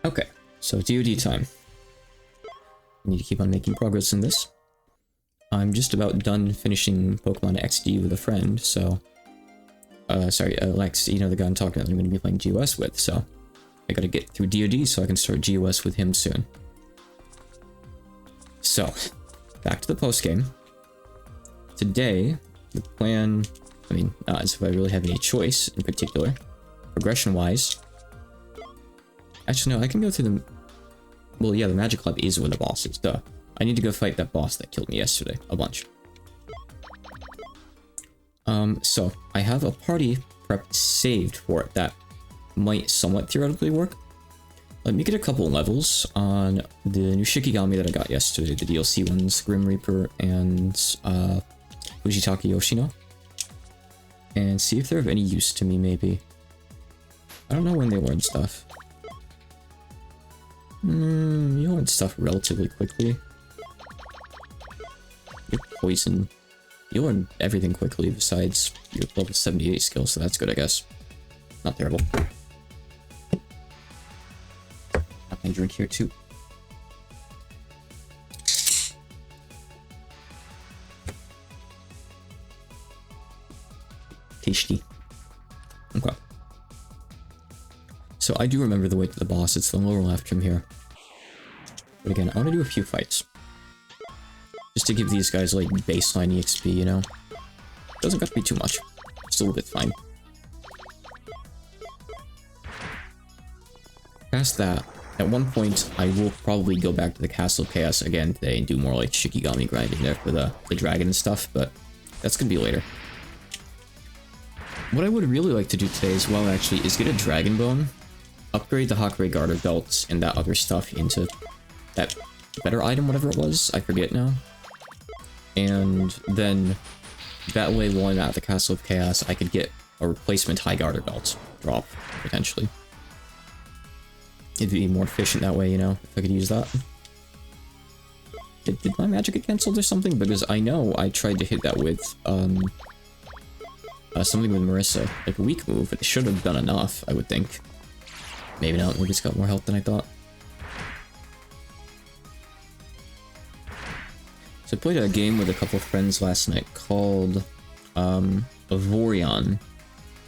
Okay, so DoD time. I need to keep on making progress in this. I'm just about done finishing Pokemon XD with a friend, so... sorry, Lex, you know the guy I'm talking about I'm going to be playing GOS with, so... I gotta get through DoD so I can start GOS with him soon. So, back to the postgame. Today, the plan... I mean, not as if I really have any choice in particular. Progression-wise... Actually, no, I can go through the... Well, yeah, the Magic Lab is one of the bosses, duh. I need to go fight that boss that killed me yesterday, a bunch. So, I have a party prep saved for it that might somewhat theoretically work. Let me get a couple levels on the new Shikigami that I got yesterday, the DLC ones, Grim Reaper and Fujitaka Yoshino. And see if they're of any use to me, maybe. I don't know when they learn stuff. You learn stuff relatively quickly. You're poison. You learn everything quickly besides your level 78 skill, so that's good, I guess. Not terrible. Got my drink here too. Tasty. Okay. So I do remember the way to the boss. It's the lower left from here. But again, I want to do a few fights. Just to give these guys, like, baseline EXP, you know? Doesn't got to be too much. Still a bit fine. Past that, at one point, I will probably go back to the Castle of Chaos again today and do more, like, Shikigami grinding there for the dragon and stuff, but that's gonna be later. What I would really like to do today as well, actually, is get a Dragon Bone, upgrade the Hakurei Garter belts and that other stuff into that better item, whatever it was, I forget now. And then, that way, while I'm at the Castle of Chaos, I could get a replacement High Garter belt drop, potentially. It'd be more efficient that way, you know, if I could use that. Did my magic get cancelled or something? Because I know I tried to hit that with, something with Marissa, like a weak move, but it should have done enough, I would think. Maybe not, we just got more health than I thought. So I played a game with a couple of friends last night called, Avorion.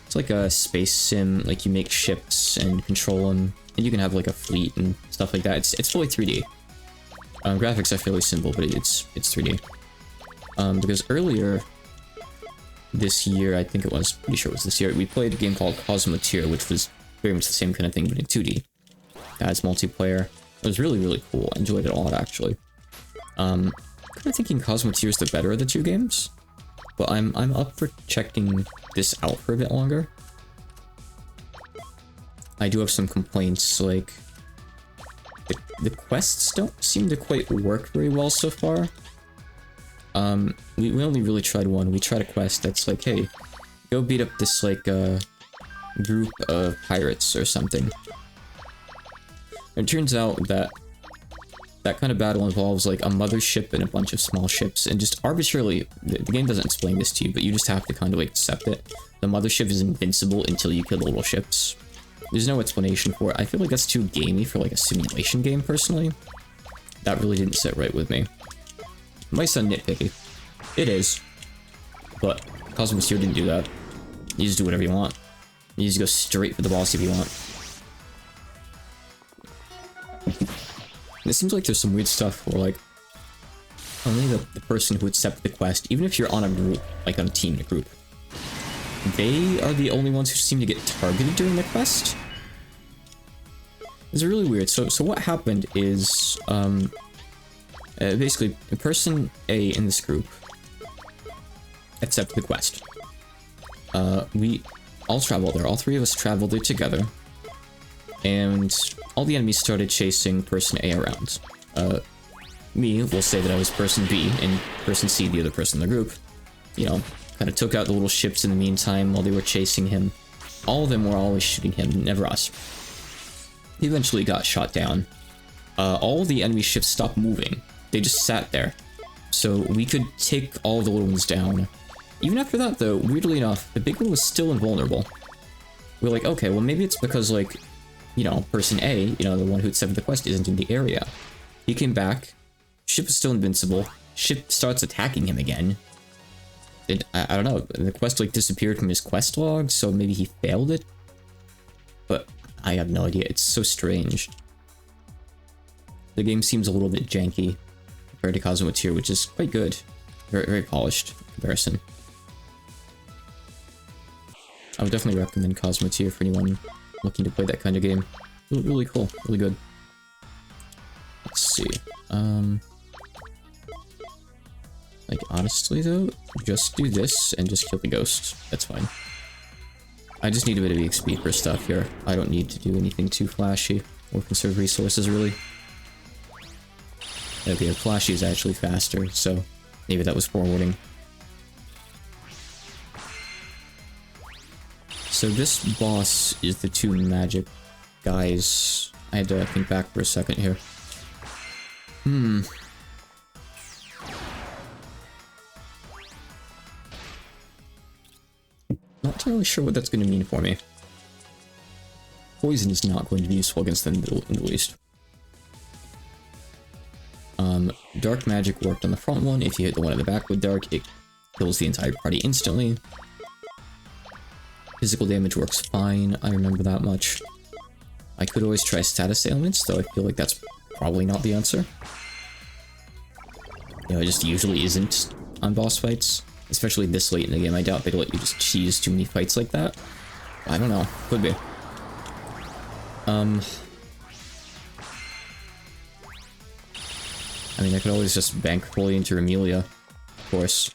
It's like a space sim, like you make ships and control them, and you can have like a fleet and stuff like that. It's fully 3D. Graphics are fairly simple, but it's 3D. Because earlier this year, I think it was, pretty sure it was this year, we played a game called Cosmoteer, which was very much the same kind of thing, but in 2D. As multiplayer. It was really, really cool. I enjoyed it a lot, actually. Kind of thinking Cosmoteer is the better of the two games, but I'm up for checking this out for a bit longer. I do have some complaints, like the quests don't seem to quite work very well so far. We only really tried one. We tried a quest that's like, hey, go beat up this like group of pirates or something. And it turns out that that kind of battle involves like a mothership and a bunch of small ships, and just arbitrarily, the game doesn't explain this to you, but you just have to kind of like accept it. The mothership is invincible until you kill the little ships. There's no explanation for it. I feel like that's too gamey for like a simulation game, personally. That really didn't sit right with me. Might sound nitpicky. It is. But Cosmosphere didn't do that. You just do whatever you want. You just go straight for the boss if you want. It seems like there's some weird stuff where, like, only the person who accepts the quest, even if you're on a group, like on a team in a group, they are the only ones who seem to get targeted during the quest. It's really weird. So what happened is, basically, person A in this group accepted the quest. We all traveled there. All three of us traveled there together. And all the enemies started chasing person A around. Me will say that I was person B, and person C, the other person in the group, you know, kind of took out the little ships in the meantime while they were chasing him. All of them were always shooting him, never us. He eventually got shot down. All the enemy ships stopped moving. They just sat there. So we could take all the little ones down. Even after that, though, weirdly enough, the big one was still invulnerable. We're like, okay, well maybe it's because, like, you know, person A, you know, the one who accepted the quest, isn't in the area. He came back, ship is still invincible, ship starts attacking him again. I don't know, the quest like disappeared from his quest log, so maybe he failed it? But I have no idea, it's so strange. The game seems a little bit janky compared to Cosmo Tier, which is quite good. Very, very polished in comparison. I would definitely recommend Cosmo Tier for anyone looking to play that kind of game. Really, really cool, really good. Let's see. Like, honestly though, just do this and just kill the ghost. That's fine. I just need a bit of EXP for stuff here. I don't need to do anything too flashy or conserve resources, really. Okay, flashy is actually faster, so maybe that was forewarning. So this boss is the two magic guys. I had to think back for a second here. Not entirely sure what that's going to mean for me. Poison is not going to be useful against them in the least. Dark magic worked on the front one. If you hit the one in the back with dark, it kills the entire party instantly. Physical damage works fine, I remember that much. I could always try status ailments, though I feel like that's probably not the answer. You know, it just usually isn't on boss fights. Especially this late in the game, I doubt they'd let you just cheese too many fights like that. I don't know, could be. I mean, I could always just bank fully into Amelia, of course.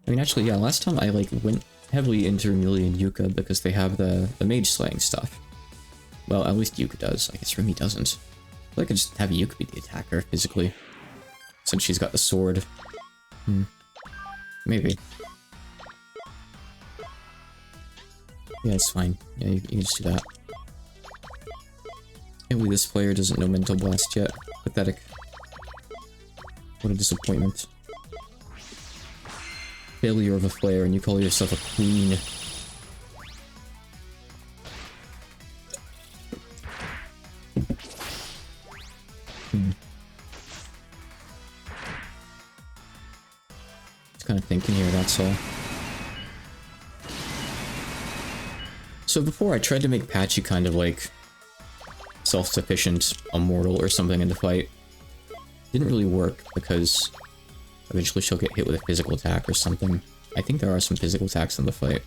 I mean, actually, yeah, last time I, like, went heavily into Amelia and Yuka because they have the mage slaying stuff. Well, at least Yuka does. I guess Remy doesn't. I feel like I could just have Yuka be the attacker, physically. Since she's got the sword. Maybe. Yeah, it's fine. Yeah, you can just do that. Can't believe this player doesn't know Mental Blast yet. Pathetic. What a disappointment. Failure of a flare, and you call yourself a queen. Just kind of thinking here, that's all. So before I tried to make Patchy kind of like self-sufficient, immortal or something in the fight. Didn't really work because eventually she'll get hit with a physical attack or something. I think there are some physical attacks in the fight.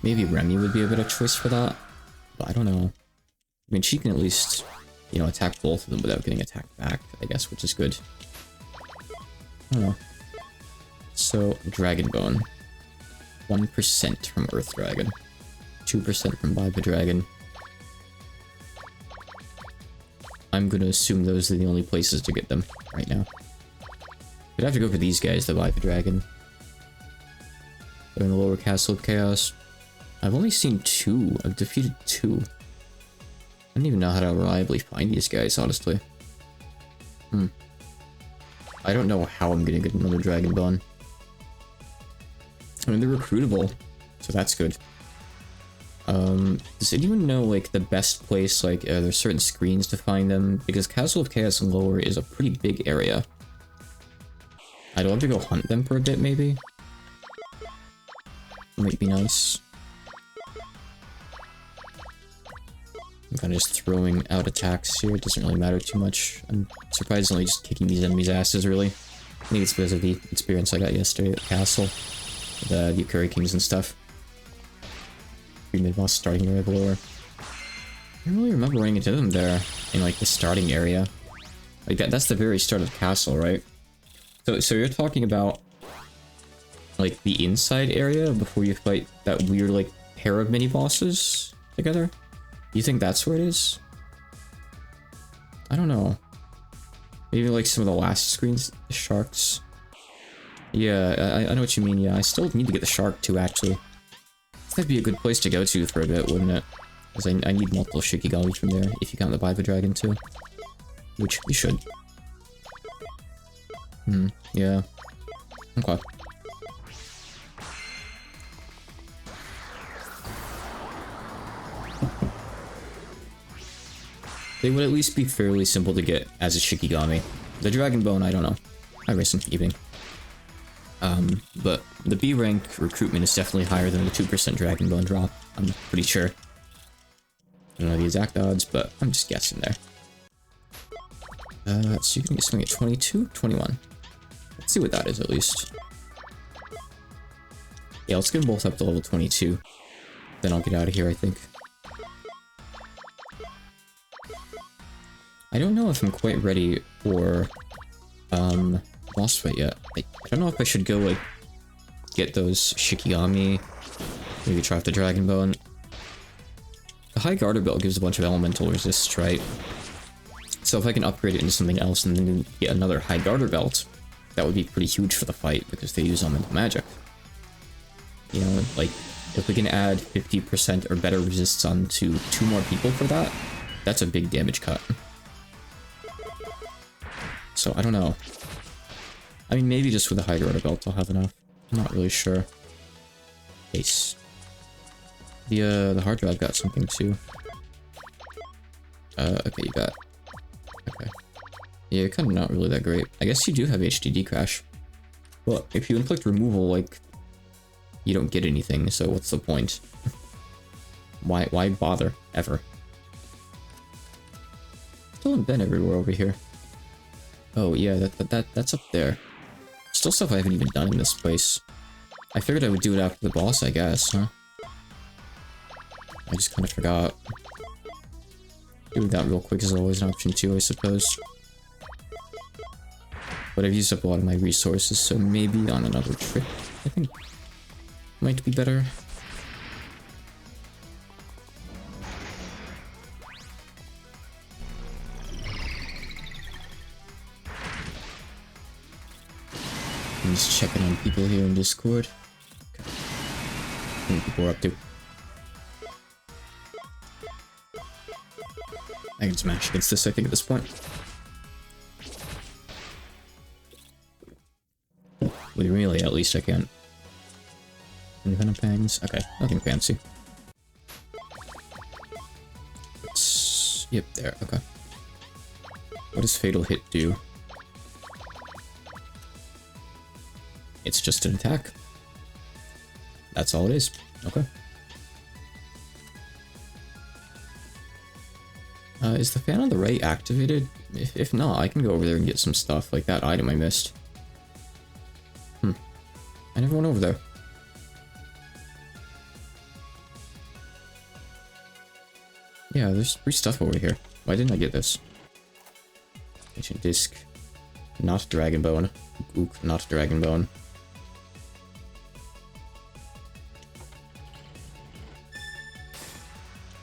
Maybe Remy would be a better choice for that, but I don't know. I mean, she can at least, you know, attack both of them without getting attacked back, I guess, which is good. I don't know. So, Dragon Bone. 1% from Earth Dragon. 2% from Viper Dragon. I'm gonna assume those are the only places to get them right now. We'd have to go for these guys, the Viper Dragon. They're in the lower Castle of Chaos. I've only seen 2. I've defeated 2. I don't even know how to reliably find these guys, honestly. I don't know how I'm gonna get another Dragon Bone. I mean, they're recruitable, so that's good. Does anyone know, like, the best place, like, there's certain screens to find them? Because Castle of Chaos and Lower is a pretty big area. I'd love to go hunt them for a bit, maybe? Might be nice. I'm kind of just throwing out attacks here, it doesn't really matter too much. I'm surprisingly just kicking these enemies' asses, really. I think it's because of the experience I got yesterday at the castle. The Yukari Kings and stuff. Mid-boss starting area below. I don't really remember running into them there, in like the starting area. Like that's the very start of the castle, right? So you're talking about like the inside area before you fight that weird like pair of mini-bosses together? You think that's where it is? I don't know. Maybe like some of the last screens, the sharks. Yeah, I know what you mean, yeah. I still need to get the shark too, actually. That'd be a good place to go to for a bit, wouldn't it? Because I need multiple Shikigamis from there, if you count the Viper Dragon too. Which you should. Yeah. Okay. They would at least be fairly simple to get as a Shikigami. The Dragon Bone, I don't know. Hi, Racing Evening. But the B rank recruitment is definitely higher than the 2% Dragon Bone drop. I'm pretty sure. I don't know the exact odds, but I'm just guessing there. So you can get something at 22, 21. Let's see what that is at least. Yeah, let's get them both up to level 22. Then I'll get out of here, I think. I don't know if I'm quite ready for, boss fight yet. I don't know if I should go, like, get those Shikigami, maybe try out the Dragon Bone. The High Garter Belt gives a bunch of elemental resist, right? So if I can upgrade it into something else and then get another High Garter Belt, that would be pretty huge for the fight, because they use elemental magic. You know, like, if we can add 50% or better resists onto 2 more people for that, that's a big damage cut. So, I don't know. I mean, maybe just with the High Garter Belt I'll have enough. I'm not really sure. Ace. The hard drive got something too. Okay, you got... Okay. Yeah, you're kind of not really that great. I guess you do have HDD crash. Well, if you inflict removal, like, you don't get anything, so what's the point? Why bother, ever? Still haven't been everywhere over here. Oh, yeah, that's up there. Still stuff I haven't even done in this place. I figured I would do it after the boss, I guess, huh? I just kind of forgot. Doing that real quick is always an option too, I suppose. But I've used up a lot of my resources, so maybe on another trip, I think, might be better. I'm just checking on people here in Discord. Okay. What people are up to. I can smash against this, I think, at this point. With melee, at least I can. Any Venom Pangs? Okay, nothing fancy. Yep, there, okay. What does Fatal Hit do? It's just an attack. That's all it is. Okay. Is the fan on the right activated? If not, I can go over there and get some stuff, like that item I missed. I never went over there. Yeah, there's free stuff over here. Why didn't I get this? Ancient Disc. Not Dragon Bone. Ook, not Dragon Bone.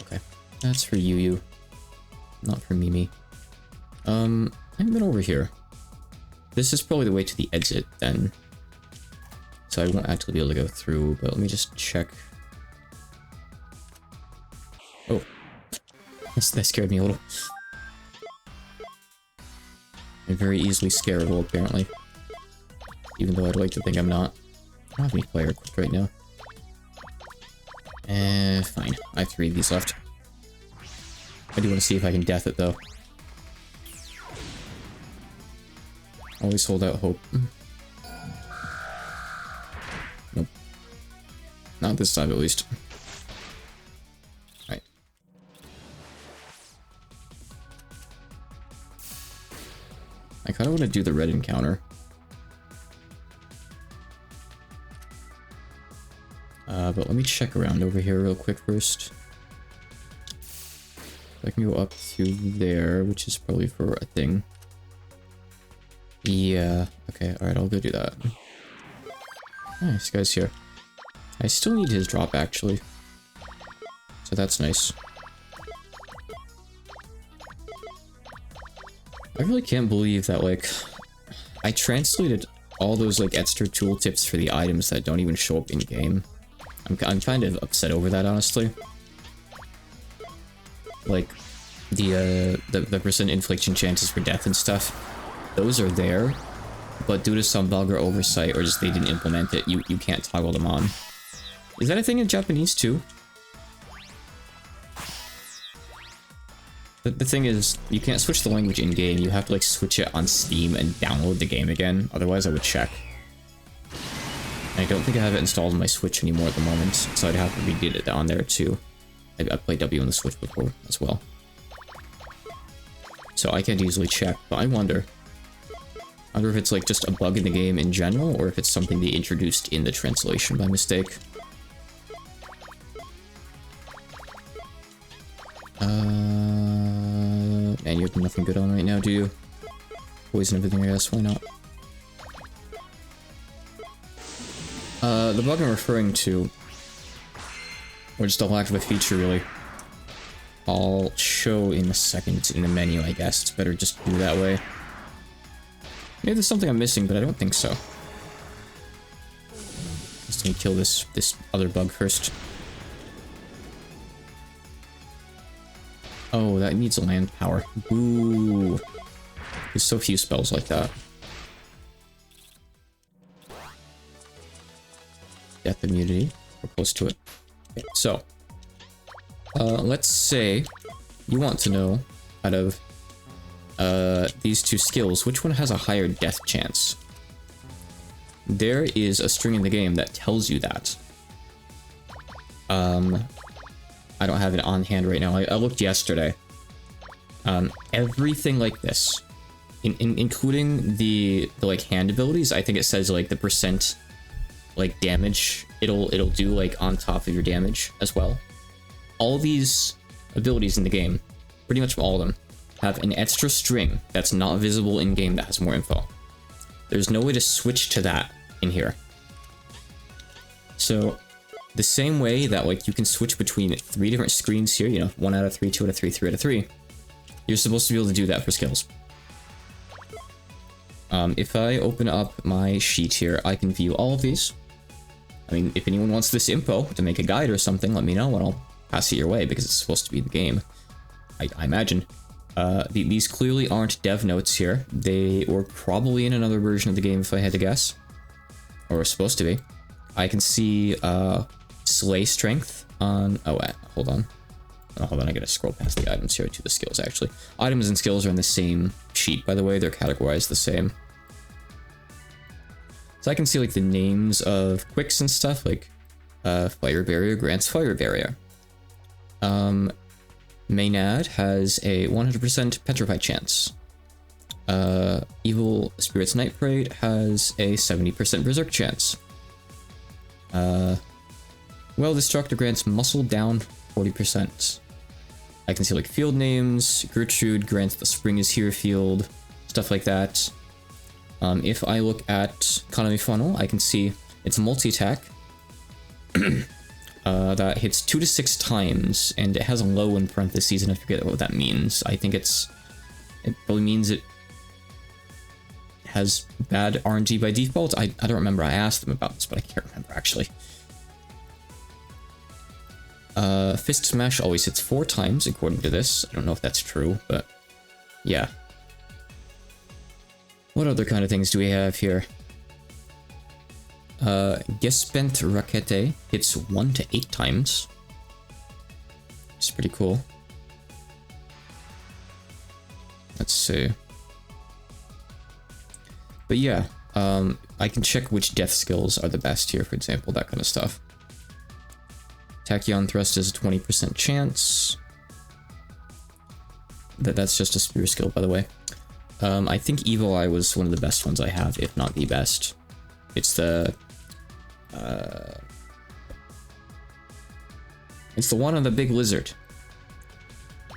Okay. That's for Yu. Not for Mimi. I haven't been over here. This is probably the way to the exit, then. So I won't actually be able to go through, but let me just check. Oh. That scared me a little. I'm very easily scareable, apparently. Even though I'd like to think I'm not. I don't have any player equipped right now. Fine. I have 3 of these left. I do want to see if I can death it, though. Always hold out hope. Nope. Not this time, at least. Right. I kind of want to do the red encounter. But let me check around over here real quick first. I can go up to there, which is probably for a thing. Yeah, okay, alright, I'll go do that. Nice, guy's here. I still need his drop, actually. So that's nice. I really can't believe that, like, I translated all those, like, extra tooltips for the items that don't even show up in-game. I'm kind of upset over that, honestly. Like, the percent infliction chances for death and stuff, those are there, but due to some bug or oversight, or just they didn't implement it, you can't toggle them on. Is that a thing in Japanese too? The thing is, you can't switch the language in-game, you have to like switch it on Steam and download the game again, otherwise I would check. And I don't think I have it installed on my Switch anymore at the moment, so I'd have to read it on there too. I played W on the Switch before as well. So I can't easily check, but I wonder if it's like just a bug in the game in general, or if it's something they introduced in the translation by mistake. Man, you have nothing good on right now, do you? Poison everything, I guess, why not? The bug I'm referring to, or just a lack of a feature, really, I'll show in a second in the menu, I guess. It's better just do it that way. Maybe there's something I'm missing, but I don't think so. Just need to kill this other bug first. Oh, that needs land power. Boo. There's so few spells like that. Death immunity. We're close to it. Okay, so, let's say you want to know, out of these two skills, which one has a higher death chance? There is a string in the game that tells you that. I don't have it on hand right now. I looked yesterday. Everything like this, including the like hand abilities, I think it says like the percent like damage it'll do like on top of your damage as well. All these abilities in the game, pretty much all of them, have an extra string that's not visible in game that has more info. There's no way to switch to that in here. So the same way that like you can switch between 3 different screens here, you know, 1 out of 3, 2 out of 3, 3 out of 3, you're supposed to be able to do that for skills. If I open up my sheet here, I can view all of these. I mean, if anyone wants this info to make a guide or something, let me know and I'll pass it your way because it's supposed to be the game. I imagine. These clearly aren't dev notes here. They were probably in another version of the game if I had to guess. Or supposed to be. I can see Slay Strength on... Oh, hold on. Oh, hold on, I gotta scroll past the items here to the skills, actually. Items and skills are in the same sheet, by the way. They're categorized the same. So I can see, like, the names of quicks and stuff, like Fire Barrier grants Fire Barrier. Maynard has a 100% Petrify chance. Evil Spirits Night Parade has a 70% Berserk chance. Well Destructor grants Muscle down 40%. I can see like field names. Gertrude grants the Spring is Here field, stuff like that. If I look at Konami Funnel, I can see it's multi-attack that hits 2 to 6 times, and it has a low in parentheses, and I forget what that means. I think it probably means it has bad RNG by default. I don't remember. I asked them about this, but I can't remember actually. Fist Smash always hits 4 times according to this. I don't know if that's true, but yeah. What other kind of things do we have here? Gespent Rakete hits 1 to 8 times. It's pretty cool. Let's see. But yeah, I can check which death skills are the best here, for example, that kind of stuff. Tachyon Thrust is a 20% chance. That's just a spear skill, by the way. I think Evil Eye was one of the best ones I have, if not the best. It's the... it's the one on the big lizard.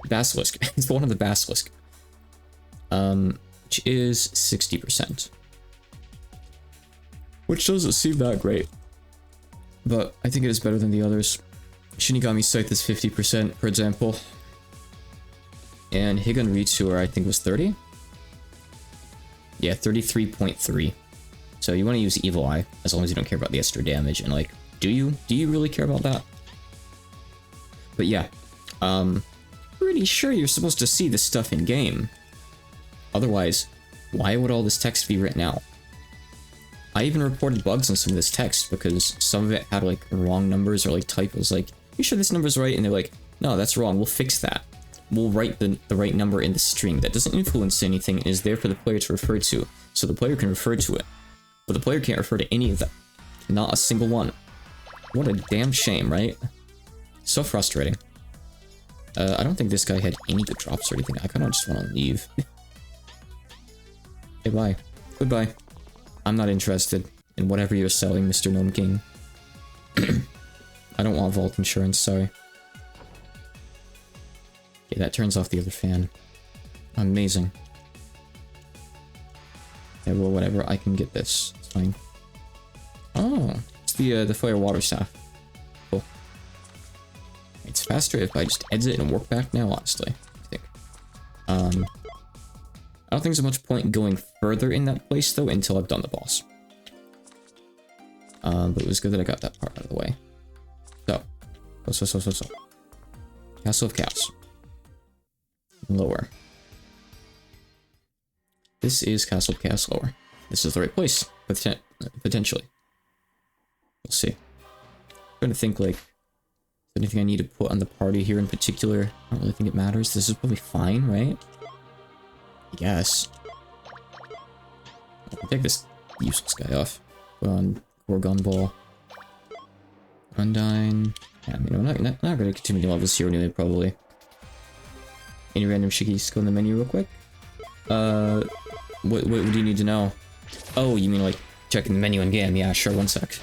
Basilisk. It's the one on the Basilisk. Which is 60%. Which doesn't seem that great. But I think it is better than the others. Shinigami Scythe is 50%, for example. And Higan Ritsuer, I think, was 30? Yeah, 33.3. So you want to use Evil Eye, as long as you don't care about the extra damage. And like, do you really care about that? But yeah, pretty sure you're supposed to see this stuff in game. Otherwise, why would all this text be written out? I even reported bugs on some of this text because some of it had like wrong numbers or like typos. Like, you sure this number's right? And they're like, no, that's wrong. We'll fix that. will write the right number in the string. That doesn't influence anything and is there for the player to refer to, so the player can refer to it. But the player can't refer to any of them. Not a single one. What a damn shame, right? So frustrating. I don't think this guy had any good drops or anything. I kind of just want to leave. Hey, bye. Goodbye. I'm not interested in whatever you're selling, Mr. Gnome King. I don't want vault insurance, sorry. Okay, that turns off the other fan. Amazing. Yeah, well, whatever. I can get this. It's fine. Oh, it's the fire water staff. Cool. It's faster if I just exit and work back now, honestly. I think. I don't think there's much point going further in that place though until I've done the boss. But it was good that I got that part out of the way. So. Castle of Chaos. Lower. This is Castle of Chaos lower. This is the right place, potentially. We'll see. I'm trying to think, like, is there anything I need to put on the party here in particular? I don't really think it matters. This is probably fine, right? I guess. I'll take this useless guy off. Put on Gorgon Ball. Undyne. Yeah, I mean, I'm not gonna get too many levels here anyway, probably. Any random shikis go in the menu real quick? What do you need to know? Oh, you mean like checking the menu in game? Yeah, sure, one sec.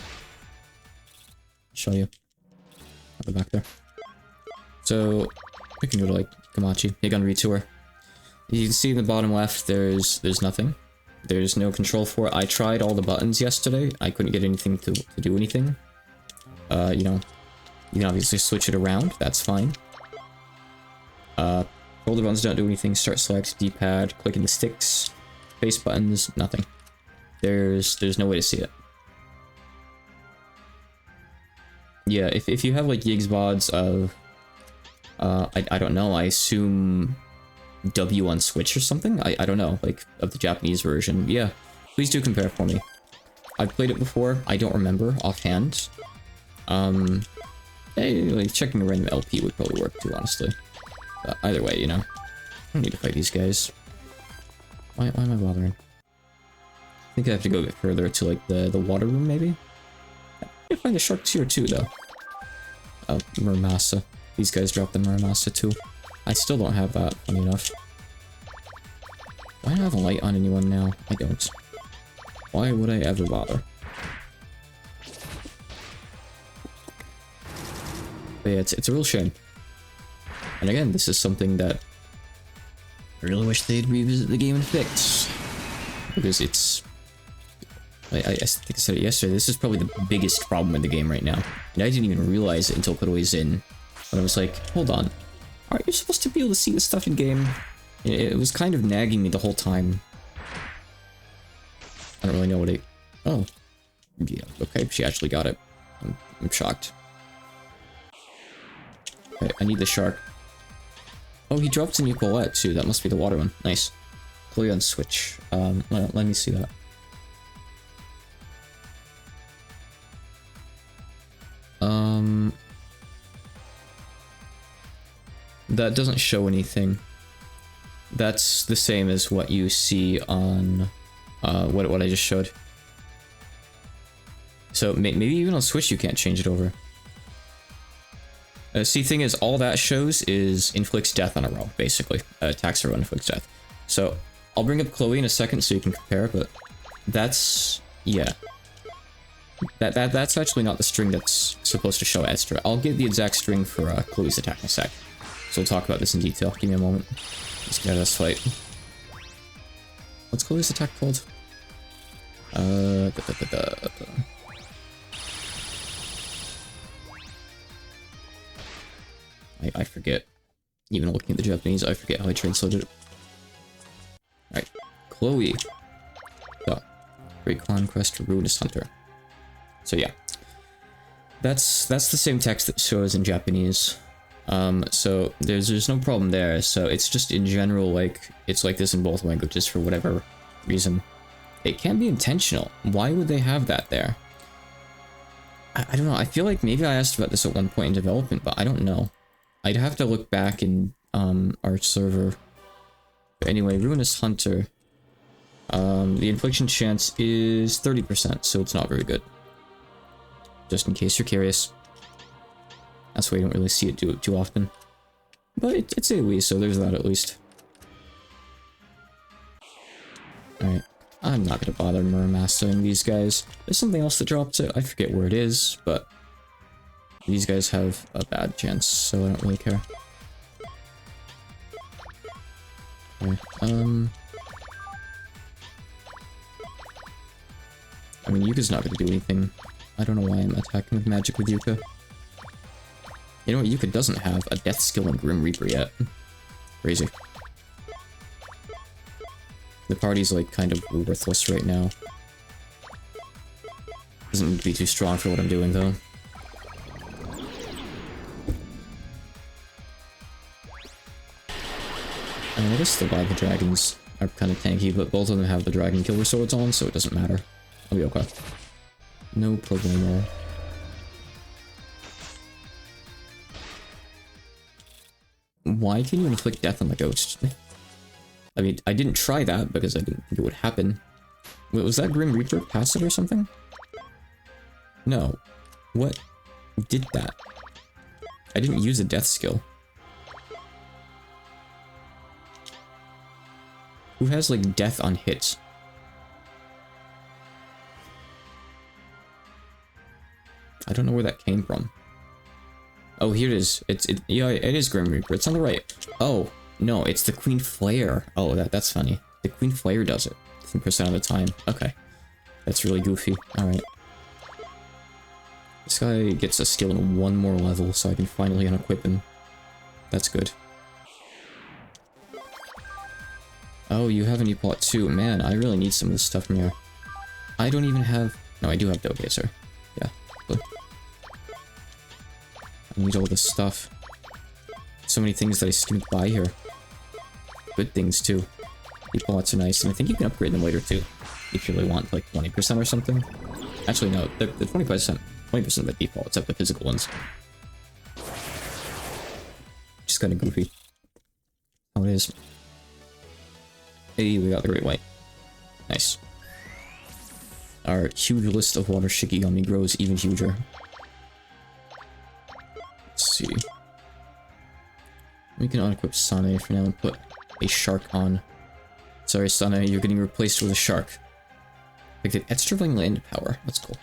Show you. I'll go back there. So, we can go to like Komachi, Higun Retour. You can see in the bottom left, there's nothing. There's no control for it. I tried all the buttons yesterday. I couldn't get anything to do anything. You know, you can obviously switch it around. That's fine. Shoulder buttons don't do anything. Start select, D-pad, clicking the sticks, face buttons, nothing. There's no way to see it. Yeah, if you have like Yiggs VODs of, I don't know, I assume W on Switch or something? I don't know, like, of the Japanese version. Yeah, please do compare for me. I've played it before, I don't remember offhand. Hey, like, checking a random LP would probably work too, honestly. Either way, you know. I don't need to fight these guys. Why am I bothering? I think I have to go a bit further to, like, the water room, maybe? I can find the sharks here too, though. Muramasa. These guys dropped the Muramasa too. I still don't have that, funny enough. Why do I have a light on anyone now? I don't. Why would I ever bother? But yeah, it's a real shame. And again, this is something that I really wish they'd revisit the game and fix. Because it's... I think I said it yesterday, this is probably the biggest problem with the game right now. And I didn't even realize it until Kotoi's in. But I was like, hold on. Aren't you supposed to be able to see this stuff in game? It was kind of nagging me the whole time. I don't really know what it... Oh. Yeah, okay, she actually got it. I'm shocked. Okay, I need the shark. Oh, he dropped a new Colette too. That must be the water one. Nice. Chloe on Switch. Let me see that. That doesn't show anything. That's the same as what you see on what I just showed. So maybe even on Switch you can't change it over. See, thing is, all that shows is inflicts death on a row, basically. Attacks a row, inflicts death. So, I'll bring up Chloe in a second so you can compare, but that's... yeah. That's actually not the string that's supposed to show Estra. I'll get the exact string for Chloe's attack in a sec. So we'll talk about this in detail. Give me a moment. Let's get out of this fight. What's Chloe's attack called? I forget. Even looking at the Japanese, I forget how I translated it. Alright. Chloe. So, Great Conquest Ruinous Hunter. So yeah. That's the same text that shows in Japanese. So there's no problem there. So it's just in general, like, it's like this in both languages for whatever reason. It can be intentional. Why would they have that there? I don't know. I feel like maybe I asked about this at one point in development, but I don't know. I'd have to look back and our server. But anyway, Ruinous Hunter. The infliction chance is 30%, so it's not very good. Just in case you're curious. That's why you don't really see it do it too often. But it's AoE, so there's that at least. Alright, I'm not gonna bother mastering these guys. There's something else that drops it, I forget where it is, but these guys have a bad chance, so I don't really care. Okay, I mean, Yuka's not gonna do anything. I don't know why I'm attacking with magic with Yuka. You know what, Yuka doesn't have a death skill in Grim Reaper yet. Crazy. The party's like kind of worthless right now. Doesn't need to be too strong for what I'm doing though. I mean, I guess the Lava Dragons are kind of tanky, but both of them have the Dragon Killer Swords on, so it doesn't matter. I'll be okay. No problemo. Why can you inflict death on the ghost? I mean, I didn't try that because I didn't think it would happen. Wait, was that Grim Reaper passive or something? No. What did that? I didn't use a death skill. Who has, like, death on hits? I don't know where that came from. Oh, here it is. Yeah, it is Grim Reaper. It's on the right. Oh, no, it's the Queen Flare. Oh, that's funny. The Queen Flare does it 10% of the time. Okay. That's really goofy. Alright. This guy gets a skill in one more level, so I can finally unequip him. That's good. Oh, you have a new plot too. Man, I really need some of this stuff from here. I don't even have... No, I do have Dogazer. Yeah. Cool. I need all this stuff. So many things that I skimmed by here. Good things too. The plots are nice, and I think you can upgrade them later too. If you really want, like 20% or something. Actually, no, the 20% of the default, except the physical ones. Just kind of goofy. Oh, it is. Hey, we got the Great White. Nice. Our huge list of water Shikigami grows even huger. Let's see. We can unequip Sane for now and put a shark on. Sorry, Sane, you're getting replaced with a shark. Like the extra land power. That's cool.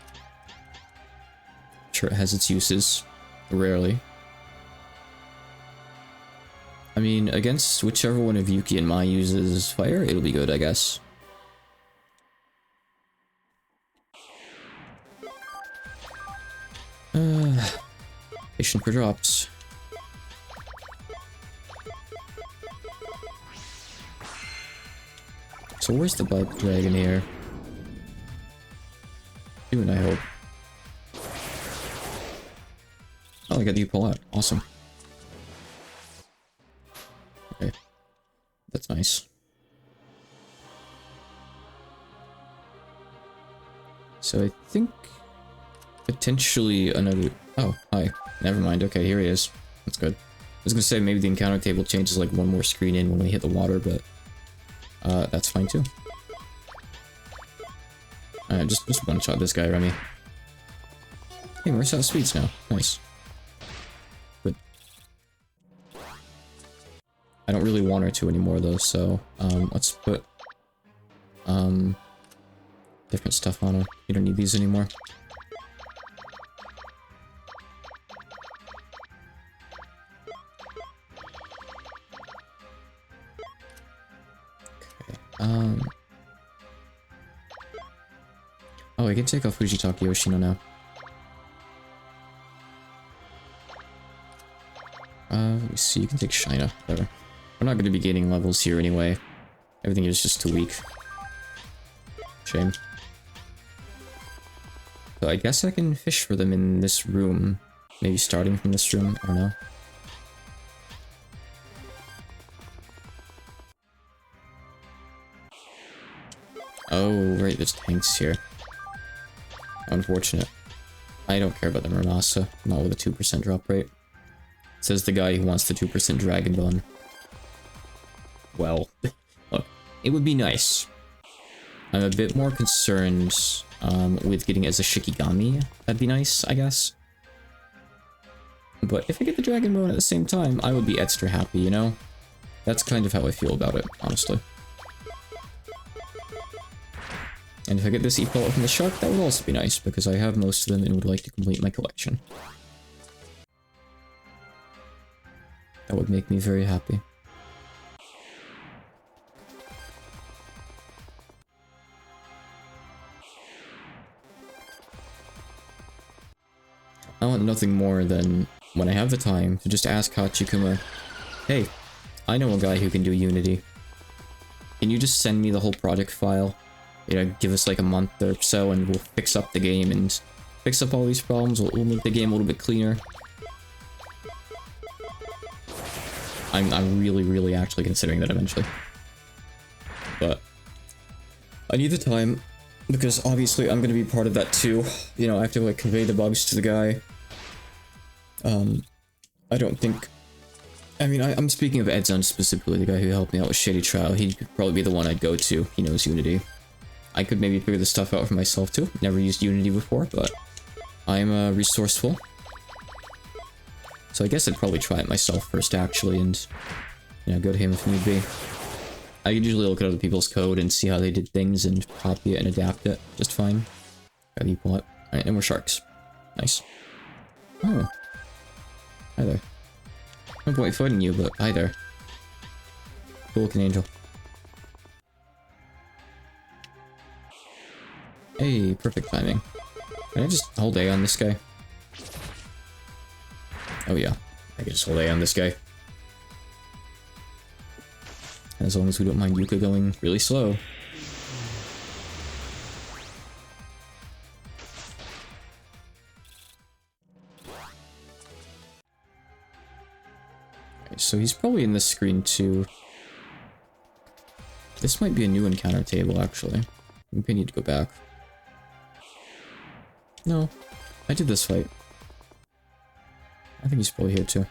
Sure, it has its uses. Rarely. I mean, against whichever one of Yuki and Mai uses fire, it'll be good, I guess. Patient for drops. So where's the Black Dragon here? Soon, I hope. Oh, I got you pull out. Awesome. Okay. That's nice. So I think potentially another... Oh, hi. Never mind. Okay, here he is. That's good. I was gonna say maybe the encounter table changes like one more screen in when we hit the water, but that's fine too. Just one shot this guy, Remy. Hey, we're out of speeds now. Nice. Good. I don't really want her to anymore though, so let's put different stuff on her. You don't need these anymore. Oh, I can take off Fujitaki Yoshino now. Let me see, you can take Shina. Whatever. We're not going to be gaining levels here anyway. Everything is just too weak. Shame. So I guess I can fish for them in this room. Maybe starting from this room, I don't know. Oh, right, there's tanks here. Unfortunate. I don't care about the Muramasa, not with a 2% drop rate. Says the guy who wants the 2% Dragon Bone. well, look, it would be nice. I'm a bit more concerned with getting it as a Shikigami. That'd be nice, I guess. But if I get the Dragon Bone at the same time, I would be extra happy, you know? That's kind of how I feel about it, honestly. And if I get this Epaulette from the Shark, that would also be nice, because I have most of them and would like to complete my collection. That would make me very happy. I want nothing more than, when I have the time, to just ask Hachikuma, hey, I know a guy who can do Unity. Can you just send me the whole project file? You know, give us like a month or so and we'll fix up the game and fix up all these problems. We'll make the game a little bit cleaner. I'm really actually considering that eventually. But I need the time because obviously I'm gonna be part of that too. You know, I have to like convey the bugs to the guy. I don't think... I mean, I'm speaking of Edzone specifically, the guy who helped me out with Shady Trial. He'd probably be the one I'd go to. He knows Unity. I could maybe figure this stuff out for myself too. Never used Unity before, but I'm resourceful. So I guess I'd probably try it myself first, actually, and, you know, go to him if need be. I usually look at other people's code and see how they did things and copy it and adapt it just fine. Got the Epaulette. Alright, and we're sharks. Nice. Oh. Hi there. No point fighting you, but hi there. Cool looking angel. Hey, perfect timing. Can I just hold A on this guy? Oh yeah, I can just hold A on this guy. As long as we don't mind Yuka going really slow. Okay, so he's probably in this screen too. This might be a new encounter table, actually. Maybe I need to go back. No, I did this fight. I think he's probably here too.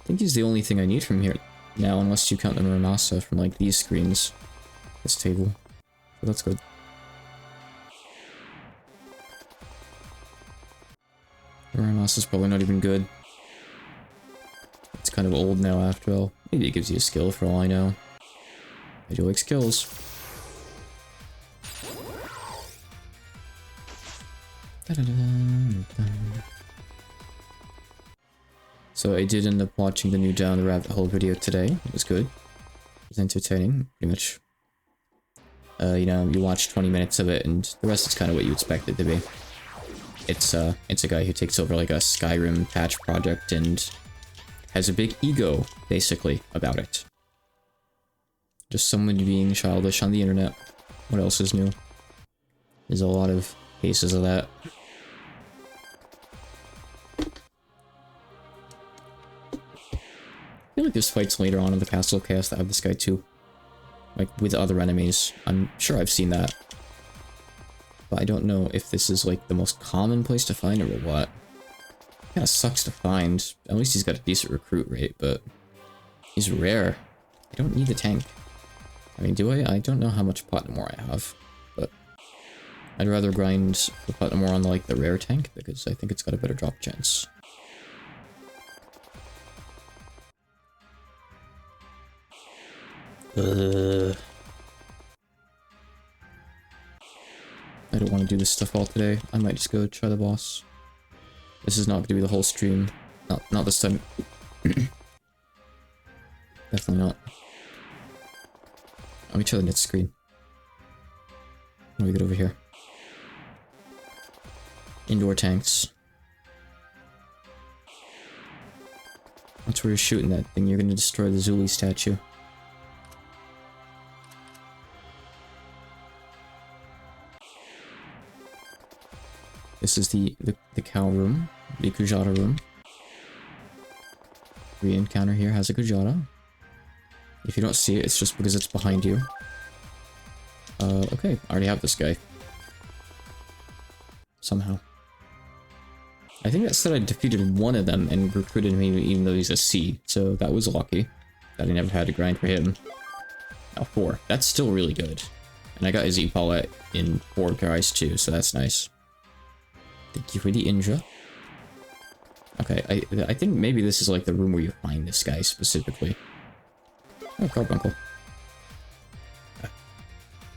I think he's the only thing I need from here now, unless you count the Muramasa from like these screens. This table. So that's good. Muramasa's probably not even good. It's kind of old now after all. Maybe it gives you a skill for all I know. I do like skills. So I did end up watching the new Down the Rabbit Hole video today. It was good. It was entertaining, pretty much. You know, you watch 20 minutes of it and the rest is kind of what you expect it to be. It's a guy who takes over like a Skyrim patch project and has a big ego, basically, about it. Just someone being childish on the internet. What else is new? There's a lot of cases of that. I feel like there's fights later on in the Castle Chaos that have this guy too. Like, with other enemies. I'm sure I've seen that. But I don't know if this is, like, the most common place to find him or what. Kinda sucks to find. At least he's got a decent recruit rate, but... he's rare. I don't need the tank. I mean, do I? I don't know how much platinum ore I have. But... I'd rather grind the platinum ore on, like, the rare tank, because I think it's got a better drop chance. I don't want to do this stuff all today. I might just go try the boss. This is not going to be the whole stream. Not this time. Definitely not. Let me try the net screen. Let me get over here. Indoor tanks. That's where you're shooting that thing. You're going to destroy the Zuli statue. This is the cow room, the Kujata room. The encounter here has a Kujata. If you don't see it, it's just because it's behind you. Okay, I already have this guy. Somehow. I think that said I defeated one of them and recruited him even though he's a C, so that was lucky. That I never had to grind for him. Now 4. That's still really good. And I got his Paulette in 4 tries too, so that's nice. Thank you for the Indra. Okay, I think maybe this is like the room where you find this guy specifically. Oh, Carbuncle.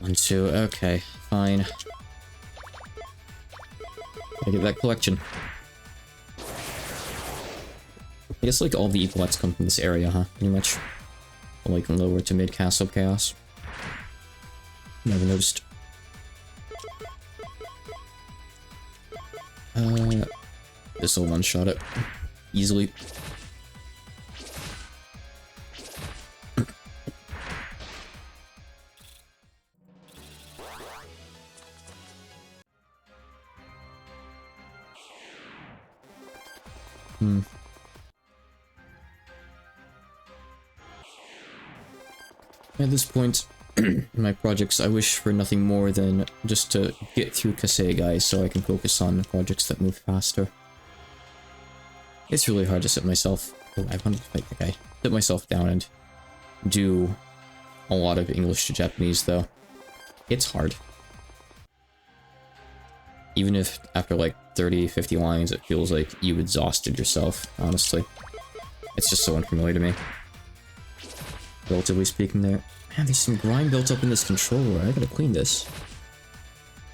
1, 2, okay, fine. Gotta get that collection. I guess like all the Epolettes come from this area, huh? Pretty much. Like lower to mid Castle Chaos. Never noticed. This will one-shot it. Easily. At this point in my projects, I wish for nothing more than just to get through Kasei, guys, so I can focus on projects that move faster. It's really hard to sit myself... Oh, I wanted to fight the guy. Sit myself down and do a lot of English to Japanese, though. It's hard. Even if after like 30, 50 lines, it feels like you exhausted yourself, honestly. It's just so unfamiliar to me. Relatively speaking there. Man, there's some grime built up in this controller. I gotta clean this.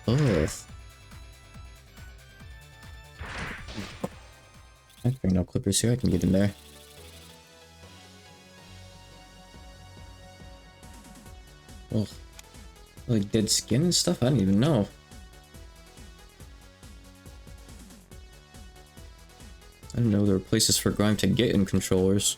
Ugh. I can bring no clippers here. I can get in there. Ugh. Like dead skin and stuff? I don't even know. I didn't know there were places for grime to get in controllers.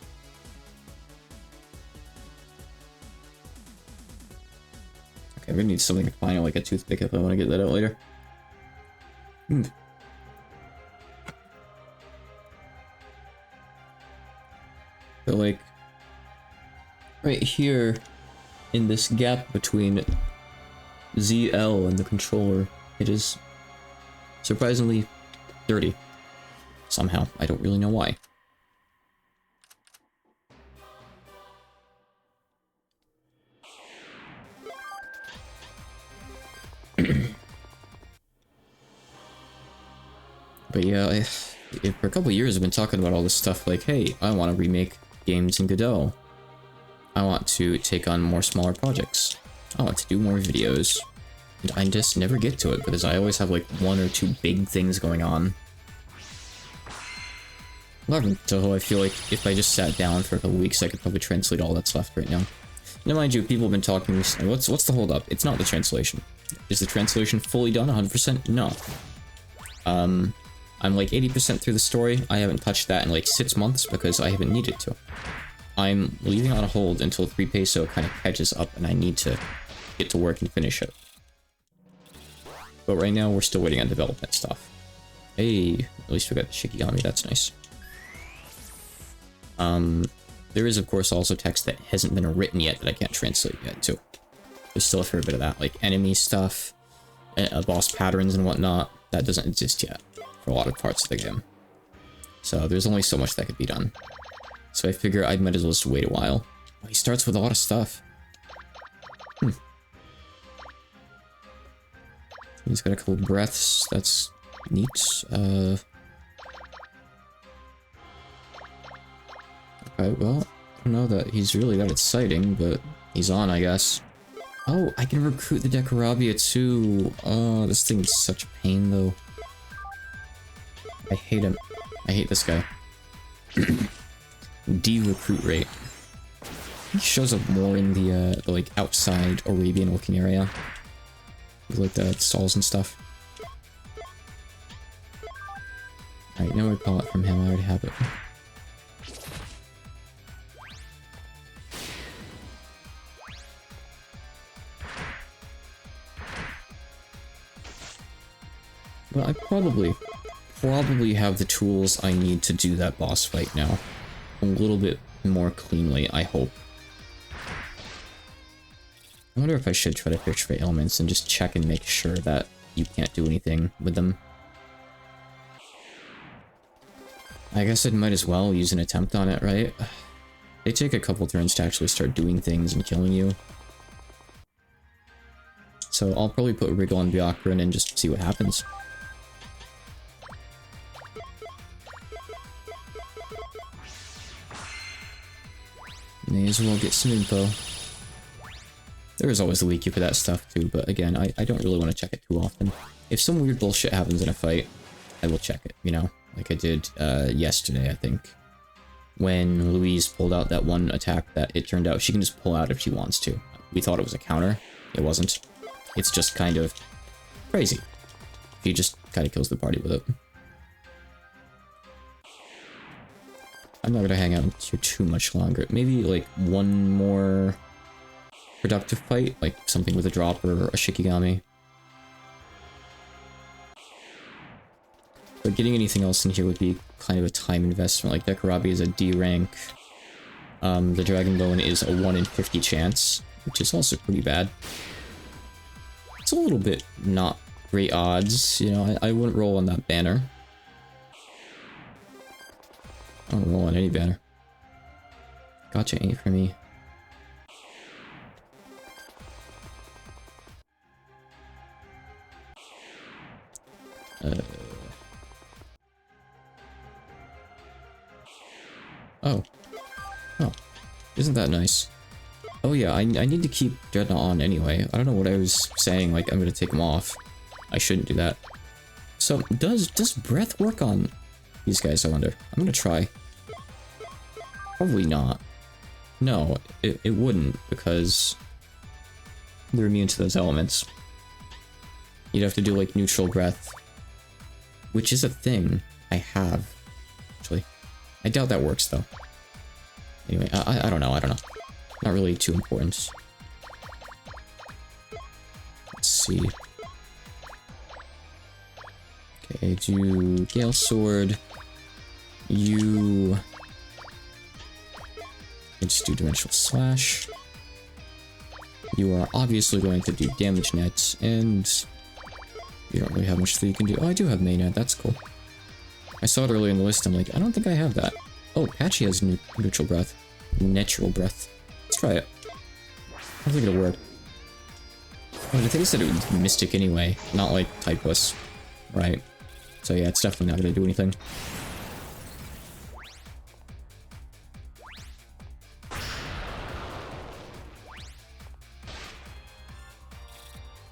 I'm gonna need something to find, like a toothpick if I want to get that out later. But like, right here, in this gap between ZL and the controller, it is surprisingly dirty. Somehow, I don't really know why. But yeah, for a couple years I've been talking about all this stuff like, hey, I want to remake games in Godot. I want to take on more smaller projects. I want to do more videos. And I just never get to it because I always have like 1 or 2 big things going on. So I feel like if I just sat down for a couple weeks, I could probably translate all that's left right now. Now mind you, people have been talking, what's the holdup? It's not the translation. Is the translation fully done 100%? No. I'm like 80% through the story. I haven't touched that in like 6 months because I haven't needed to. I'm leaving on hold until 3 Peso kind of catches up and I need to get to work and finish it. But right now we're still waiting on development stuff. Hey, at least we got the Shikigami, that's nice. There is of course also text that hasn't been written yet that I can't translate yet too. There's still a fair bit of that, like enemy stuff, boss patterns and whatnot, that doesn't exist yet for a lot of parts of the game. So there's only so much that could be done. So I figure I might as well just wait a while. Oh, he starts with a lot of stuff. He's got a couple breaths, that's neat. Okay, well, I don't know that he's really that exciting, but he's on, I guess. Oh, I can recruit the Decorabia too. Oh, this thing is such a pain, though. I hate him. I hate this guy. D-recruit rate. He shows up more in the like, outside Arabian-looking area. With, like, the stalls and stuff. Alright, no repellent from him. I already have it. Well, I probably have the tools I need to do that boss fight now. A little bit more cleanly, I hope. I wonder if I should try to search for ailments and just check and make sure that you can't do anything with them. I guess I might as well use an attempt on it, right? They take a couple turns to actually start doing things and killing you. So I'll probably put Wriggle on Byakuran and just see what happens. May as well get some info. There is always the wiki for that stuff too, but again, I don't really want to check it too often. If some weird bullshit happens in a fight, I will check it, you know? Like I did yesterday, I think. When Louise pulled out that one attack that it turned out she can just pull out if she wants to. We thought it was a counter. It wasn't. It's just kind of crazy. He just kind of kills the party with it. I'm not gonna hang out here too much longer. Maybe like one more productive fight, like something with a drop or a Shikigami. But getting anything else in here would be kind of a time investment. Like Dekarabi is a D rank. The Dragon Bone is a 1 in 50 chance, which is also pretty bad. It's a little bit not great odds, you know, I wouldn't roll on that banner. I don't roll on any banner. Gotcha, ain't for me. Oh. Oh. Isn't that nice? Oh yeah, I need to keep Dreadnought on anyway. I don't know what I was saying, like I'm gonna take him off. I shouldn't do that. So, does breath work on these guys, I wonder? I'm gonna try. Probably not. No, it wouldn't, because they're immune to those elements. You'd have to do, like, neutral breath. Which is a thing I have, actually. I doubt that works, though. Anyway, I don't know, Not really too important. Let's see. Okay, do Gale Sword. You... just do Dimensional Slash. You are obviously going to do Damage Net, and you don't really have much that you can do. Oh, I do have Main Net, that's cool. I saw it earlier in the list, I'm like, I don't think I have that. Oh, Patchy has Neutral Breath. Natural Breath. Let's try it. I think it'll work. Oh, I think I said it was Mystic anyway, not like Typhus. Right. So yeah, it's definitely not gonna do anything.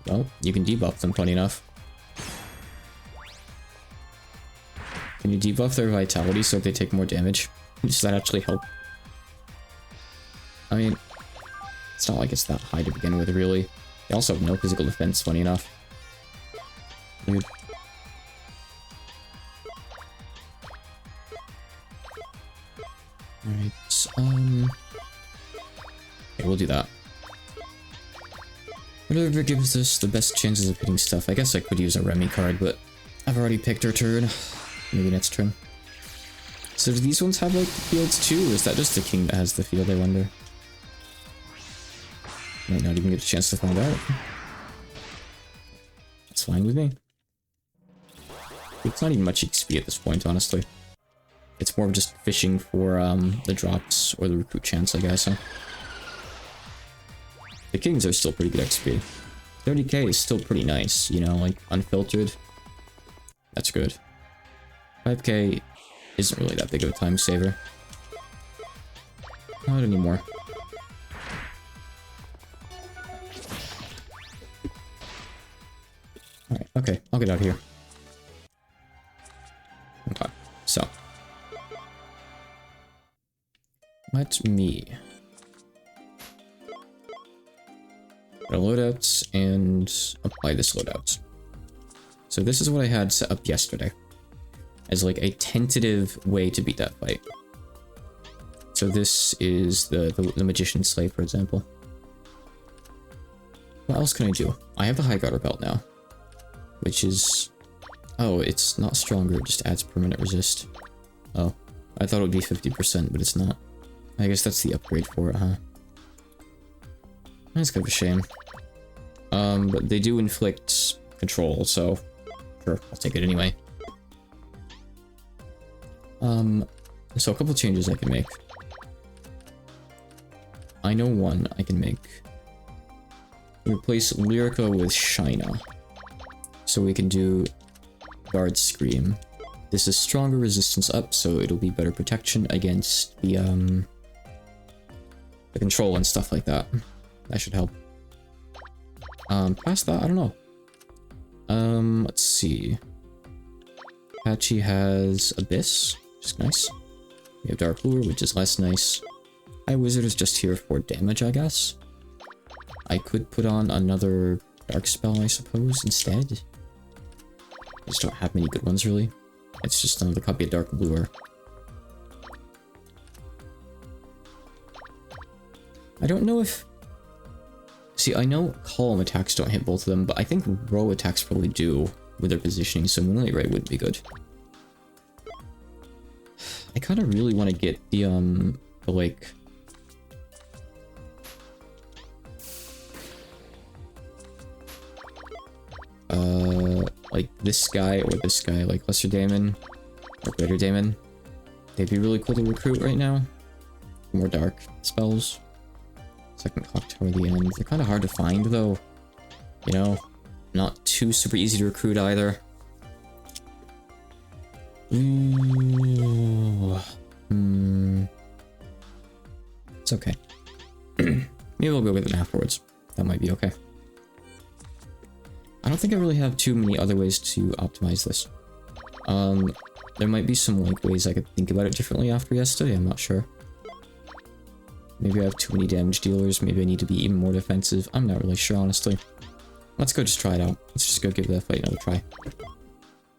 Well, you can debuff them, funny enough. Can you debuff their vitality so they take more damage? Does that actually help? I mean, it's not like it's that high to begin with, really. They also have no physical defense, funny enough. Weird. Alright, okay, we'll do that. Whatever gives us the best chances of hitting stuff. I guess I could use a Remy card, but I've already picked her turn. Maybe next turn. So do these ones have, like, the fields too, or is that just the king that has the field, I wonder? Might not even get a chance to find out. That's fine with me. It's not even much XP at this point, honestly. It's more of just fishing for the drops or the recruit chance, I guess. Huh? The kings are still pretty good XP. 30k is still pretty nice, you know, like unfiltered. That's good. 5k isn't really that big of a time saver. Not anymore. Alright, okay, I'll get out of here. Okay, so. Let me go to loadouts and apply this loadout. So this is what I had set up yesterday as like a tentative way to beat that fight. So this is the Magician's Slave, for example. What else can I do? I have the High Garter Belt now, which is... oh, it's not stronger, it just adds permanent resist. Oh, I thought it would be 50%, but it's not. I guess that's the upgrade for it, huh? That's kind of a shame. But they do inflict control, so sure, I'll take it anyway. So a couple changes I can make. I know one I can make. Replace Lyrica with Shina. So we can do Guard Scream. This is stronger resistance up, so it'll be better protection against the control and stuff like that. That should help. Past that, I don't know. Let's see. Apache has Abyss, which is nice. We have Dark Lure, which is less nice. High Wizard is just here for damage, I guess. I could put on another Dark Spell, I suppose, instead. I just don't have many good ones, really. It's just another copy of Dark Lure. I don't know if... See, I know column attacks don't hit both of them, but I think row attacks probably do with their positioning, so Moonlight Ray would be good. I kind of really want to get the like... like this guy or this guy, like Lesser Daemon or Greater Daemon. They'd be really cool to recruit right now. More dark spells. Second Clock Tower at the end. They're kind of hard to find though. You know, not too super easy to recruit either. Ooh. It's okay. Maybe we'll go with it afterwards. That might be okay. I don't think I really have too many other ways to optimize this. There might be some like ways I could think about it differently after yesterday, I'm not sure. Maybe I have too many damage dealers, maybe I need to be even more defensive, I'm not really sure honestly. Let's go just try it out. Let's just go give that fight another try.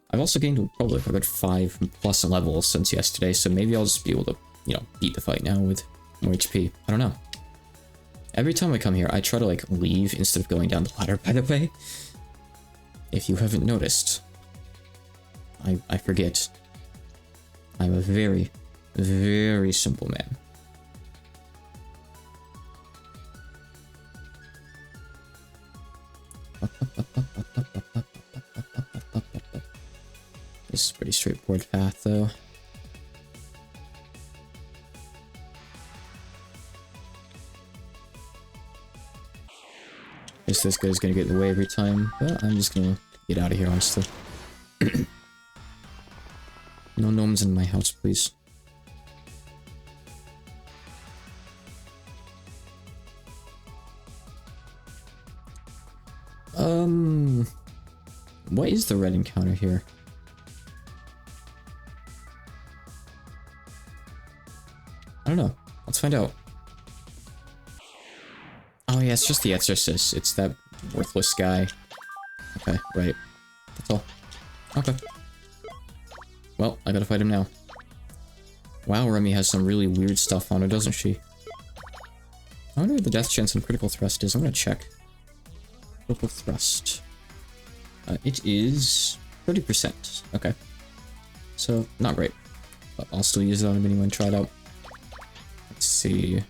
I've also gained probably like a good 5+ levels since yesterday, so maybe I'll just be able to, you know, beat the fight now with more HP. I don't know. Every time I come here, I try to like leave instead of going down the ladder, by the way. If you haven't noticed, I forget. I'm a very, very simple man. This is a pretty straightforward path, though. Guess this guy's gonna get in the way every time, but I'm just gonna get out of here, honestly. No gnomes in my house, please. What is the red encounter here? I don't know. Let's find out. Oh yeah, it's just the Exorcist. It's that worthless guy. Okay, right. That's all. Okay. Well, I gotta fight him now. Wow, Remy has some really weird stuff on her, doesn't she? I wonder what the death chance on Critical Thrust is. I'm gonna check. Critical Thrust. It is 30%. Okay. So, not great. But I'll still use it on anyone and try it out. Let's see.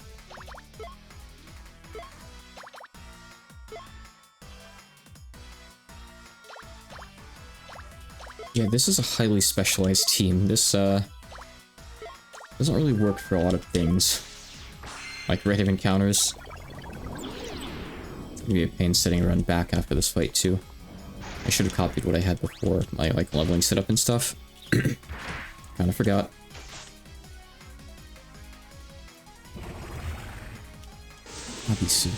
Yeah, this is a highly specialized team. This, doesn't really work for a lot of things. Like rate of encounters. It's gonna be a pain setting a run back after this fight, too. I should have copied what I had before, my, like, leveling setup and stuff. Kinda forgot. Obviously.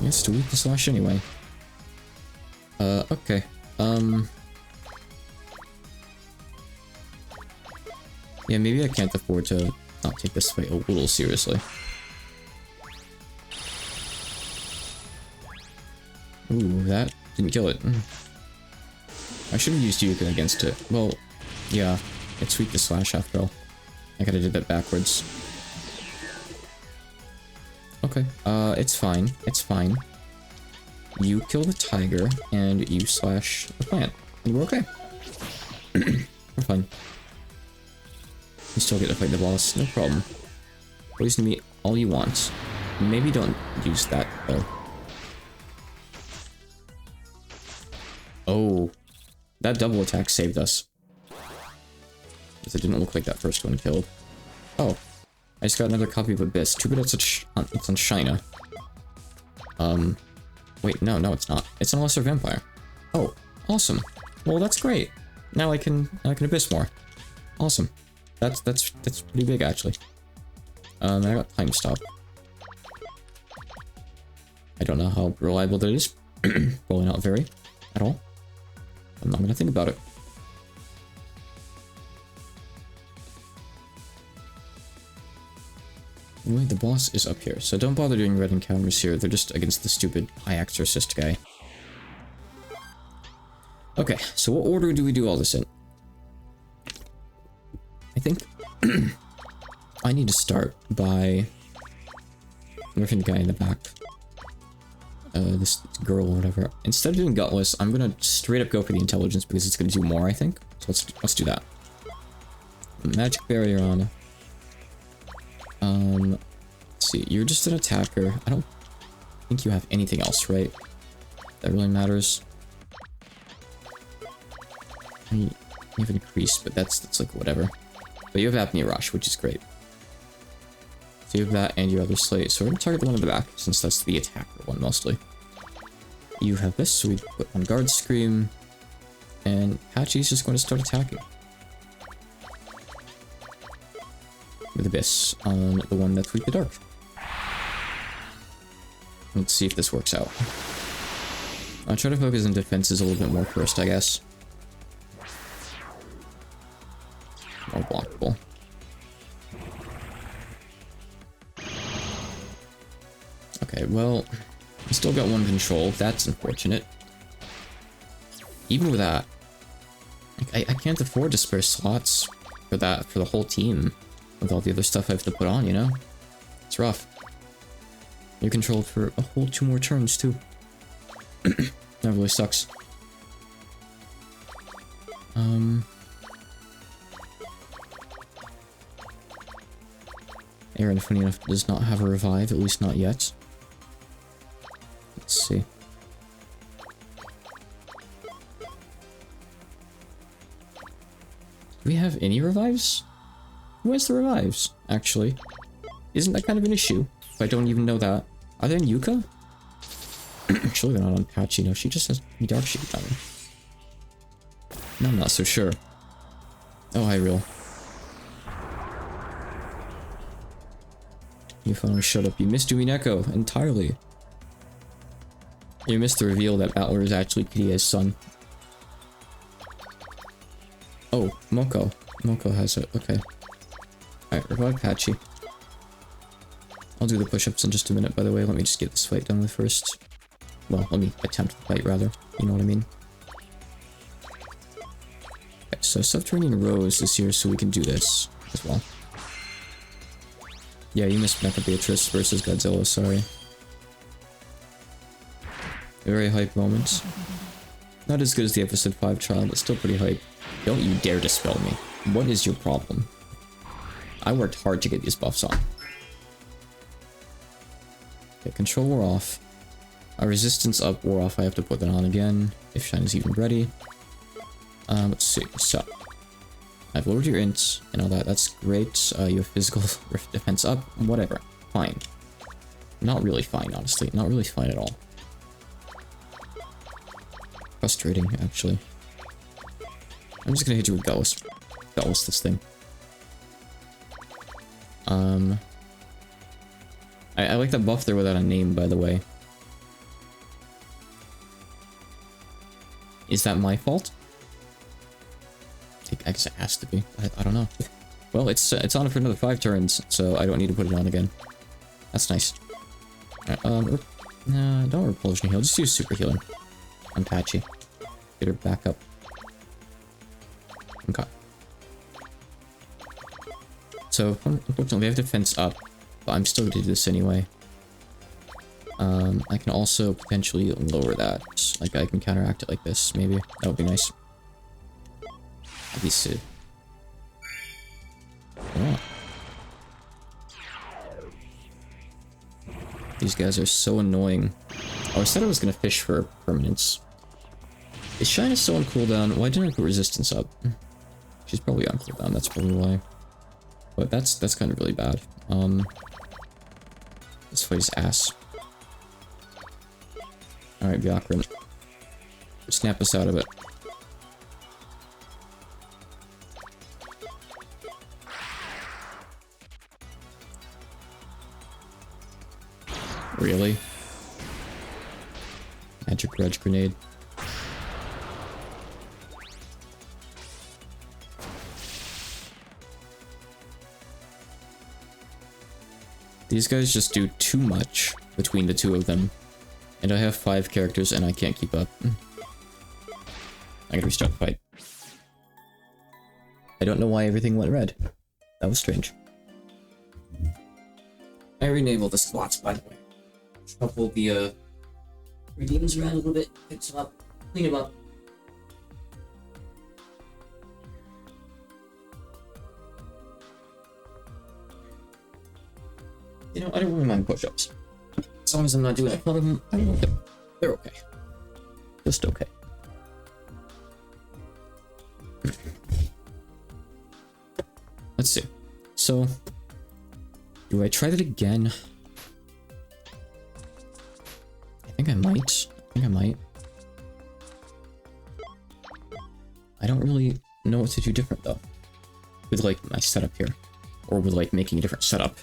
Yes, to weak the slash anyway. Okay. Yeah, maybe I can't afford to not take this fight a little seriously. Ooh, that didn't kill it. I should have used Yuka against it. Well, yeah, it's weak to slash after all. I could have did that backwards. Okay, it's fine. It's fine. You kill the tiger, and you slash the plant. And we're okay. We're fine. You still get to fight the boss, no problem. Poison me all you want. Maybe don't use that, though. Oh, that double attack saved us. Because it didn't look like that first one killed. Oh, I just got another copy of Abyss. Too bad it's on Shina. Wait, no, it's not. It's an Lesser Vampire. Oh, awesome. Well, that's great. Now I can Abyss more. Awesome. That's pretty big actually. And I got Time Stop. I don't know how reliable that is. Probably not very at all. I'm not gonna think about it. Anyway, the boss is up here, so don't bother doing red encounters here. They're just against the stupid High Exorcist guy. Okay, so what order do we do all this in? I think I need to start by nerfing the guy in the back. This girl or whatever. Instead of doing Gutless, I'm gonna straight up go for the intelligence because it's gonna do more, I think. So let's do that. Magic barrier on. Let's see. You're just an attacker. I don't think you have anything else, right? That really matters. You have increase, but that's like whatever. But you have Apnea Rush, which is great. So you have that and your other slate. So we're gonna target the one in the back, since that's the attacker one mostly. You have this, so we put on Guard Scream, and Patchy's just going to start attacking. With Abyss on the one that's Weak the Dark. Let's see if this works out. I'll try to focus on defenses a little bit more first, I guess. More blockable. Okay, well, I still got one control. That's unfortunate. Even with that, I can't afford to spare slots for that, for the whole team. With all the other stuff I have to put on, you know? It's rough. You're controlled for a whole 2 more turns, too. That really sucks. Aaron, funny enough, does not have a revive, at least not yet. Let's see. Do we have any revives? Who has the revives, actually? Isn't that kind of an issue? If I don't even know that. Are they in Yuka? Actually, they're not on Patchy, no. She just has Dark Sheet on her. No, I'm not so sure. Oh, hi, Real. You finally shut up. You missed Umineko entirely. You missed the reveal that Battler is actually PDA's son. Oh, Moko. Moko has it. Okay. Alright, revive Patchy. I'll do the push-ups in just a minute, by the way. Let me just get this fight done with first. Well, let me attempt the fight, rather. You know what I mean? Okay, so Subterranean Rose is here, so we can do this as well. Yeah, you missed Mecha Beatrice versus Godzilla, sorry. Very hype moment. Not as good as the episode 5 trial, but still pretty hype. Don't you dare dispel me. What is your problem? I worked hard to get these buffs on. Okay, control wore off. Our resistance up wore off. I have to put that on again, if Shine is even ready. Let's see. So, I've lowered your int and all that. That's great. You have physical defense up. Whatever. Fine. Not really fine, honestly. Not really fine at all. Frustrating, actually. I'm just gonna hit you with Gutless. Gutless this thing. I like that buff there without a name, by the way. Is that my fault? I guess it has to be. I don't know. Well, it's on for another 5 turns, so I don't need to put it on again. That's nice. Nah, don't Repulsion Heal. Just use Super Healing on Patchy. Get her back up. Okay. So, unfortunately, we have defense up, but I'm still gonna do this anyway. I can also potentially lower that. Like, I can counteract it like this, maybe. That would be nice. That'd be sick. Oh. These guys are so annoying. Oh, I said I was gonna fish for permanence. Is Shina still on cooldown? Why didn't I put resistance up? She's probably on cooldown, that's probably why. But that's kind of really bad. This fight is ass. Alright, Byakuran. Snap us out of it. Really? Magic Grudge Grenade. These guys just do too much between the two of them. And I have 5 characters and I can't keep up. I gotta restart the fight. I don't know why everything went red. That was strange. I re-enabled the slots, by the way. Shuffle the redeems around a little bit, fix them up, clean them up. You know, I don't really mind push-ups. As long as I'm not doing a ton of them, I don't know them. They're okay. Just okay. Let's see. So, do I try that again? I think I might. I don't really know what to do different though. With like my setup here. Or with like making a different setup.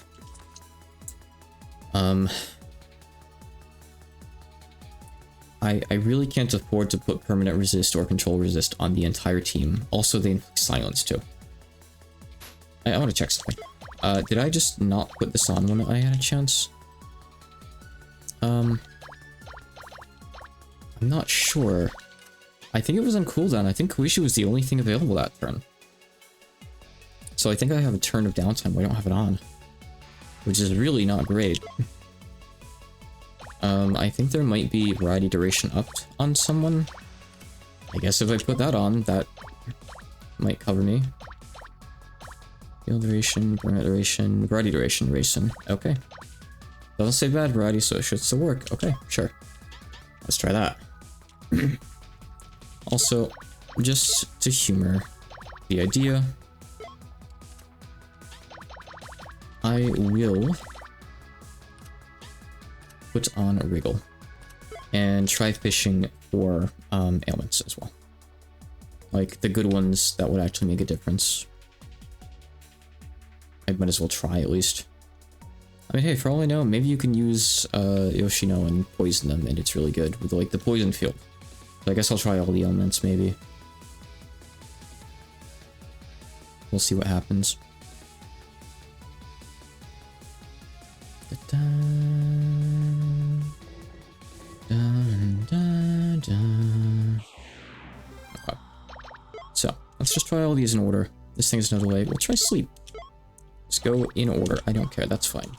I really can't afford to put permanent resist or control resist on the entire team. Also, they inflict silence too. I want to check something. Did I just not put this on when I had a chance? I'm not sure. I think it was on cooldown. I think Kuishi was the only thing available that turn. So I think I have a turn of downtime where I don't have it on. Which is really not great. I think there might be variety duration upped on someone. I guess if I put that on, that might cover me. Heal duration, burnout duration, variety duration, racing. Okay. Doesn't say bad variety, so it should still work. Okay, sure. Let's try that. Also, just to humor the idea, I will put on a wriggle and try fishing for ailments as well. Like the good ones that would actually make a difference. I might as well try at least. I mean, hey, for all I know, maybe you can use Yoshino and poison them and it's really good with like the poison field. So I guess I'll try all the elements maybe. We'll see what happens. Okay. So, let's just try all these in order. This thing's no delay. We'll try sleep. Let's go in order. I don't care, that's fine.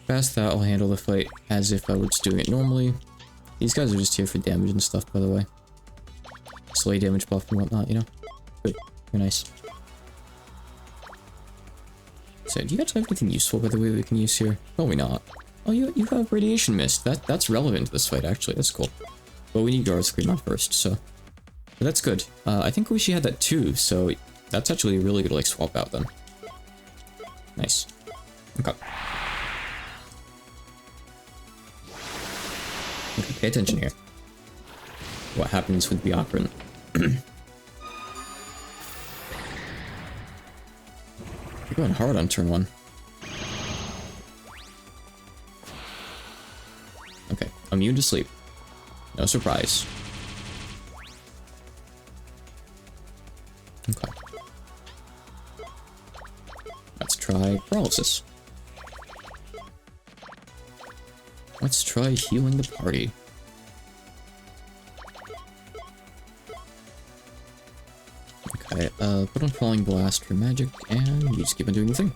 Past that, I'll handle the fight as if I was doing it normally. These guys are just here for damage and stuff, by the way. Slay damage buff and whatnot, you know? Good. Very nice. So, do you guys have anything useful, by the way, we can use here? Probably not. Oh, you have Radiation Mist. That's relevant to this fight, actually. That's cool. But we need Guard Scream on first, so... But that's good. I think Kuishi had that too, so that's actually really good to, like, swap out, then. Nice. Okay. Okay, pay attention here. What happens with Byakuran. You're going hard on turn 1. Okay, immune to sleep. No surprise. Okay. Let's try paralysis. Let's try healing the party. Okay, put on Falling Blast for magic, and you just keep on doing your thing.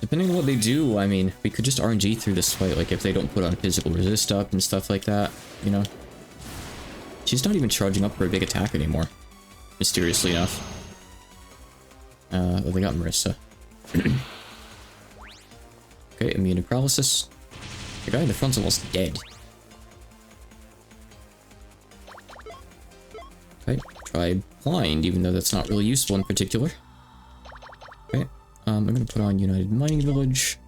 Depending on what they do, I mean, we could just RNG through this fight, like if they don't put on physical resist up and stuff like that, you know? She's not even charging up for a big attack anymore, mysteriously enough. Well, they got Marissa. Okay, immune to paralysis. The guy in the front's almost dead. try Blind, even though that's not really useful in particular. Okay, I'm gonna put on United Mining Village.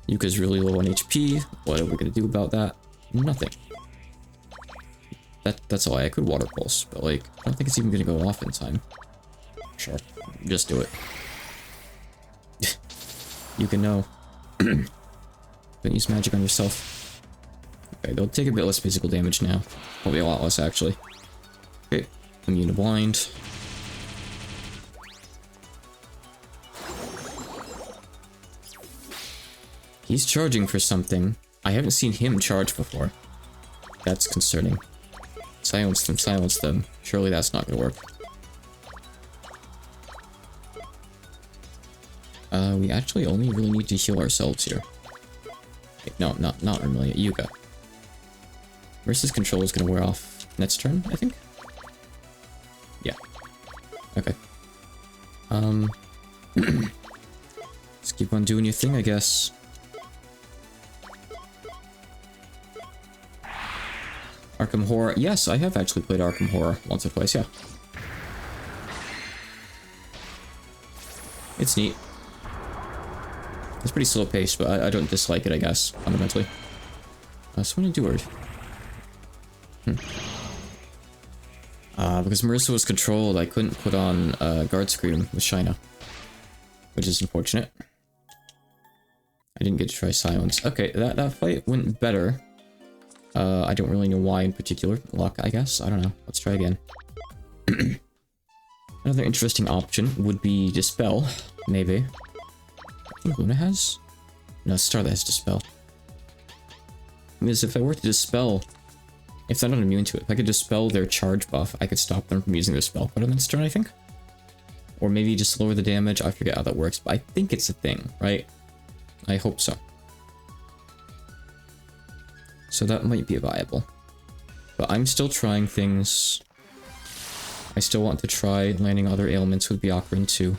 Yuka's really low on HP. What are we gonna do about that? Nothing. That's all. I could Water Pulse, but like, I don't think it's even gonna go off in time. Sure, just do it. You can know. Don't use magic on yourself. Okay, they'll take a bit less physical damage now. Probably a lot less, actually. Okay, immune to blind. He's charging for something. I haven't seen him charge before. That's concerning. Silence them, silence them. Surely that's not gonna work. We actually only really need to heal ourselves here. Okay, no, not really. Yuka. Versus control is gonna wear off next turn, I think? Yeah. Okay. Just keep on doing your thing, I guess. Arkham Horror. Yes, I have actually played Arkham Horror once or twice, yeah. It's neat. It's pretty slow paced, but I don't dislike it, I guess, fundamentally. So many Deward. Because Marissa was controlled, I couldn't put on Guard Scream with Shina. Which is unfortunate. I didn't get to try Silence. Okay, that fight went better. I don't really know why in particular. Luck, I guess. I don't know. Let's try again. Another interesting option would be Dispel. Maybe. I think Luna has? No, Starlight has Dispel. Because if I were to Dispel... If they're not immune to it, if I could Dispel their charge buff, I could stop them from using their spell card on this turn, I think. Or maybe just lower the damage. I forget how that works, but I think it's a thing, right? I hope so. So that might be viable. But I'm still trying things. I still want to try landing other ailments with Byakuran too.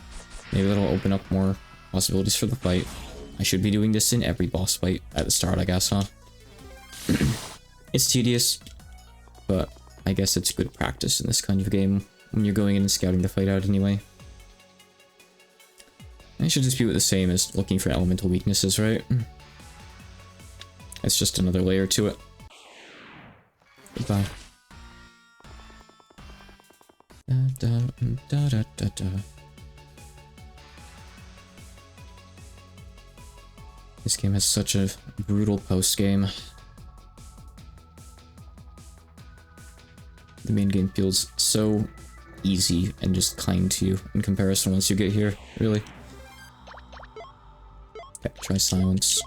Maybe that'll open up more possibilities for the fight. I should be doing this in every boss fight at the start, I guess, huh? It's tedious, but I guess it's good practice in this kind of game when you're going in and scouting the fight out anyway. I should just be the same as looking for elemental weaknesses, right? It's just another layer to it. Goodbye. This game has such a brutal post-game. The main game feels so easy and just kind to you in comparison once you get here, really. Okay, try Silence.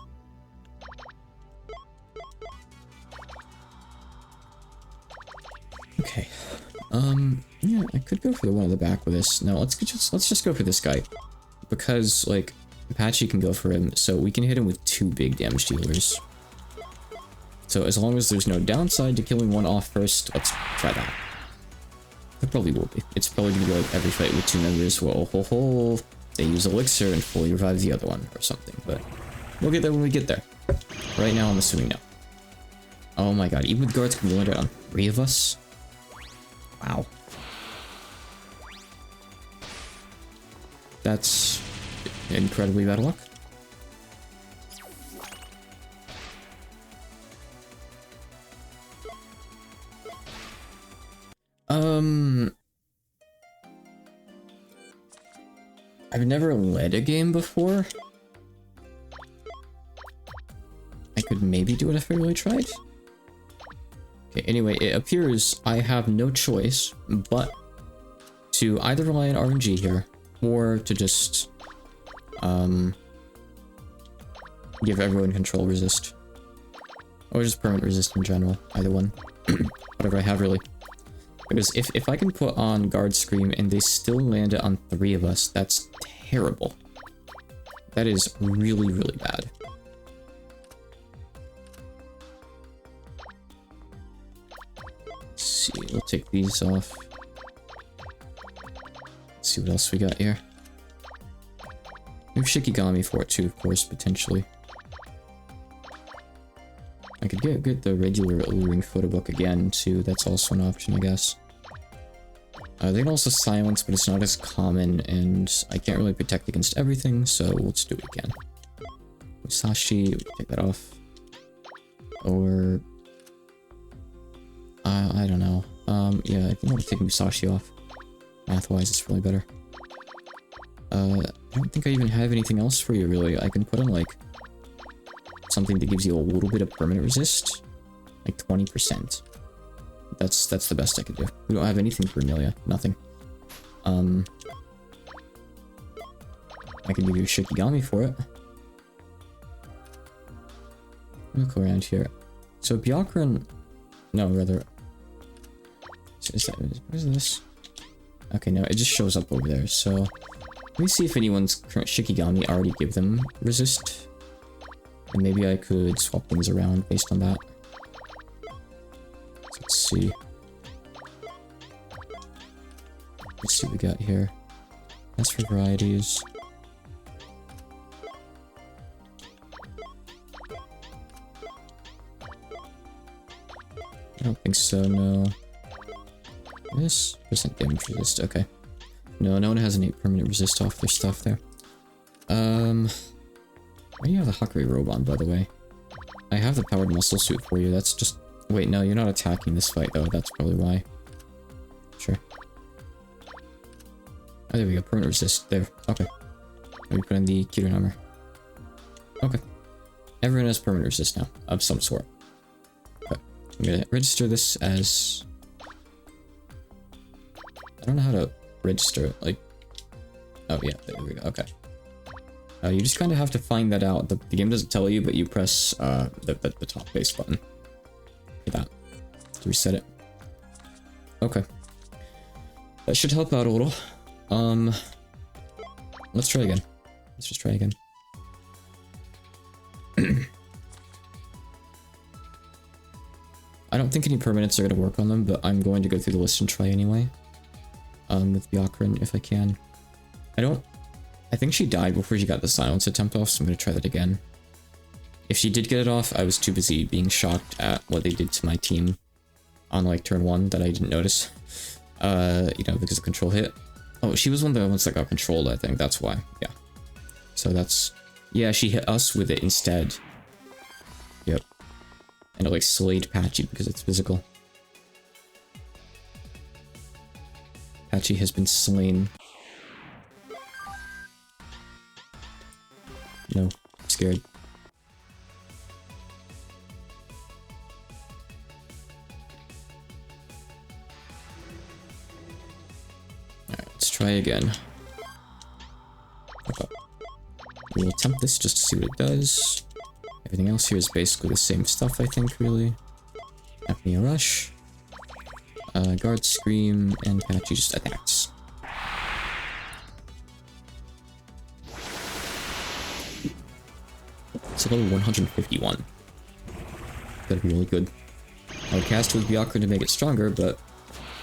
Okay. Yeah, I could go for the one at the back with this. No, let's just go for this guy. Because, like, Apache can go for him, so we can hit him with 2 big damage dealers. So as long as there's no downside to killing one off first, let's try that. There probably will be. It's probably gonna be like every fight with 2 members. Well, they use Elixir and fully revive the other one or something, but we'll get there when we get there. Right now, I'm assuming no. Oh my god, even with guards, can we land it on 3 of us? Wow. That's incredibly bad luck. I've never led a game before. I could maybe do it if I really tried. Okay, anyway, it appears I have no choice but to either rely on RNG here, or to just, give everyone control resist. Or just permanent resist in general, either one. Whatever I have, really. Because if I can put on Guard Scream and they still land it on 3 of us, that's terrible. That is really, really bad. Let's see, we'll take these off. Let's see what else we got here. We have Shikigami for it too, of course, potentially. I could get the regular Alluring Photo Book again too, that's also an option, I guess. They can also silence, but it's not as common, and I can't really protect against everything, so let's do it again. Musashi, we can take that off. Or... I don't know. Yeah, I think I'll take Musashi off. Math-wise, it's really better. I don't think I even have anything else for you, really. I can put on, like, something that gives you a little bit of permanent resist. Like 20%. That's the best I could do. We don't have anything for Amelia. Nothing. I can give you a Shikigami for it. Let me go around here. So Byakuran... No, rather... what is this? Okay, no, it just shows up over there, so... Let me see if anyone's current Shikigami already give them resist. And maybe I could swap things around based on that. So let's see. Let's see what we got here. That's for varieties. I don't think so, no. This percent damage resist, okay. No, no one has any permanent resist off their stuff there. Why do you have the Hakuri robe on, by the way? I have the powered muscle suit for you, that's just... Wait, no, you're not attacking this fight, though, that's probably why. Sure. Oh, there we go, permanent resist, there, okay. Let me put in the Kirin armor. Okay. Everyone has permanent resist now, of some sort. Okay. I'm gonna register this as... I don't know how to register it, like... Oh yeah, there we go, okay. You just kind of have to find that out. The game doesn't tell you, but you press the top base button. For that. To reset it. Okay. That should help out a little. Let's try again. Let's just try again. I don't think any permanents are going to work on them, but I'm going to go through the list and try anyway. With Byakuran, if I can. I think she died before she got the silence attempt off, so I'm going to try that again. If she did get it off, I was too busy being shocked at what they did to my team on, like, turn 1 that I didn't notice. You know, because of control hit. Oh, she was one of the ones that got controlled, I think, that's why. Yeah. So that's... Yeah, she hit us with it instead. Yep. And it, like, slayed Patchy because it's physical. Patchy has been slain. No, I'm scared. Alright, let's try again. Okay. We'll attempt this just to see what it does. Everything else here is basically the same stuff, I think, really. Apnea Rush. Guard Scream, and Patchy just attacks. It's a level 151. That'd be really good. I would cast with Byakuran to make it stronger, but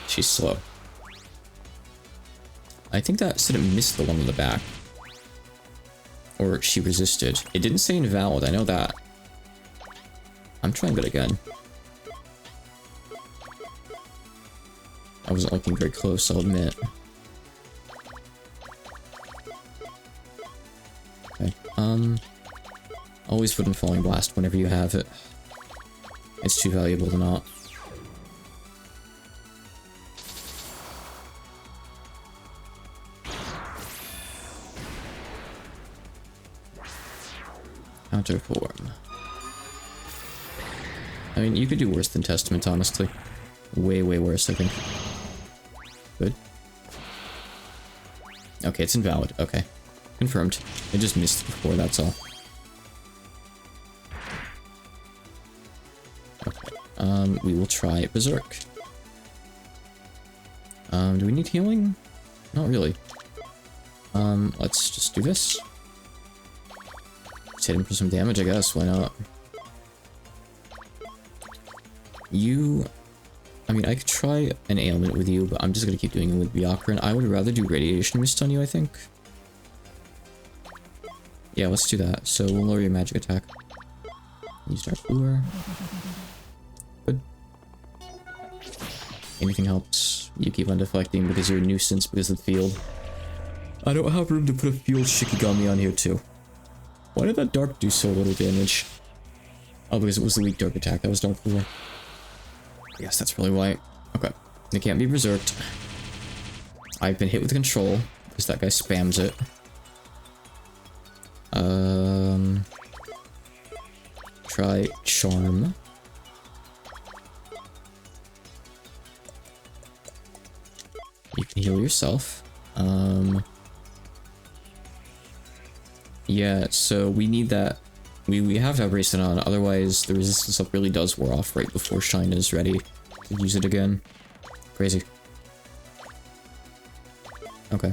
she's slow. I think that said it missed the one in the back. Or she resisted. It didn't say invalid, I know that. I'm trying that again. I wasn't looking very close, I'll admit. Okay, always put in Falling Blast whenever you have it. It's too valuable to not. Counterform. I mean, you could do worse than Testament, honestly. Way, way worse, I think. Good. Okay, it's invalid. Okay. Confirmed. I just missed before, that's all. Okay. We will try Berserk. Do we need healing? Not really. Let's just do this. Let's hit him for some damage, I guess. Why not? I mean, I could try an ailment with you, but I'm just gonna keep doing it with Byakuran. I would rather do Radiation Mist on you, I think. Yeah, let's do that. So we'll lower your magic attack. Use Dark Lure. Good. Anything helps. You keep on deflecting because you're a nuisance because of the field. I don't have room to put a field Shikigami on here too. Why did that dark do so little damage? Oh, because it was the weak dark attack. That was Dark Ruler. Yes, that's probably why. Okay. They can't be berserked. I've been hit with control because that guy spams it. Try charm. You can heal yourself. Yeah, so we need that. We have to have Racing on, otherwise the resistance up really does wear off right before Shine is ready to use it again. Crazy. Okay.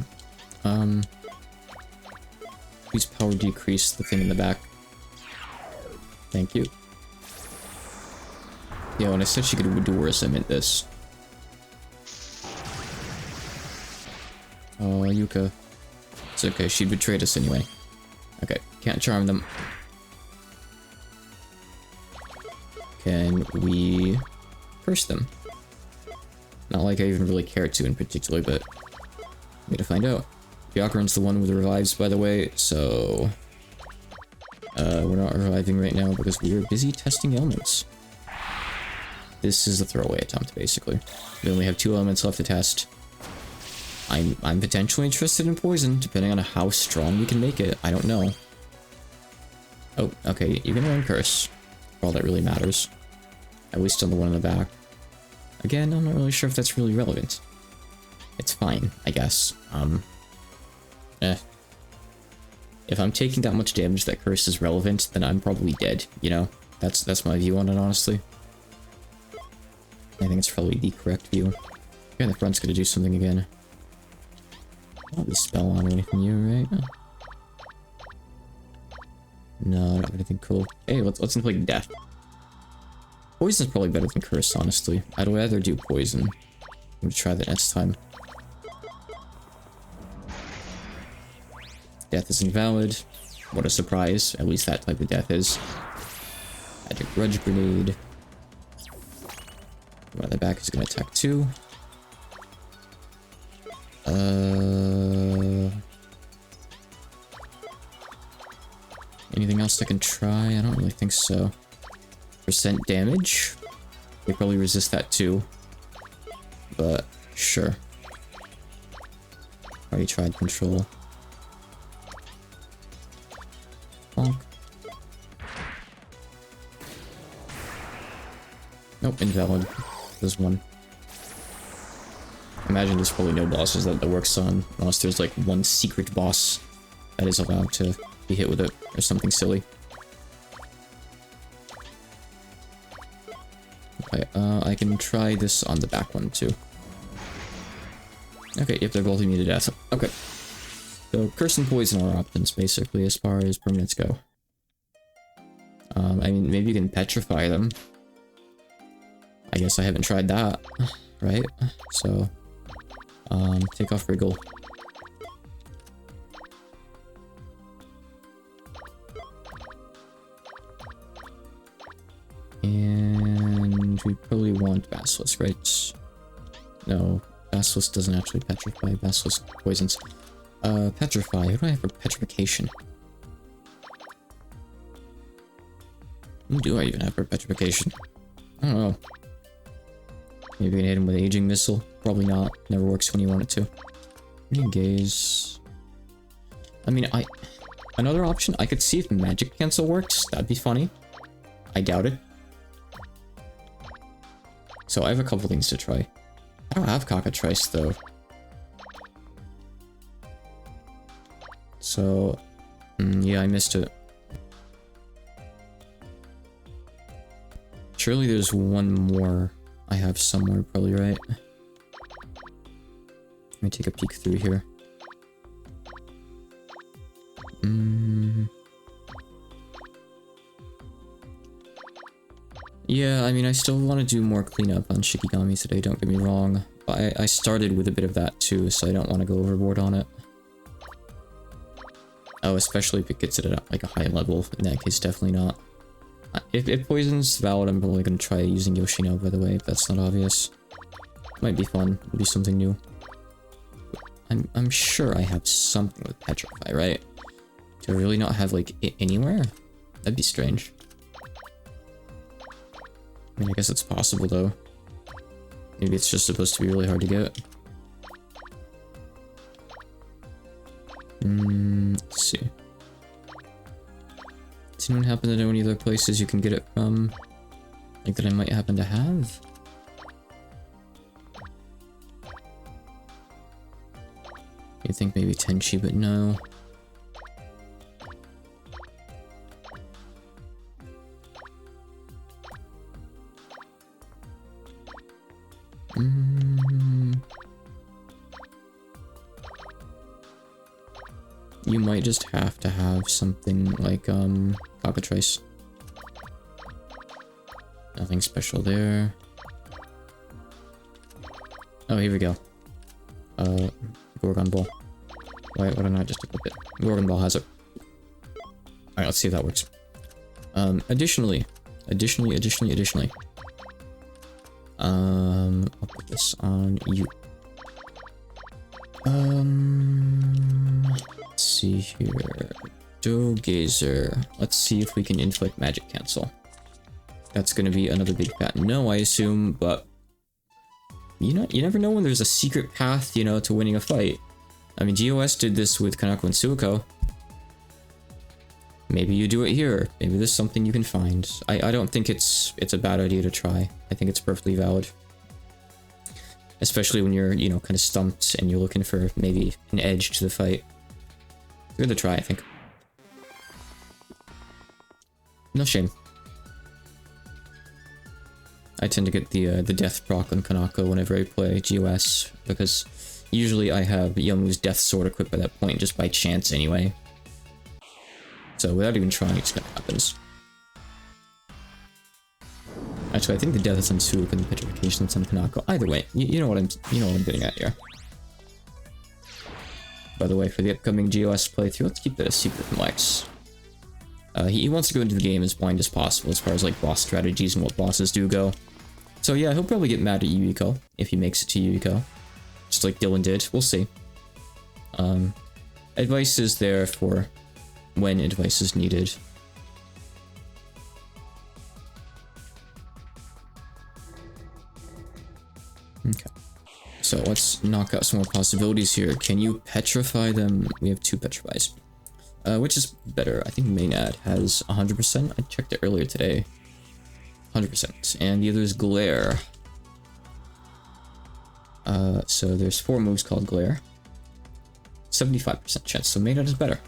Please power decrease the thing in the back. Thank you. Yeah, when I said she could do worse, I meant this. Oh, Yuka. It's okay, she betrayed us anyway. Okay, can't charm them. Can we curse them? Not like I even really care to in particular, but I'm gonna find out. Byakuran's the one with the revives, by the way, so we're not reviving right now because we are busy testing elements. This is a throwaway attempt, basically. We only have 2 elements left to test. I'm potentially interested in poison, depending on how strong we can make it. I don't know. Oh, okay, you can learn curse. For all that really matters. At least on the one in the back. Again, I'm not really sure if that's really relevant. It's fine, I guess. If I'm taking that much damage that curse is relevant, then I'm probably dead, you know? That's my view on it, honestly. I think it's probably the correct view. Okay, the front's gonna do something again. Not the spell on or anything here, right? No, I don't have anything cool. Hey, let's inflict death. Poison's probably better than curse, honestly. I'd rather do poison. I'm gonna try that next time. Death is invalid. What a surprise. At least that type of death is. Magic Grudge Grenade. One at the back is gonna attack too. Anything else I can try? I don't really think so. Percent damage? They probably resist that too. But, sure. Already tried control. Bonk. Nope, invalid. There's one. Imagine there's probably no bosses that works on, unless there's like one secret boss that is allowed to be hit with it, or something silly. Okay, I can try this on the back one too. Okay, yep, they're both immune to death. Okay. So, curse and poison are options, basically, as far as permanents go. I mean, maybe you can petrify them. I guess I haven't tried that, right? So, take off Wriggle. And we probably want Basilisk, right? No, Basilisk doesn't actually petrify. Basilisk poisons. Petrify. Who do I have for petrification? Who do I even have for petrification? I don't know. Maybe we can hit him with Aging Missile. Probably not. Never works when you want it to. Gaze. I mean, another option, I could see if Magic Cancel works. That'd be funny. I doubt it. So I have a couple things to try. I don't have Cockatrice though. So, yeah, I missed it. Surely there's one more I have somewhere, probably, right? Let me take a peek through here. Yeah, I mean, I still want to do more cleanup on Shikigami today, don't get me wrong. But I started with a bit of that too, so I don't want to go overboard on it. Oh, especially if it gets it at like a high level. In that case, definitely not. If poison's valid, I'm probably going to try using Yoshino, by the way, if that's not obvious. Might be fun. Do something new. I'm sure I have something with Petrify, right? Do I really not have, like, it anywhere? That'd be strange. I mean, I guess it's possible, though. Maybe it's just supposed to be really hard to get. Let's see. Does anyone happen to know any other places you can get it from? Like, that I might happen to have? You think maybe Tenchi, but no. You might just have to have something like, Cockatrice. Nothing special there. Oh, here we go. Gorgon Ball. Why don't I just equip it? Gorgon Ball has it. Alright, let's see if that works. Additionally. I'll put this on you. Let's see here. Dogazer. Let's see if we can inflict magic cancel. That's gonna be another big fat no, I assume, but you know, you never know when there's a secret path, you know, to winning a fight. I mean, GOS did this with Kanako and Suiko. Maybe you do it here. Maybe there's something you can find. I don't think it's a bad idea to try. I think it's perfectly valid. Especially when you're, you know, kind of stumped and you're looking for maybe an edge to the fight. It's good to try, I think. No shame. I tend to get the death proc on Kanako whenever I play GOS, because usually I have Yomu's death sword equipped by that point, just by chance anyway. So without even trying, it just kind of happens. Actually, I think the death is on Suiko and the petrification is on Kanako. Either way, you know what I'm getting at here. By the way, for the upcoming GOS playthrough, let's keep that a secret from Lex. He wants to go into the game as blind as possible as far as like boss strategies and what bosses do go. So yeah, he'll probably get mad at Yuriko if he makes it to Yuriko. Just like Dylan did. We'll see. Advice is there for when advice is needed. Okay. So let's knock out some more possibilities here. Can you petrify them? We have 2 petrifies. Which is better? I think Maynard has 100%. I checked it earlier today. 100%. And the other is Glare. So there's 4 moves called Glare. 75% chance, so Maynard is better.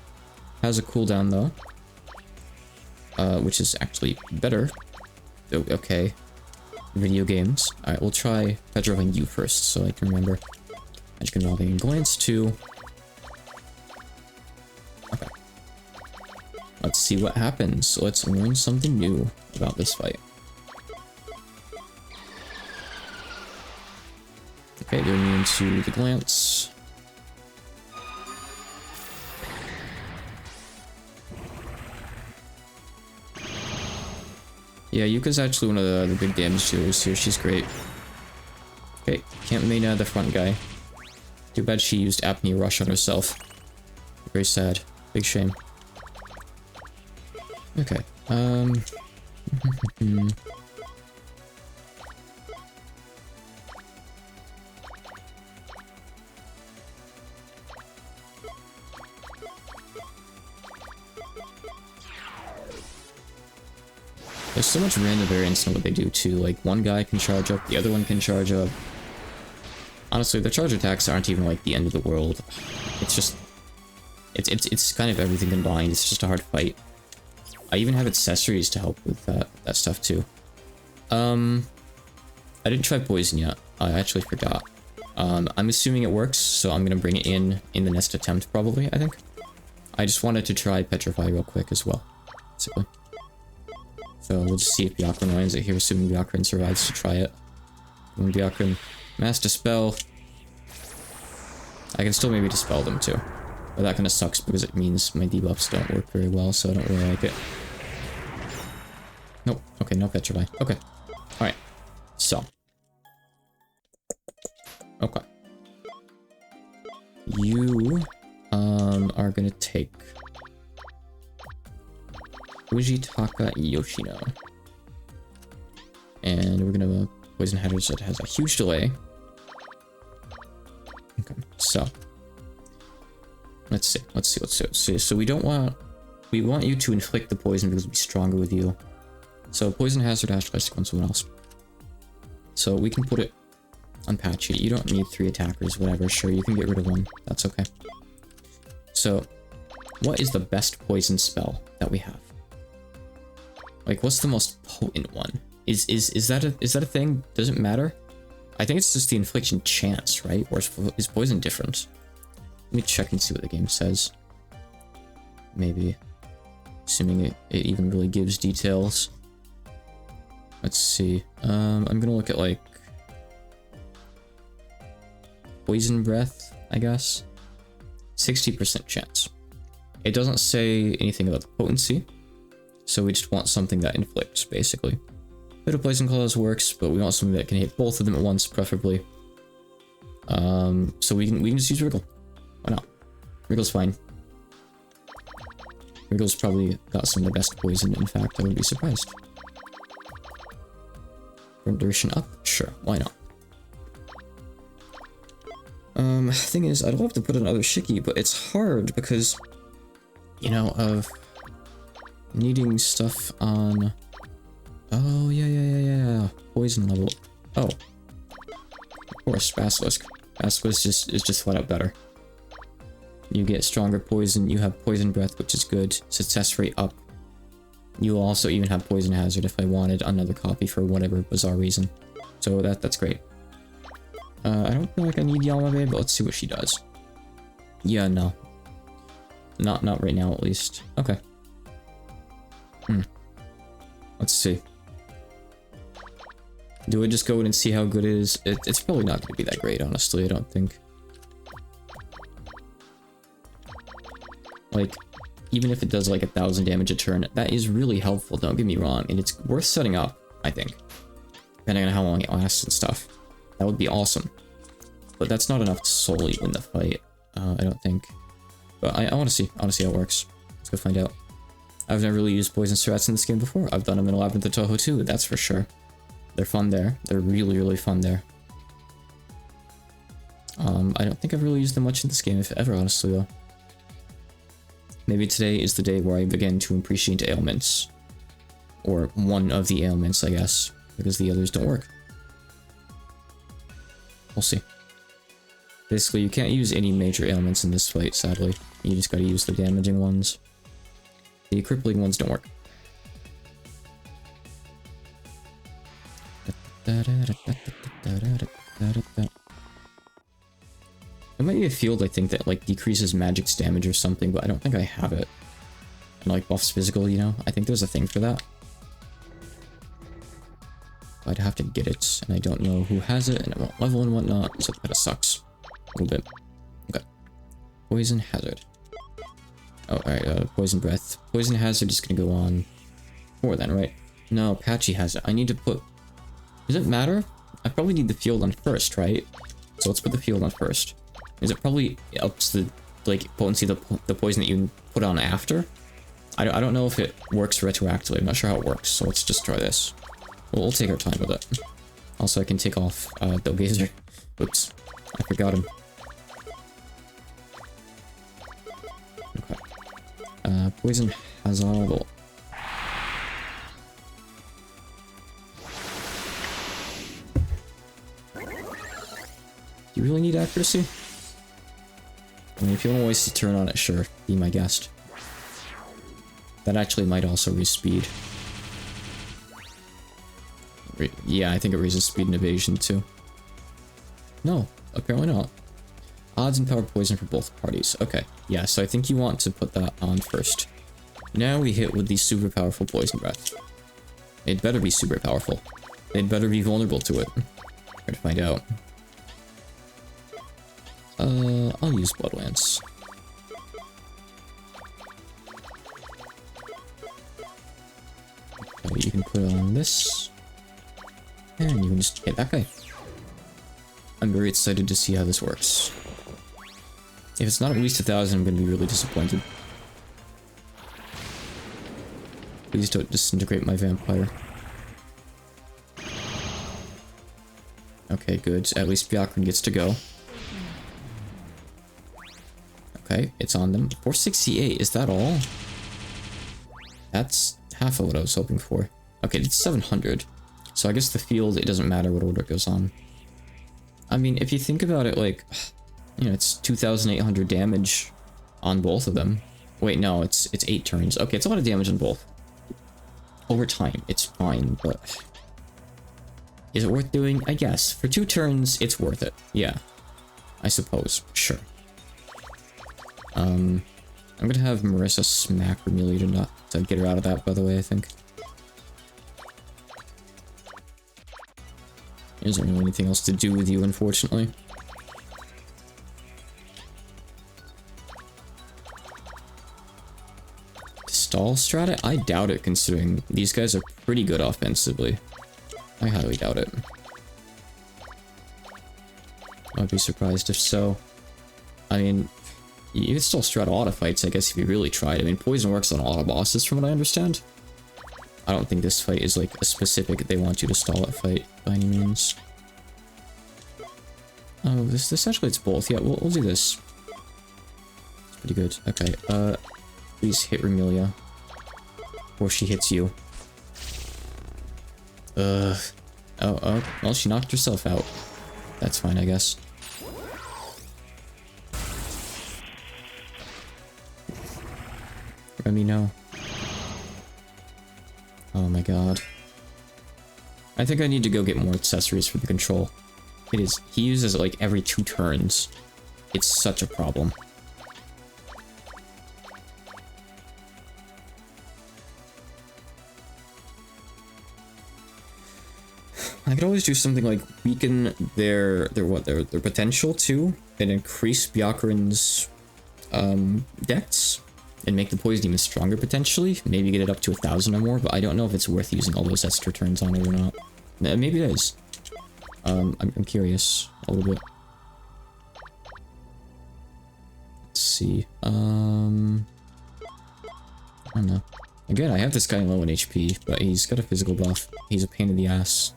Has a cooldown though. Which is actually better. Okay. Video games. Alright, we'll try petrifying you first, so I can remember. Magic Involving Glance 2. Okay. Let's see what happens. Let's learn something new about this fight. Okay, they're immune to the glance. Yeah, Yuka's actually one of the big damage dealers here. She's great. Okay, can't main out the front guy. Too bad she used Apnea Rush on herself. Very sad. Big shame. Okay, there's so much random variance in what they do too. Like, one guy can charge up, the other one can charge up. Honestly, their charge attacks aren't even like the end of the world. It's just... It's kind of everything combined. It's just a hard fight. I even have accessories to help with that stuff too. I didn't try poison yet. I actually forgot. I'm assuming it works, so I'm gonna bring it in the next attempt probably, I think. I just wanted to try Petrify real quick as well, basically. So we'll just see if Byakuran lands it here, assuming Byakuran survives to try it. When Byakuran Mass Dispel, I can still maybe dispel them too. But that kind of sucks because it means my debuffs don't work very well, so I don't really like it. Nope. Okay, no Petrify. Okay. Alright. So. Okay. You are gonna take Fujitaka Yoshino. And we're gonna poison hazard that has a huge delay. Okay, so let's see. So we want you to inflict the poison because it'll be stronger with you. So poison hazard ash on someone else. So we can put it on Patchy. You don't need 3 attackers, whatever. Sure, you can get rid of 1. That's okay. So, what is the best poison spell that we have? Like, what's the most potent one? Is that a thing? Does it matter? I think it's just the infliction chance, right? Or is poison different? Let me check and see what the game says. Maybe. Assuming it even really gives details. Let's see. I'm gonna look at, like, poison breath, I guess. 60% chance. It doesn't say anything about the potency, so we just want something that inflicts, basically. Bit of poison claws works, but we want something that can hit both of them at once, preferably. So we can just use Wriggle. Why not? Wriggle's fine. Wriggle's probably got some of the best poison, in fact, I wouldn't be surprised. Duration up? Sure, why not? Thing is, I'd love to put another Shiki, but it's hard because, you know, of needing stuff on... Oh, yeah. Poison level. Oh. Of course, Basilisk. Basilisk is just flat out better. You get stronger poison, you have poison breath, which is good. Success rate up. You will also even have poison hazard if I wanted another copy for whatever bizarre reason. So that's great. I don't feel like I need Yamabe, but let's see what she does. Yeah, no. Not right now, at least. Okay. Let's see. Do I just go in and see how good it is? It's probably not going to be that great, honestly, I don't think. Like, even if it does like 1,000 damage a turn, that is really helpful, don't get me wrong, and it's worth setting up, I think. Depending on how long it lasts and stuff. That would be awesome. But that's not enough to solely win the fight, I don't think. But I want to see. I want to see how it works. Let's go find out. I've never really used poison strats in this game before. I've done them in Labyrinth of Touhou too, that's for sure. They're fun there. They're really, really fun there. I don't think I've really used them much in this game, if ever, honestly, though. Maybe today is the day where I begin to appreciate ailments. Or one of the ailments, I guess. Because the others don't work. We'll see. Basically, you can't use any major ailments in this fight, sadly. You just gotta use the damaging ones. The crippling ones don't work. There might be a field, I think, that like decreases magic's damage or something, but I don't think I have it. And like buffs physical, you know? I think there's a thing for that. I'd have to get it, and I don't know who has it, and it won't level and whatnot, so that kinda sucks. A little bit. Okay. Poison hazard. Oh, alright, poison breath. Poison hazard is gonna go on 4 then, right? No, Patchy has it. I need to put... Does it matter? I probably need the field on first, right? So let's put the field on first. Is it probably ups the, like, potency of the poison that you put on after? I don't know if it works retroactively. I'm not sure how it works, so let's just try this. We'll take our time with it. Also, I can take off Bellgazer. Oops. I forgot him. Okay. Poison hazard. Do you really need accuracy? I mean, if you want to waste a turn on it, sure. Be my guest. That actually might also raise speed. Yeah, I think it raises speed and evasion too. No, apparently not. Odds and power poison for both parties. Okay, yeah, so I think you want to put that on first. Now we hit with the super powerful poison breath. It better be super powerful. They'd better be vulnerable to it. Try to find out. I'll use Blood Lance. Okay, you can put on this. And you can just hit that guy. I'm very excited to see how this works. If it's not at least 1,000, I'm going to be really disappointed. Please don't disintegrate my vampire. Okay, good. At least Byakuren gets to go. Okay, it's on them. 468, is that all? That's half of what I was hoping for. Okay, it's 700. So I guess the field, it doesn't matter what order it goes on. I mean, if you think about it, like, you know, it's 2,800 damage on both of them. Wait, no, it's 8 turns. Okay, it's a lot of damage on both. Over time, it's fine, but... Is it worth doing? I guess. For 2 turns, it's worth it. Yeah. I suppose. Sure. I'm gonna have Marissa smack Remilio to get her out of that, by the way, I think. There isn't really anything else to do with you, unfortunately. Stall strata? I doubt it, considering these guys are pretty good offensively. I highly doubt it. I'd be surprised if so. I mean, you could still strat auto fights, I guess, if you really tried. I mean, poison works on auto bosses, from what I understand. I don't think this fight is, like, a specific they want you to stall it fight, by any means. Oh, this actually, it's both. Yeah, we'll do this. It's pretty good. Okay, please hit Remilia. Before she hits you. Oh, well, she knocked herself out. That's fine, I guess. Let me know. Oh my god. I think I need to go get more accessories for the control. He uses it like every 2 turns. It's such a problem. I could always do something like weaken their potential too, and increase Byakuren's dex, and make the poison even stronger potentially. Maybe get it up to 1,000 or more, but I don't know if it's worth using all those extra turns on it or not. Maybe it is. I'm curious a little bit. Let's see. I don't know. Again, I have this guy low in HP, but he's got a physical buff. He's a pain in the ass.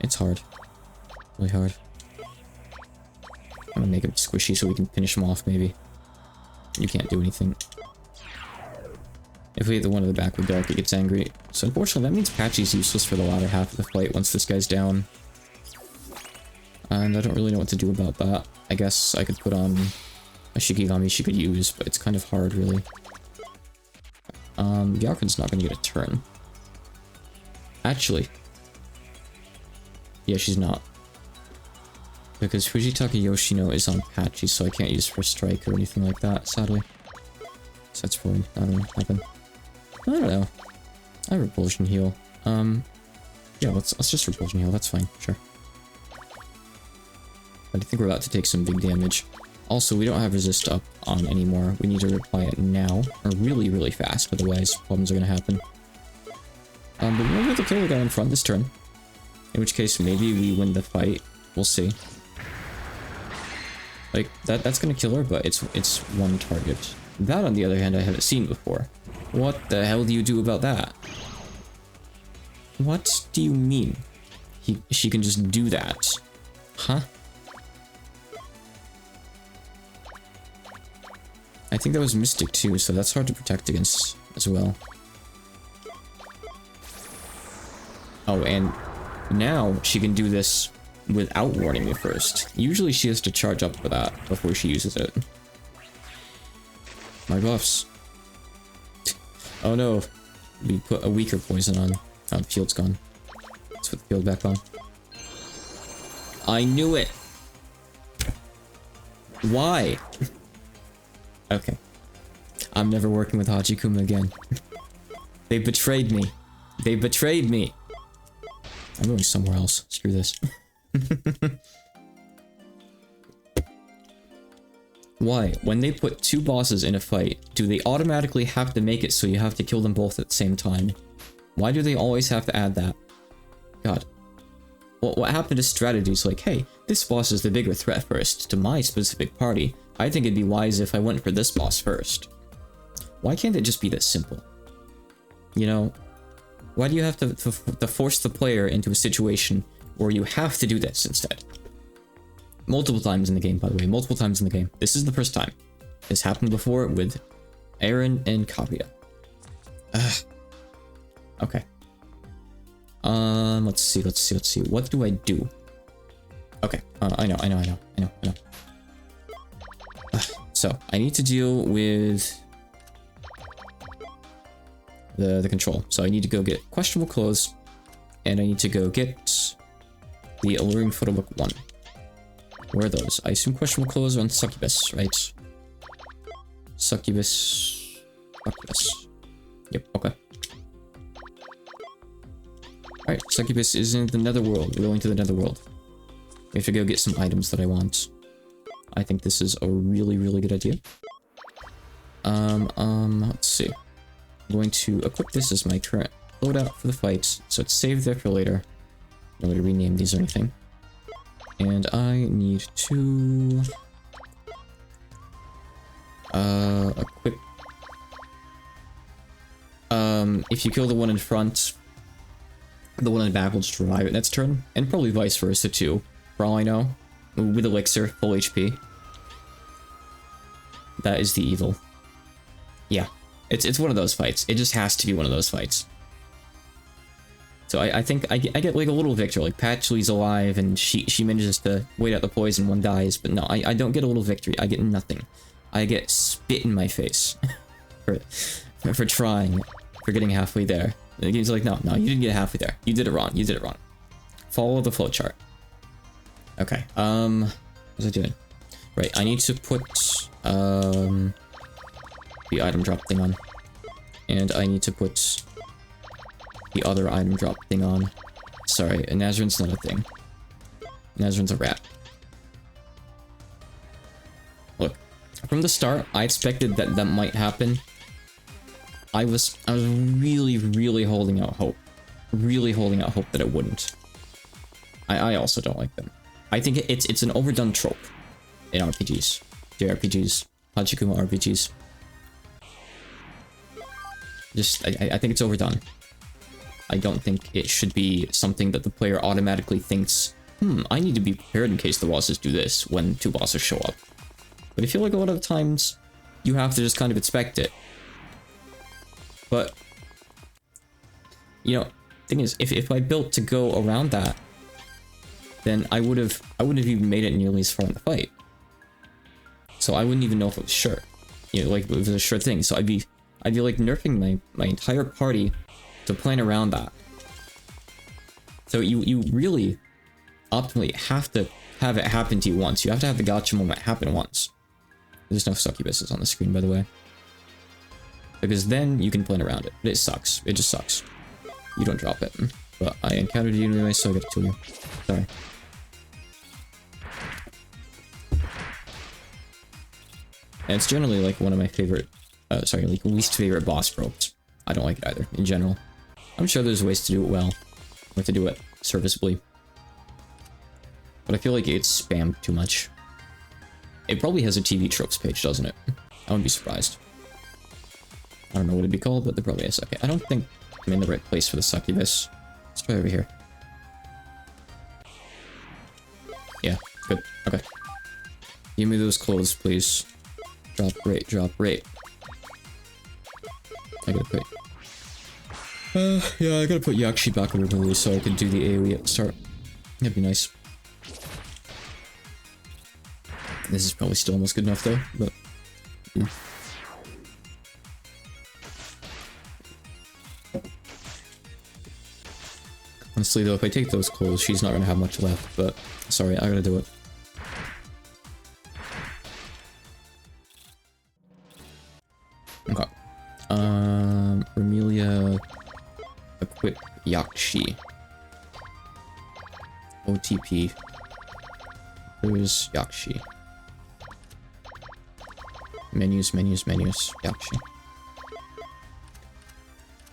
It's hard. Really hard. I'm gonna make him squishy so we can finish him off, maybe. You can't do anything. If we hit the one in the back with Dark, it gets angry. So unfortunately, that means Patchy's useless for the latter half of the fight once this guy's down. And I don't really know what to do about that. I guess I could put on a Shikigami she could use, but it's kind of hard, really. Byakuren's not gonna get a turn. Actually... Yeah, she's not. Because Fujitaka Yoshino is on Patchy, so I can't use First Strike or anything like that, sadly. So that's fine. That'll happen. I don't know. I have Repulsion Heal. Yeah, let's just Repulsion Heal, that's fine, sure. But I think we're about to take some big damage. Also, we don't have Resist up on anymore. We need to reply it now, or really, really fast, otherwise problems are gonna happen. But we might be able to kill the guy in front this turn. In which case, maybe we win the fight. We'll see. Like, that's gonna kill her, but it's one target. That, on the other hand, I haven't seen before. What the hell do you do about that? What do you mean? She can just do that? Huh? I think that was Mystic too, so that's hard to protect against as well. Oh, and now she can do this without warning me first. Usually she has to charge up for that before she uses it. My buffs. Oh no. We put a weaker poison on. Oh, the field's gone. Let's put the field back on. I knew it! Why? Okay. I'm never working with Hachikuma again. They betrayed me. They betrayed me! I'm going somewhere else. Screw this. Why? When they put 2 bosses in a fight, do they automatically have to make it so you have to kill them both at the same time? Why do they always have to add that? God. what happened to strategies like, hey, this boss is the bigger threat first to my specific party. I think it'd be wise if I went for this boss first. Why can't it just be this simple? You know, why do you have to force the player into a situation where you have to do this instead? Multiple times in the game, by the way, multiple times in the game. This is the first time. This happened before with Aaron and Kaguya. Okay. Let's see. What do I do? Okay, I know. So, I need to deal with the control. So I need to go get questionable clothes, and I need to go get the alluring photo book 1. Where are those? I assume questionable clothes are on Succubus, right? Succubus. Yep, okay. Alright, Succubus is in the Netherworld. We're going to the Netherworld. We have to go get some items that I want. I think this is a really, really good idea. Let's see. I'm going to equip this as my current loadout for the fight, so it's saved there for later. I'm not going to rename these or anything. And I need to equip. If you kill the one in front, the one in the back will just revive it next turn, and probably vice versa too, for all I know. With Elixir, full HP. That is the evil. Yeah, it's one of those fights. It just has to be one of those fights. So I think I get like a little victory, like Patchley's alive and she manages to wait out the poison, one dies, but no, I don't get a little victory. I get nothing. I get spit in my face for trying, for getting halfway there. And the game's like, no, you didn't get halfway there. You did it wrong. Follow the flowchart. Okay, what's I doing? Right, I need to put the item drop thing on. And I need to put the other item drop thing on. Sorry, Nazarin's not a thing. Nazarin's a rat. Look, from the start, I expected that might happen. I was really holding out hope. Really holding out hope that it wouldn't. I also don't like them. I think it's an overdone trope in RPGs. JRPGs. Hachikuma RPGs. I think it's overdone. I don't think it should be something that the player automatically thinks, I need to be prepared in case the bosses do this when 2 bosses show up. But I feel like a lot of the times, you have to just kind of expect it. But, you know, thing is, if I built to go around that, then I wouldn't have even made it nearly as far in the fight. So I wouldn't even know if it was sure. You know, like, if it was a sure thing. So I'd be like nerfing my entire party to plan around that. So you really optimally have to have it happen to you once. You have to have the gotcha moment happen once. There's no succubuses on the screen, by the way. Because then you can plan around it. But it sucks. It just sucks. You don't drop it. But I encountered you anyway, so I get to kill you. Sorry. And it's generally like one of my favorite, like least favorite boss tropes. I don't like it either, in general. I'm sure there's ways to do it well, or to do it serviceably. But I feel like it's spammed too much. It probably has a TV tropes page, doesn't it? I wouldn't be surprised. I don't know what it'd be called, but there probably is. Okay, I don't think I'm in the right place for the succubus. Let's try over here. Yeah, good. Okay. Give me those clothes, please. Drop rate, drop rate. I gotta put... yeah, I gotta put Yakshi back over here so I can do the AoE at the start. That'd be nice. This is probably still almost good enough though, but... Honestly though, if I take those clothes, she's not gonna have much left, but... Sorry, I gotta do it. Okay. Remelia... Equip Yakshi. OTP. Where's Yakshi? Menus, Yakshi.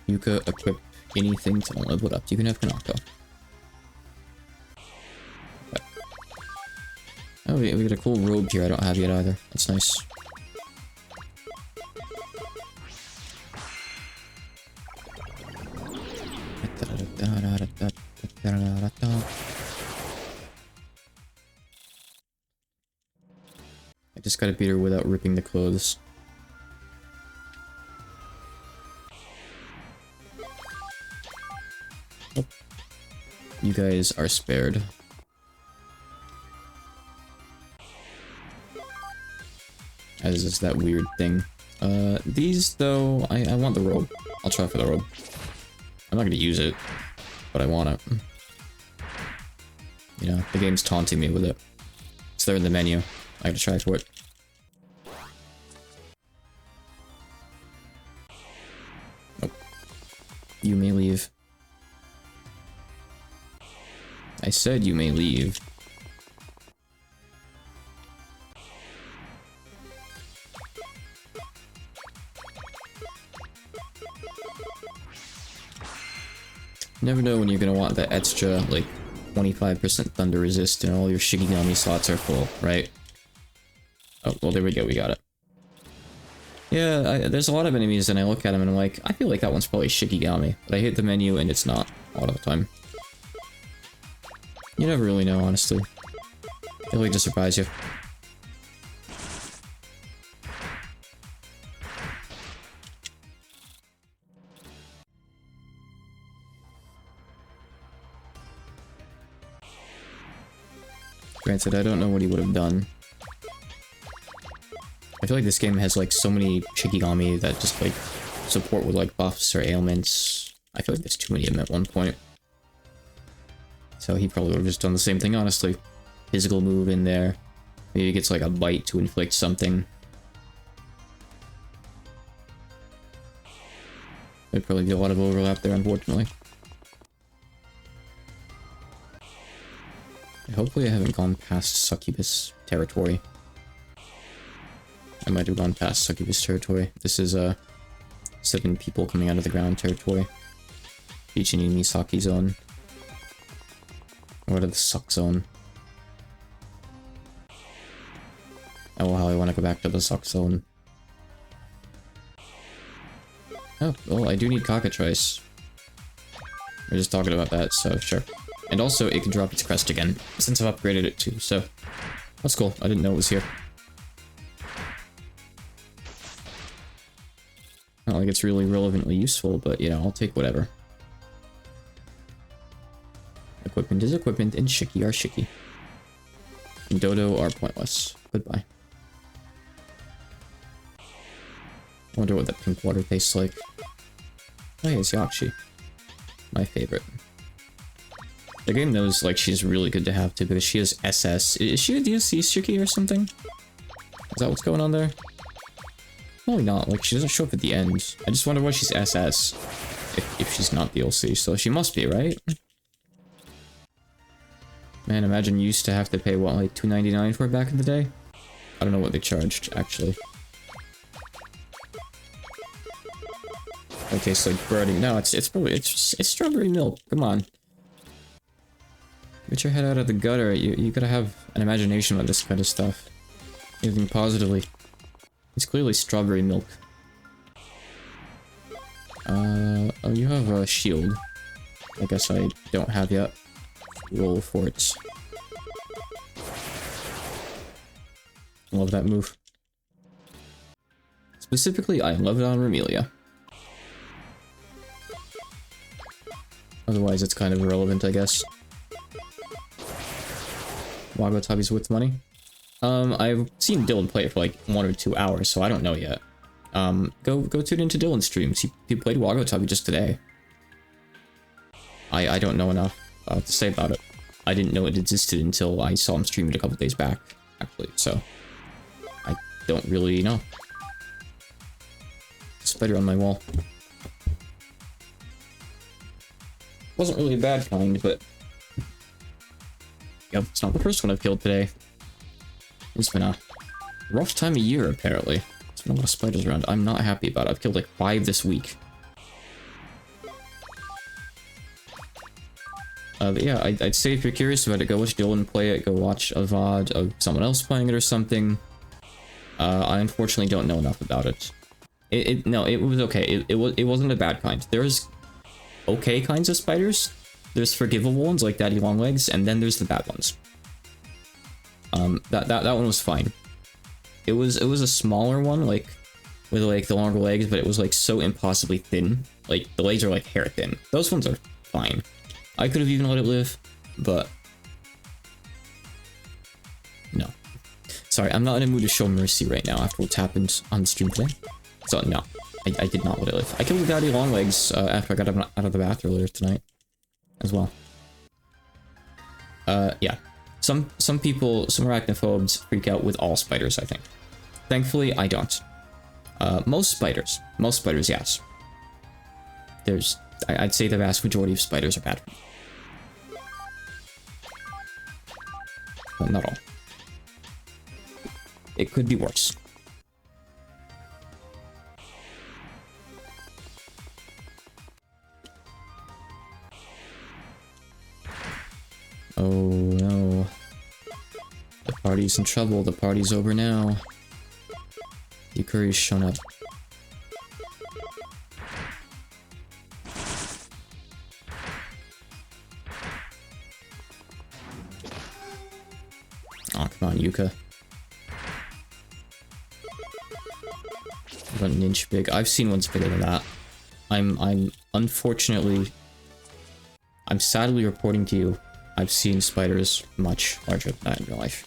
Yuka, equip anything to level it up. You can have Kanako. Oh, we got a cool robe here I don't have yet either. That's nice. I just gotta beat her without ripping the clothes. Oh. You guys are spared. As is that weird thing. These though, I want the robe. I'll try for the robe. I'm not gonna use it, but I want it. You know, the game's taunting me with it. It's there in the menu. I gotta try for it. Nope. You may leave. I said you may leave. Never know when you're gonna want that extra, like, 25% thunder resist and all your Shikigami slots are full, right? Oh, well, there we go, we got it. Yeah, there's a lot of enemies and I look at them and I'm like, I feel like that one's probably Shikigami, but I hit the menu and it's not, a lot of the time. You never really know, honestly. It'll like, just surprise you. Granted, I don't know what he would have done. I feel like this game has like so many Shikigami that just like support with like buffs or ailments. I feel like there's too many of them at one point. So he probably would have just done the same thing, honestly. Physical move in there. Maybe he gets like a bite to inflict something. There'd probably be a lot of overlap there, unfortunately. Hopefully I haven't gone past Succubus territory. I might have gone past Succubus territory. This is 7 people coming out of the ground territory. Ichini Misaki zone. Or the Suck zone. Oh, how I want to go back to the Suck zone. Oh, well, I do need cockatrice. We're just talking about that, so sure. And also, it can drop its crest again, since I've upgraded it too, so... That's cool, I didn't know it was here. Not like it's really relevantly useful, but, you know, I'll take whatever. Equipment is equipment, and Shiki are Shiki. And Dodo are pointless. Goodbye. I wonder what that pink water tastes like. Oh yeah, it's Yakshi. My favorite. The game knows, like, she's really good to have too, because she has SS. Is she a DLC Shiki or something? Is that what's going on there? Probably not, like, she doesn't show up at the end. I just wonder why she's SS. If she's not DLC, so she must be, right? Man, imagine you used to have to pay, what, like $2.99 for it back in the day? I don't know what they charged, actually. It tastes like breading. No, it's probably, it's strawberry milk, come on. Get your head out of the gutter. You gotta have an imagination about this kind of stuff. Anything positively. It's clearly strawberry milk. Oh, you have a shield. I guess I don't have yet. Roll for it. Love that move. Specifically, I love it on Remelia. Otherwise, it's kind of irrelevant, I guess. Wagotabi's with money. I've seen Dylan play it for like 1 or 2 hours, so I don't know yet. Go tune into Dylan's streams. He played Wagotabi just today. I don't know enough to say about it. I didn't know it existed until I saw him stream it a couple days back, actually, so I don't really know. Spider on my wall. Wasn't really a bad kind, but yep, it's not the first one I've killed today. It's been a rough time of year, apparently. There's been a lot of spiders around. I'm not happy about it. I've killed like 5 this week. But yeah, I'd say if you're curious about it, go watch Dylan play it, go watch a VOD of someone else playing it or something. I unfortunately don't know enough about it. No, it was okay. It wasn't a bad kind. There's okay kinds of spiders. There's forgivable ones like Daddy Longlegs, and then there's the bad ones. That one was fine. It was a smaller one, like with like the longer legs, but it was like so impossibly thin. Like the legs are like hair thin. Those ones are fine. I could have even let it live, but no. Sorry, I'm not in a mood to show mercy right now after what's happened on the stream today. So no, I did not let it live. I killed Daddy Longlegs after I got out of the bath earlier tonight, as well. Yeah. Some people, some arachnophobes freak out with all spiders, I think. Thankfully, I don't. Most spiders, yes. I'd say the vast majority of spiders are bad. But not all. It could be worse. Oh no. The party's in trouble. The party's over now. Yukari's shown up. Oh, come on, Yuka. About an inch big. I've seen ones bigger than that. I'm unfortunately... I'm sadly reporting to you, I've seen spiders much larger than that in real life.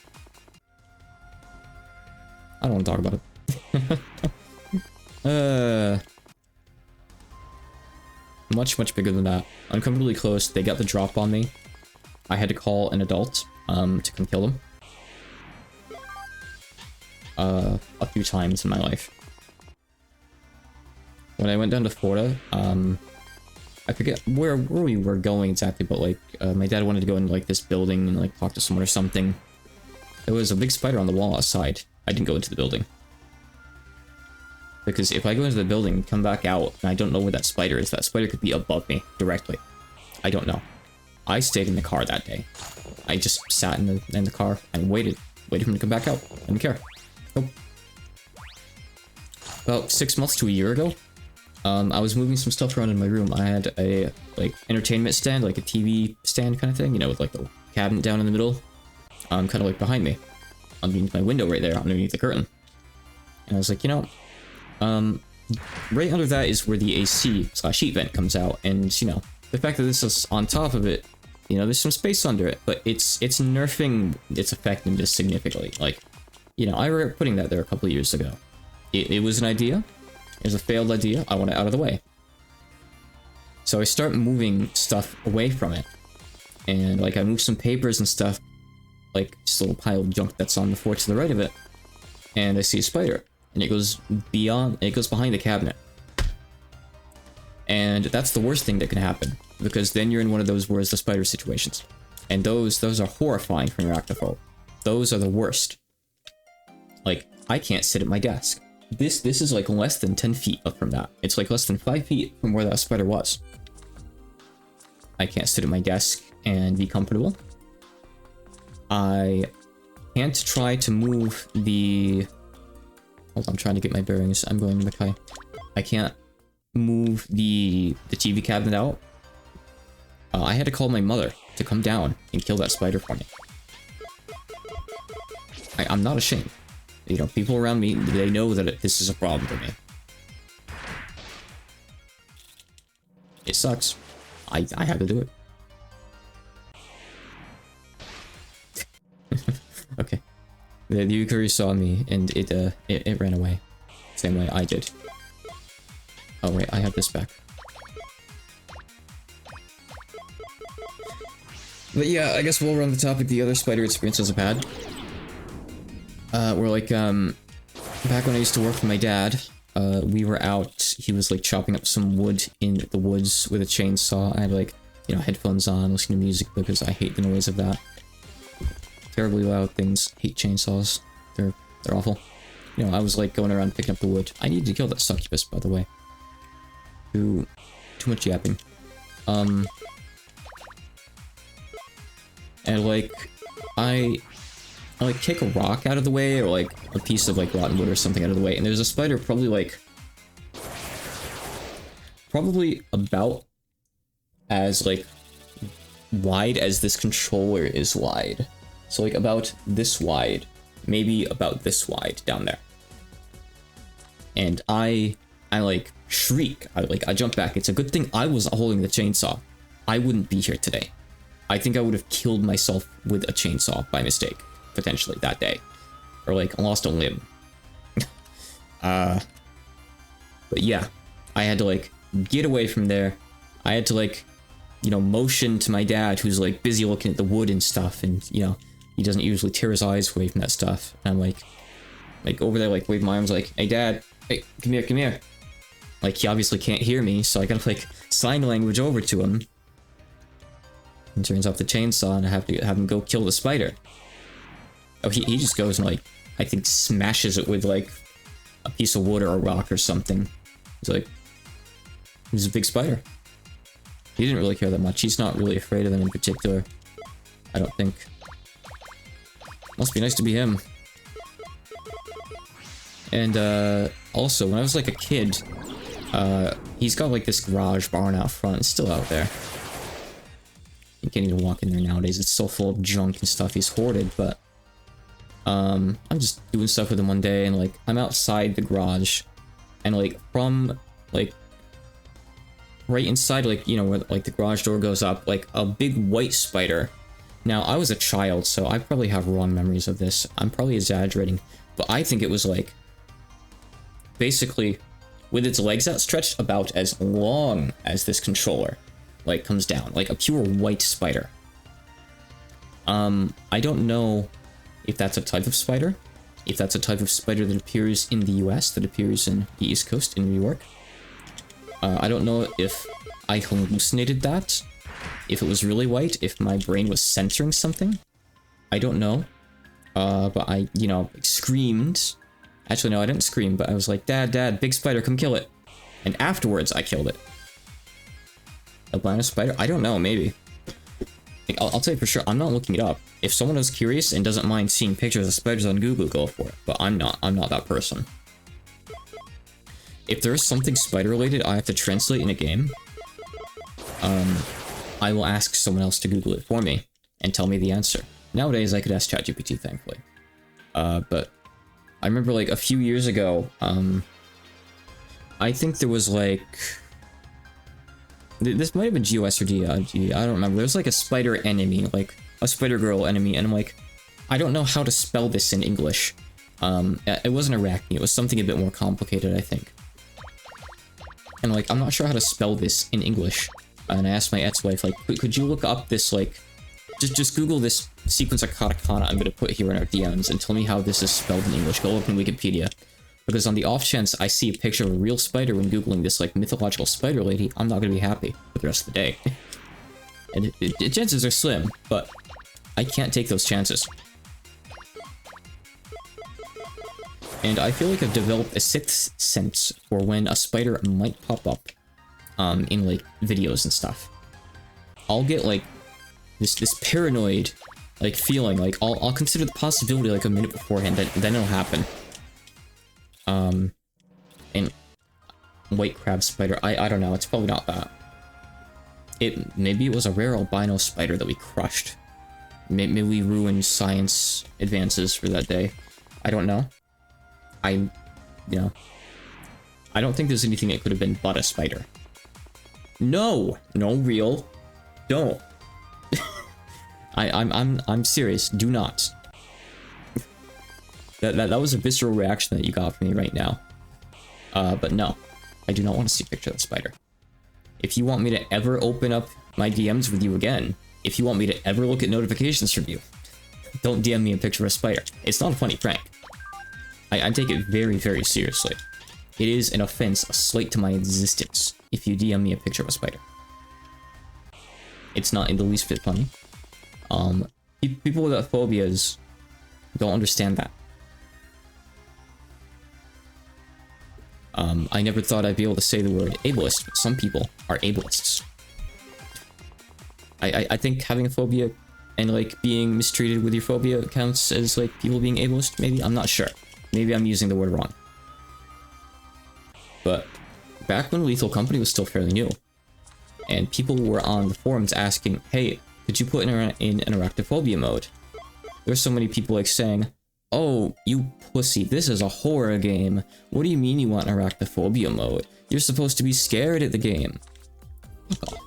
I don't want to talk about it. Much bigger than that. Uncomfortably close. They got the drop on me. I had to call an adult to come kill them. A few times in my life. When I went down to Florida, I forget where we were going exactly, but like my dad wanted to go into like this building and like talk to someone or something. There was a big spider on the wall outside. I didn't go into the building. Because if I go into the building and come back out and I don't know where that spider is, that spider could be above me directly. I don't know. I stayed in the car that day. I just sat in the car and waited for him to come back out. I didn't care. Nope. About 6 months to a year ago, I was moving some stuff around in my room. I had a like entertainment stand, like a TV stand kind of thing, you know, with like the cabinet down in the middle, kind of like behind me, underneath my window right there, underneath the curtain. And I was like, you know, right under that is where the AC/heat vent comes out, and you know, the fact that this is on top of it, you know, there's some space under it, but it's nerfing its effectiveness significantly. Like, you know, I regret putting that there a couple of years ago. It was an idea. It was a failed idea. I want it out of the way. So I start moving stuff away from it. And like I move some papers and stuff, like just a little pile of junk that's on the floor to the right of it. And I see a spider. And it goes behind the cabinet. And that's the worst thing that can happen. Because then you're in one of those where's the spider situations. And those are horrifying for an arachnophobe. Those are the worst. Like, I can't sit at my desk. This is like less than 10 feet up from that. It's like less than 5 feet from where that spider was. I can't sit at my desk and be comfortable. I can't try to move the... Hold on, I'm trying to get my bearings. I'm going to Mackay. I can't move the TV cabinet out. I had to call my mother to come down and kill that spider for me. I'm not ashamed. You know, people around me, they know that this is a problem for me. It sucks. I had to do it. Okay. The Yukari saw me and it ran away. Same way I did. Oh wait, I have this back. But yeah, I guess while we're on the topic, the other spider experiences I've had. We're like, back when I used to work with my dad, we were out, he was like chopping up some wood in the woods with a chainsaw. I had like, you know, headphones on, listening to music because I hate the noise of that. Terribly loud things, hate chainsaws, they're awful. You know, I was like going around picking up the wood. I needed to kill that succubus, by the way. Too much yapping. and like I like kick a rock out of the way, or like a piece of like rotten wood or something out of the way, and there's a spider probably about as like wide as this controller is wide. So like about this wide, maybe about this wide down there. And I like shriek. I jump back. It's a good thing I wasn't holding the chainsaw. I wouldn't be here today. I think I would have killed myself with a chainsaw by mistake, potentially that day, or like lost a limb. But yeah, I had to like get away from there. I had to like, you know, motion to my dad, who's like busy looking at the wood and stuff, and you know, he doesn't usually tear his eyes away from that stuff. And I'm like over there, like wave my arms, like, hey dad, hey, come here, come here. Like he obviously can't hear me, so I gotta like sign language over to him. And turns off the chainsaw, and I have to have him go kill the spider. Oh, he just goes and like, I think smashes it with like a piece of wood or a rock or something. He's like, he's a big spider. He didn't really care that much. He's not really afraid of them in particular, I don't think. Must be nice to be him. And also, when I was like a kid, he's got like this garage barn out front. It's still out there. You can't even walk in there nowadays. It's so full of junk and stuff he's hoarded, but I'm just doing stuff with him one day, and like I'm outside the garage, and like from like right inside, like, you know, where like the garage door goes up, like a big white spider. Now I was a child, so I probably have wrong memories of this. I'm probably exaggerating, but I think it was like basically with its legs outstretched about as long as this controller, like comes down, like a pure white spider. I don't know if that's a type of spider, if that's a type of spider that appears in the US, that appears in the East Coast in New York. I don't know if I hallucinated that, if it was really white, if my brain was censoring something. I don't know. But I, you know, screamed. Actually, no, I didn't scream, but I was like, Dad, big spider, come kill it. And afterwards, I killed it. Albino spider? I don't know, maybe. I'll tell you for sure, I'm not looking it up. If someone is curious and doesn't mind seeing pictures of spiders on Google, go for it. But I'm not that person. If there's something spider related I have to translate in a game, I will ask someone else to Google it for me and tell me the answer. Nowadays, I could ask ChatGPT, thankfully. But I remember like a few years ago, I think there was like, this might have been GOS or DG, I don't remember. There was like a spider enemy, like a spider girl enemy, and I'm like, I don't know how to spell this in English. It wasn't Arachne, it was something a bit more complicated, I think. And like, I'm not sure how to spell this in English. And I asked my ex-wife, like, could you look up this, like, just Google this sequence of katakana I'm gonna put here in our DMs and tell me how this is spelled in English. Go look in Wikipedia. Because on the off chance I see a picture of a real spider when Googling this, like, mythological spider lady, I'm not gonna be happy for the rest of the day. And the chances are slim, but I can't take those chances. And I feel like I've developed a sixth sense for when a spider might pop up in, like, videos and stuff. I'll get, like, this paranoid, like, feeling, like, I'll consider the possibility, like, a minute beforehand, then it'll happen. And white crab spider, I don't know, it's probably not that. Maybe it was a rare albino spider that we crushed. Maybe we ruined science advances for that day. I don't know. I don't think there's anything that could have been but a spider. No, real, don't. I'm serious. Do not. That was a visceral reaction that you got from me right now. But no, I do not want to see a picture of the spider. If you want me to ever open up my DMs with you again, if you want me to ever look at notifications from you, don't DM me a picture of a spider. It's not a funny prank. I take it very, very seriously. It is an offense, a slight to my existence, if you DM me a picture of a spider. It's not in the least bit funny. People with phobias don't understand that. I never thought I'd be able to say the word ableist, but some people are ableists. I think having a phobia and like being mistreated with your phobia counts as like people being ableist, maybe? I'm not sure. Maybe I'm using the word wrong. But back when Lethal Company was still fairly new, and people were on the forums asking, hey, could you put in interactophobia mode? There's so many people like saying, oh, you pussy, this is a horror game. What do you mean you want interactophobia mode? You're supposed to be scared at the game. Fuck off.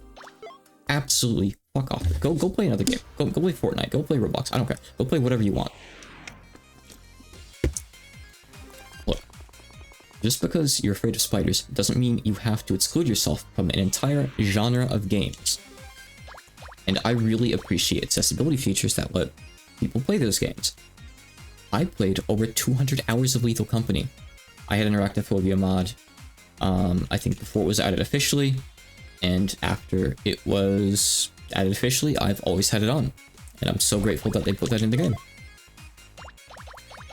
Absolutely fuck off. Go play another game. Go play Fortnite. Go play Roblox. I don't care. Go play whatever you want. Look, just because you're afraid of spiders doesn't mean you have to exclude yourself from an entire genre of games. And I really appreciate accessibility features that let people play those games. I played over 200 hours of Lethal Company. I had Interactophobia mod, I think before it was added officially, and after it was added officially, I've always had it on. And I'm so grateful that they put that in the game.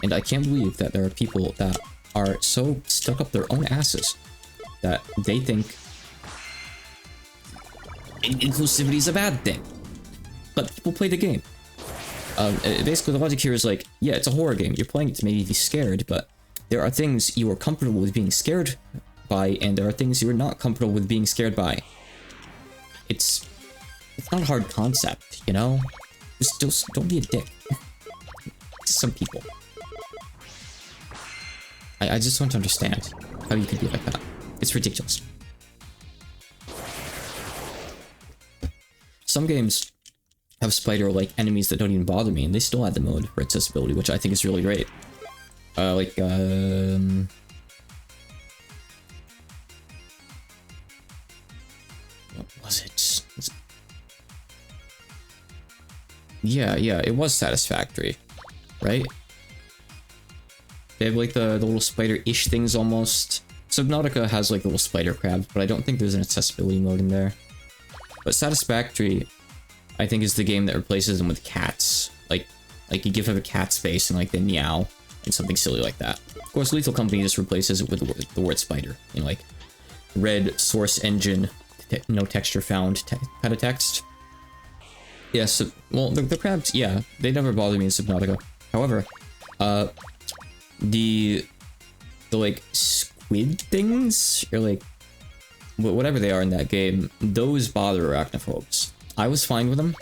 And I can't believe that there are people that are so stuck up their own asses that they think inclusivity is a bad thing. But people play the game. Basically, the logic here is like, yeah, it's a horror game. You're playing it to maybe be scared, but there are things you are comfortable with being scared by, and there are things you're not comfortable with being scared by. It's not a hard concept, you know? Just don't be a dick. To some people. I just want to understand how you can be like that. It's ridiculous. Some games have spider-like enemies that don't even bother me, and they still add the mode for accessibility, which I think is really great. What was it? Yeah, it was Satisfactory, right? They have like the little spider-ish things almost. Subnautica has like little spider crabs, but I don't think there's an accessibility mode in there. But Satisfactory, I think, is the game that replaces them with cats. Like you give them a cat space and like they meow and something silly like that. Of course, Lethal Company just replaces it with the word spider in like red source engine, no texture found kind of text. Yes, well, the crabs, yeah, they never bother me in Subnautica. However, the like squid things, or like whatever they are in that game, those bother arachnophobes. I was fine with them,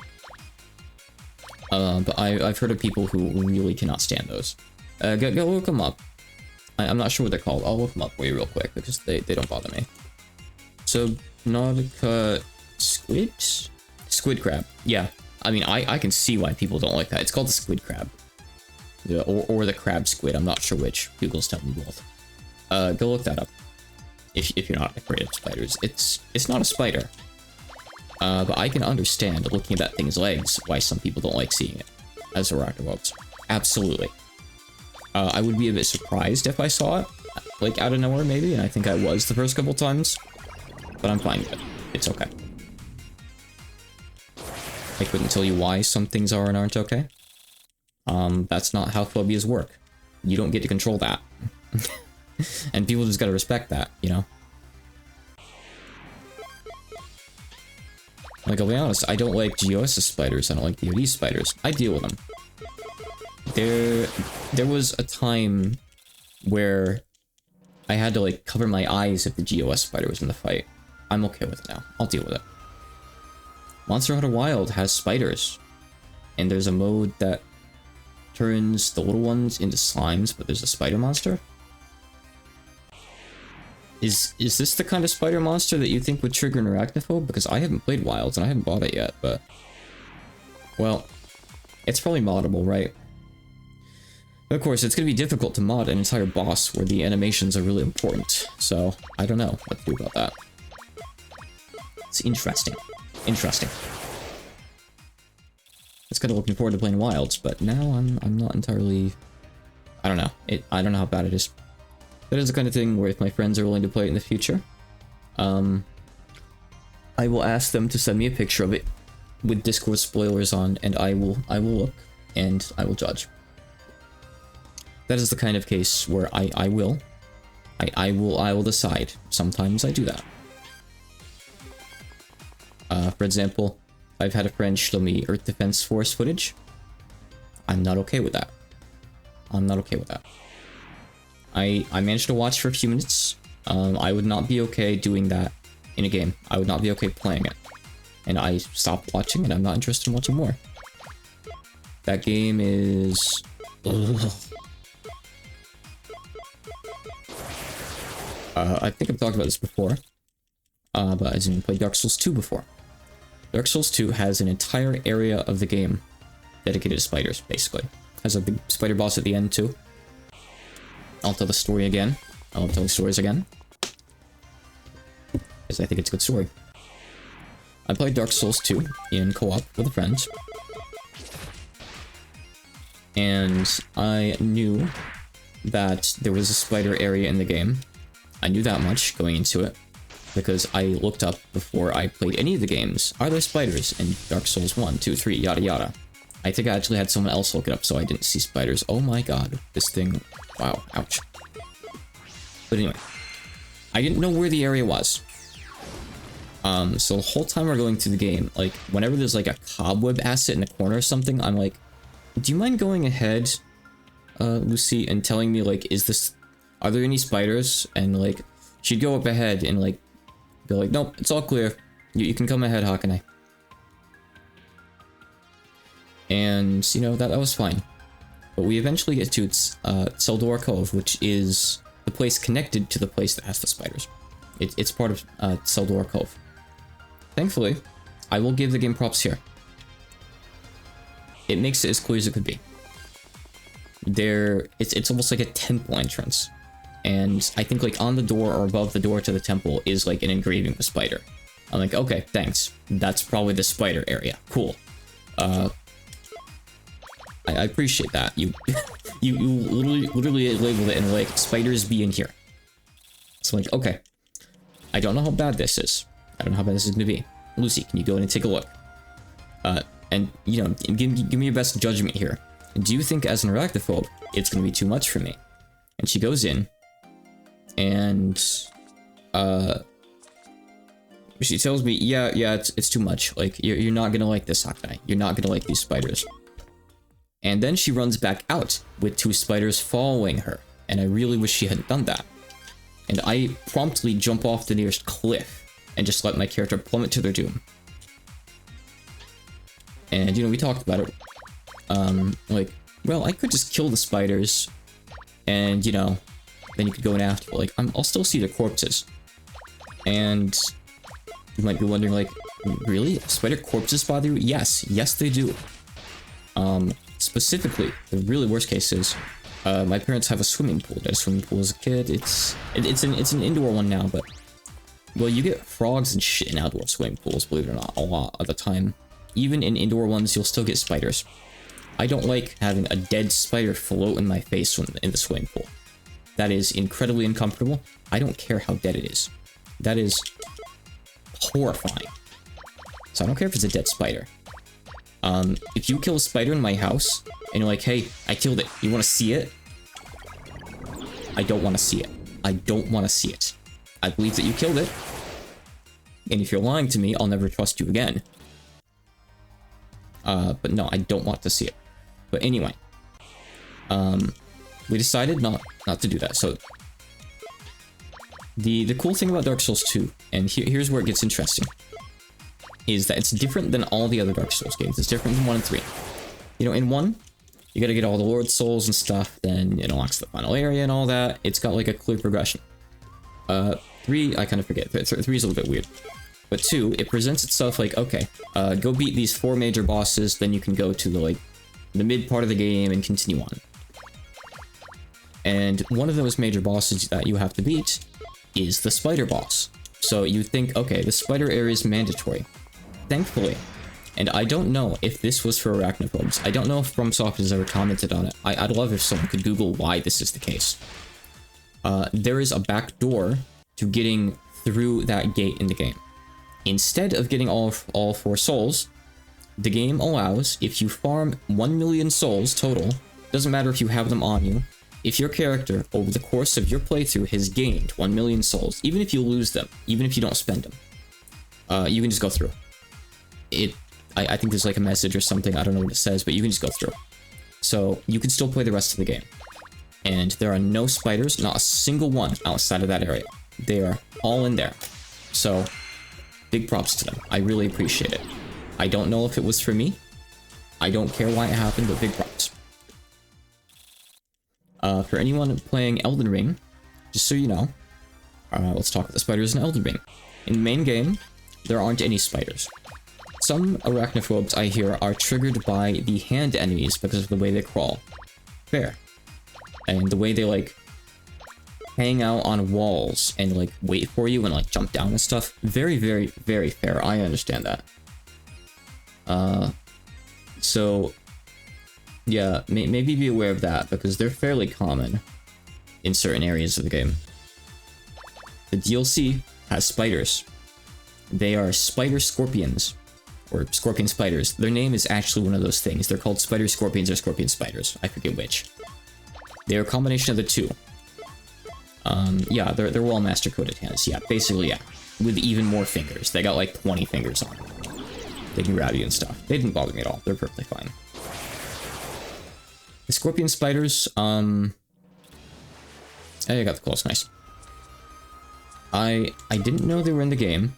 but I've heard of people who really cannot stand those. Go look them up. I'm not sure what they're called. I'll look them up for you real quick because they don't bother me. So Nautica squid crab. Yeah, I mean I can see why people don't like that. It's called the squid crab, yeah, or the crab squid. I'm not sure which. Google's telling me both. Go look that up. If you're not afraid of spiders, it's not a spider. But I can understand, looking at that thing's legs, why some people don't like seeing it as arachnophobes. Absolutely. I would be a bit surprised if I saw it, like, out of nowhere, maybe, and I think I was the first couple times. But I'm fine with it. It's okay. I couldn't tell you why some things are and aren't okay. That's not how phobias work. You don't get to control that. And people just gotta respect that, you know? Like, I'll be honest, I don't like GOS spiders, I don't like DoD spiders. I deal with them. There was a time where I had to, like, cover my eyes if the GOS spider was in the fight. I'm okay with it now. I'll deal with it. Monster Hunter Wild has spiders. And there's a mode that turns the little ones into slimes, but there's a spider monster. Is this the kind of spider monster that you think would trigger an arachnophobe? Because I haven't played Wilds and I haven't bought it yet, but... Well, it's probably moddable, right? But of course, it's going to be difficult to mod an entire boss where the animations are really important. So, I don't know what to do about that. It's interesting. Interesting. I was kind of looking forward to playing Wilds, but now I'm not entirely... I don't know. I don't know how bad it is. That is the kind of thing where if my friends are willing to play it in the future, I will ask them to send me a picture of it with Discord spoilers on, and I will look and I will judge. That is the kind of case where I will decide. Sometimes I do that. For example, I've had a friend show me Earth Defense Force footage. I'm not okay with that. I'm not okay with that. I managed to watch for a few minutes. I would not be okay doing that in a game. I would not be okay playing it. And I stopped watching, and I'm not interested in watching more. That game is... Ugh. I think I've talked about this before. But I didn't play Dark Souls 2 before. Dark Souls 2 has an entire area of the game dedicated to spiders, basically. Has a big spider boss at the end, too. I'll tell the story again. I love telling stories again. Because I think it's a good story. I played Dark Souls 2 in co-op with a friend. And I knew that there was a spider area in the game. I knew that much going into it. Because I looked up before I played any of the games. Are there spiders in Dark Souls 1, 2, 3, yada yada? I think I actually had someone else look it up so I didn't see spiders. Oh my god, this thing... Wow, ouch. But anyway, I didn't know where the area was. So the whole time we're going through the game, like, whenever there's like a cobweb asset in the corner or something, I'm like, do you mind going ahead, Lucy, and telling me, like, are there any spiders? And, like, she'd go up ahead and, like, be like, nope, it's all clear. You can come ahead, Hakanai. And, you know, that was fine. But we eventually get to Seldora Cove, which is the place connected to the place that has the spiders. It's part of Seldora Cove. Thankfully, I will give the game props here. It makes it as clear as it could be. It's almost like a temple entrance. And I think like on the door or above the door to the temple is like an engraving of a spider. I'm like, okay, thanks. That's probably the spider area. Cool. I appreciate that. You literally labeled it and like, spiders be in here. So like, okay. I don't know how bad this is. I don't know how bad this is gonna be. Lucy, can you go in and take a look? And, you know, give me your best judgment here. Do you think as an arachnophobe, it's gonna be too much for me? And she goes in, and, she tells me, yeah, it's too much. Like, you're not gonna like this, Hakanai. You're not gonna like these spiders. And then she runs back out with 2 spiders following her. And I really wish she hadn't done that. And I promptly jump off the nearest cliff and just let my character plummet to their doom. And, you know, we talked about it. Like, well, I could just kill the spiders and, you know, then you could go in after. Like, I'll still see the corpses. And you might be wondering, like, really? Spider corpses bother you? Yes, they do. Specifically, the really worst case is, my parents have a swimming pool. They had a swimming pool as a kid. It's an indoor one now, but, well, you get frogs and shit in outdoor swimming pools, believe it or not, a lot of the time. Even in indoor ones, you'll still get spiders. I don't like having a dead spider float in my face in the swimming pool. That is incredibly uncomfortable. I don't care how dead it is. That is horrifying. So I don't care if it's a dead spider. If you kill a spider in my house, and you're like, hey, I killed it, you want to see it? I don't want to see it. I don't want to see it. I believe that you killed it. And if you're lying to me, I'll never trust you again. But no, I don't want to see it. But anyway, we decided not to do that. So the cool thing about Dark Souls 2, and here's where it gets interesting, is that it's different than all the other Dark Souls games. It's different than 1 and 3. You know, in 1, you gotta get all the Lord Souls and stuff, then it unlocks the final area and all that. It's got like a clear progression. 3, I kind of forget. 3 is a little bit weird. But 2, it presents itself like, okay, go beat these 4 major bosses, then you can go to the mid part of the game and continue on. And one of those major bosses that you have to beat is the spider boss. So you think, okay, the spider area is mandatory. Thankfully, and I don't know if this was for arachnophobes. I don't know if FromSoft has ever commented on it. I'd love if someone could Google why this is the case. There is a back door to getting through that gate in the game. Instead of getting all 4 souls, the game allows, if you farm 1 million souls total, doesn't matter if you have them on you, if your character, over the course of your playthrough, has gained 1 million souls, even if you lose them, even if you don't spend them, you can just go through. I think there's like a message or something. I don't know what it says, but you can just go through. So you can still play the rest of the game. And there are no spiders, not a single one outside of that area. They are all in there. So big props to them. I really appreciate it. I don't know if it was for me. I don't care why it happened, but big props. For anyone playing Elden Ring, just so you know, let's talk about the spiders in Elden Ring. In the main game, there aren't any spiders. Some arachnophobes I hear are triggered by the hand enemies because of the way they crawl. Fair. And the way they like hang out on walls and like wait for you and like jump down and stuff. Very, very, very fair. I understand that. So yeah, maybe be aware of that because they're fairly common in certain areas of the game. The DLC has spiders. They are spider scorpions, or scorpion spiders. Their name is actually one of those things. They're called spider scorpions or scorpion spiders. I forget which. They're a combination of the two. Yeah, they're wall master coated hands. Yeah, basically, yeah. With even more fingers. They got like 20 fingers on them. They can grab you and stuff. They didn't bother me at all. They're perfectly fine. The scorpion spiders, hey, I got the claws, nice. I didn't know they were in the game.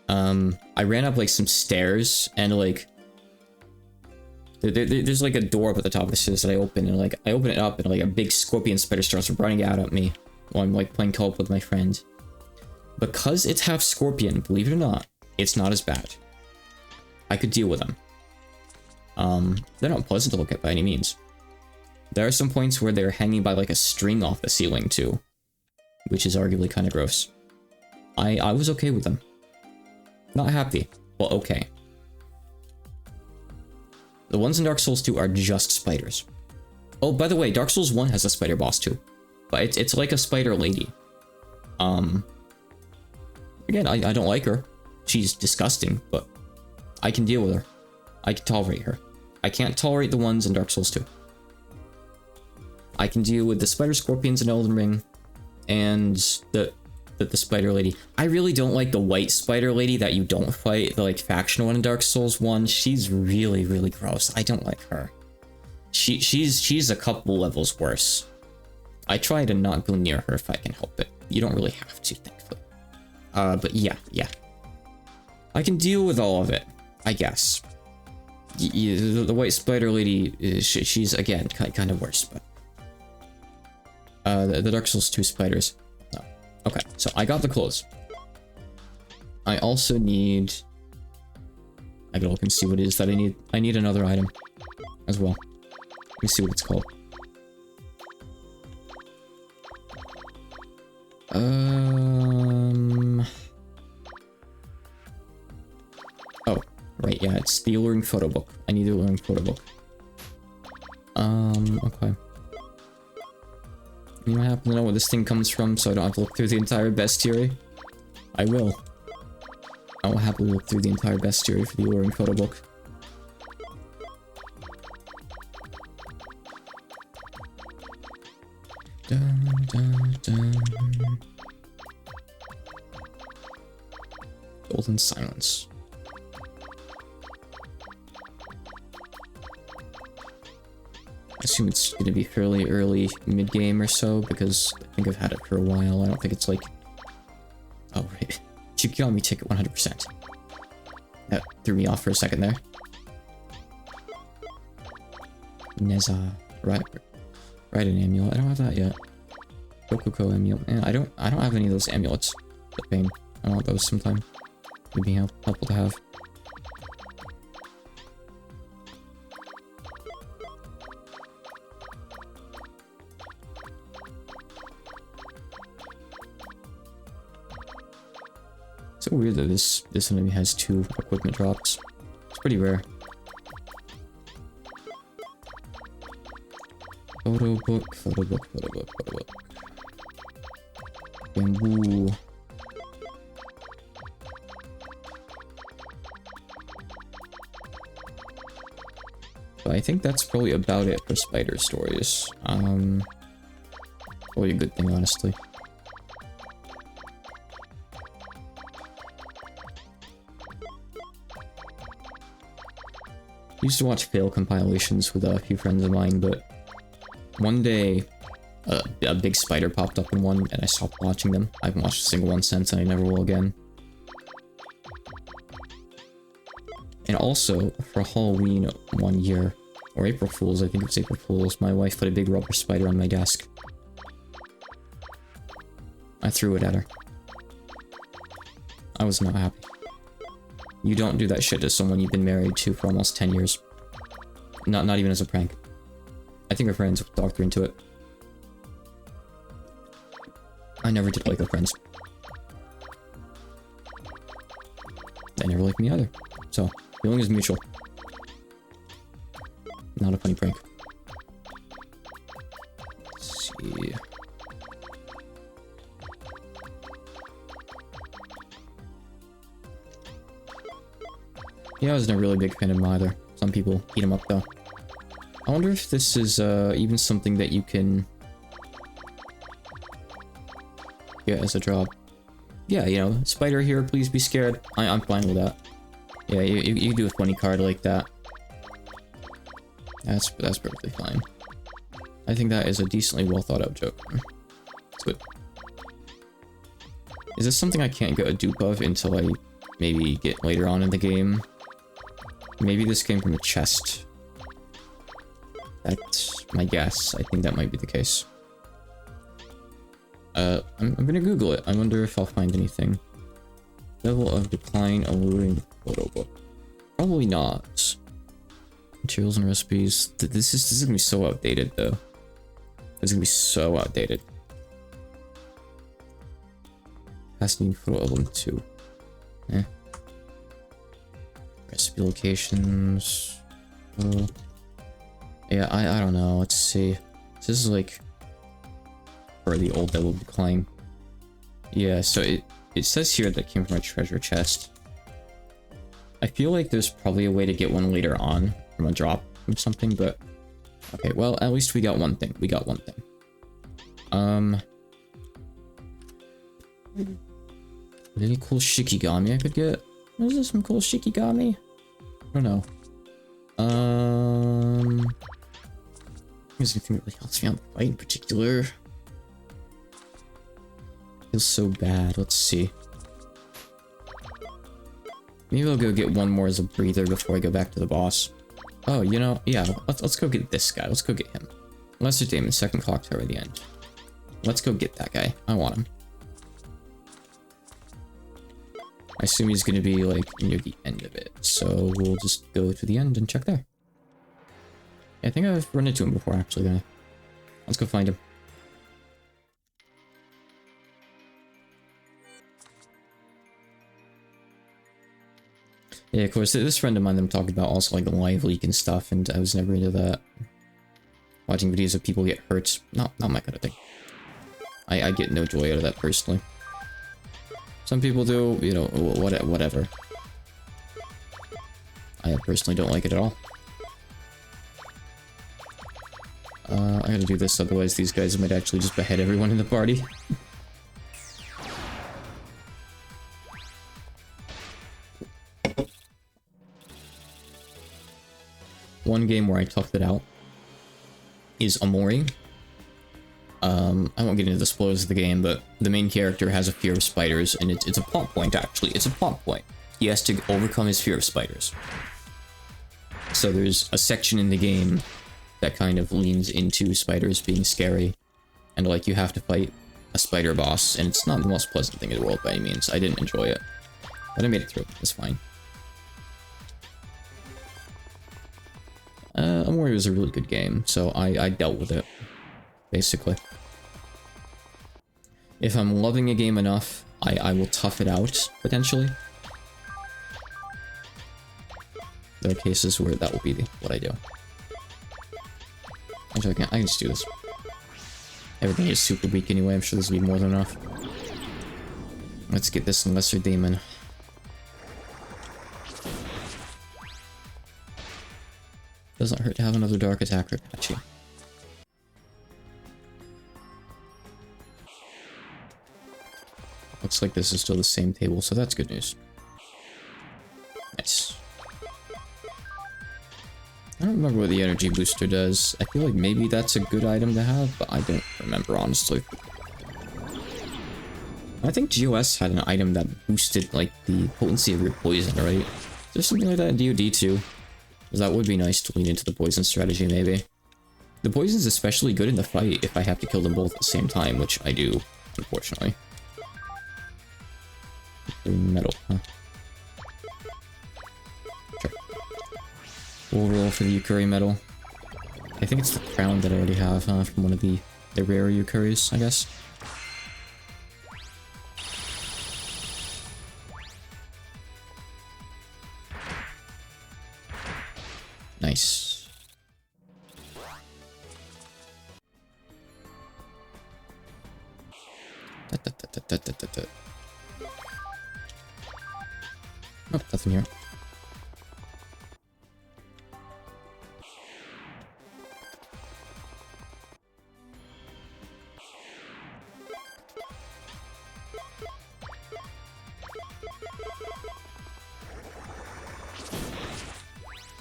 I ran up like some stairs and like there's like a door up at the top of the stairs that I open, and like I open it up and like a big scorpion spider starts running out at me while I'm like playing co-op with my friend. Because it's half scorpion, believe it or not, it's not as bad. I could deal with them. They're not pleasant to look at by any means. There are some points where they're hanging by like a string off the ceiling too, which is arguably kind of gross. I was okay with them. Not happy, but okay. The ones in Dark Souls 2 are just spiders. Oh, by the way, Dark Souls 1 has a spider boss too, but it's like a spider lady. Again, I don't like her. She's disgusting, but I can deal with her. I can tolerate her. I can't tolerate the ones in Dark Souls 2. I can deal with the spider scorpions in Elden Ring, and the spider lady. I really don't like the white spider lady that you don't fight, the like faction one in Dark Souls 1. She's really, really gross. I don't like her. She's a couple levels worse. I try to not go near her if I can help it. You don't really have to, thankfully. But yeah. I can deal with all of it, I guess. The white spider lady, she's again kind of worse, but the Dark Souls 2 spiders. No. Okay, so I got the clothes. I also need. I gotta look and see what it is that I need. I need another item as well. Let me see what it's called. Oh, right, yeah, it's the Alluring Photo Book. I need the Alluring Photo Book. Okay. You know, I happen to know where this thing comes from, so I don't have to look through the entire bestiary. I will. I will happily look through the entire bestiary for the Alluring Photo Book. Dun, dun, dun. Golden Silence. I assume it's going to be fairly early mid-game or so, because I think I've had it for a while. I don't think it's like... Oh, right. Shikigami ticket 100%. That threw me off for a second there. Neza. Right an amulet. I don't have that yet. Kokoko amulet. Man, I don't have any of those amulets. The pain. I want those sometime. Would be helpful to have. So weird that this enemy has 2 equipment drops. It's pretty rare. Photo book. Bamboo. But I think that's probably about it for spider stories. Probably a good thing, honestly. Used to watch fail compilations with a few friends of mine, but one day a big spider popped up in one and I stopped watching them. I haven't watched a single one since and I never will again. And also, for Halloween one year, or April Fool's, I think it was April Fool's, my wife put a big rubber spider on my desk. I threw it at her. I was not happy. You don't do that shit to someone you've been married to for almost 10 years. Not even as a prank. I think our friends talked her into it. I never did like our friends. They never liked me either. So, feeling is mutual. Not a funny prank. Let's see. Yeah, I was never really a big fan of them either. Some people eat them up though. I wonder if this is even something that you can get as a drop. Yeah, you know, spider here, please be scared. I'm fine with that. Yeah, you do a funny card like that. That's perfectly fine. I think that is a decently well thought out joke. It's good. Is this something I can't get a dupe of until I maybe get later on in the game? Maybe this came from a chest. That's my guess. I think that might be the case. I'm gonna Google it. I wonder if I'll find anything. Level of decline alluring photo book. Probably not. Materials and recipes. This is gonna be so outdated though. It's gonna be so outdated. Casting photo album 2. Eh. Recipe locations. Oh. Yeah, I don't know. Let's see. This is like for the old Devil Decline. Yeah, so it says here that it came from a treasure chest. I feel like there's probably a way to get one later on from a drop or something, but okay, well, at least we got one thing. We got one thing. Any cool Shikigami I could get? Is there some cool Shikigami? I don't know. Is anything that really helps me out in the fight in particular? Feels so bad. Let's see. Maybe I'll go get one more as a breather before I go back to the boss. Oh, you know, yeah, let's go get this guy. Let's go get him. Lesser Damon, second clock tower at the end. Let's go get that guy. I want him. I assume he's gonna be like near the end of it, so we'll just go to the end and check there. Yeah, I think I've run into him before actually, guy. Let's go find him. Yeah, of course, this friend of mine that I'm talking about also like the live leak and stuff, and I was never into that. Watching videos of people get hurt, not my kind of thing. I get no joy out of that personally. Some people do, you know, whatever. I personally don't like it at all. I gotta do this, otherwise these guys might actually just behead everyone in the party. One game where I toughed it out is Omori. I won't get into the spoilers of the game, but the main character has a fear of spiders, and it's a plot point, actually. It's a plot point. He has to overcome his fear of spiders. So there's a section in the game that kind of leans into spiders being scary, and like you have to fight a spider boss, and it's not the most pleasant thing in the world by any means. I didn't enjoy it, but I made it through. It's fine. Omori was a really good game, so I dealt with it, basically. If I'm loving a game enough, I will tough it out, potentially. There are cases where that will be what I do. Actually, I can just do this. Everything is super weak anyway, I'm sure this will be more than enough. Let's get this Lesser Demon. Doesn't hurt to have another Dark Attacker at you. Looks like this is still the same table, so that's good news. Nice. I don't remember what the energy booster does. I feel like maybe that's a good item to have, but I don't remember, honestly. I think GOS had an item that boosted, like, the potency of your poison, right? Is there something like that in DoD too? Because that would be nice to lean into the poison strategy, maybe. The poison's especially good in the fight if I have to kill them both at the same time, which I do, unfortunately. Metal, huh? Sure. We'll roll for the Yukari medal. I think it's the crown that I already have, huh? From one of the rare Yukaris, I guess. Nice. Oh, nothing here.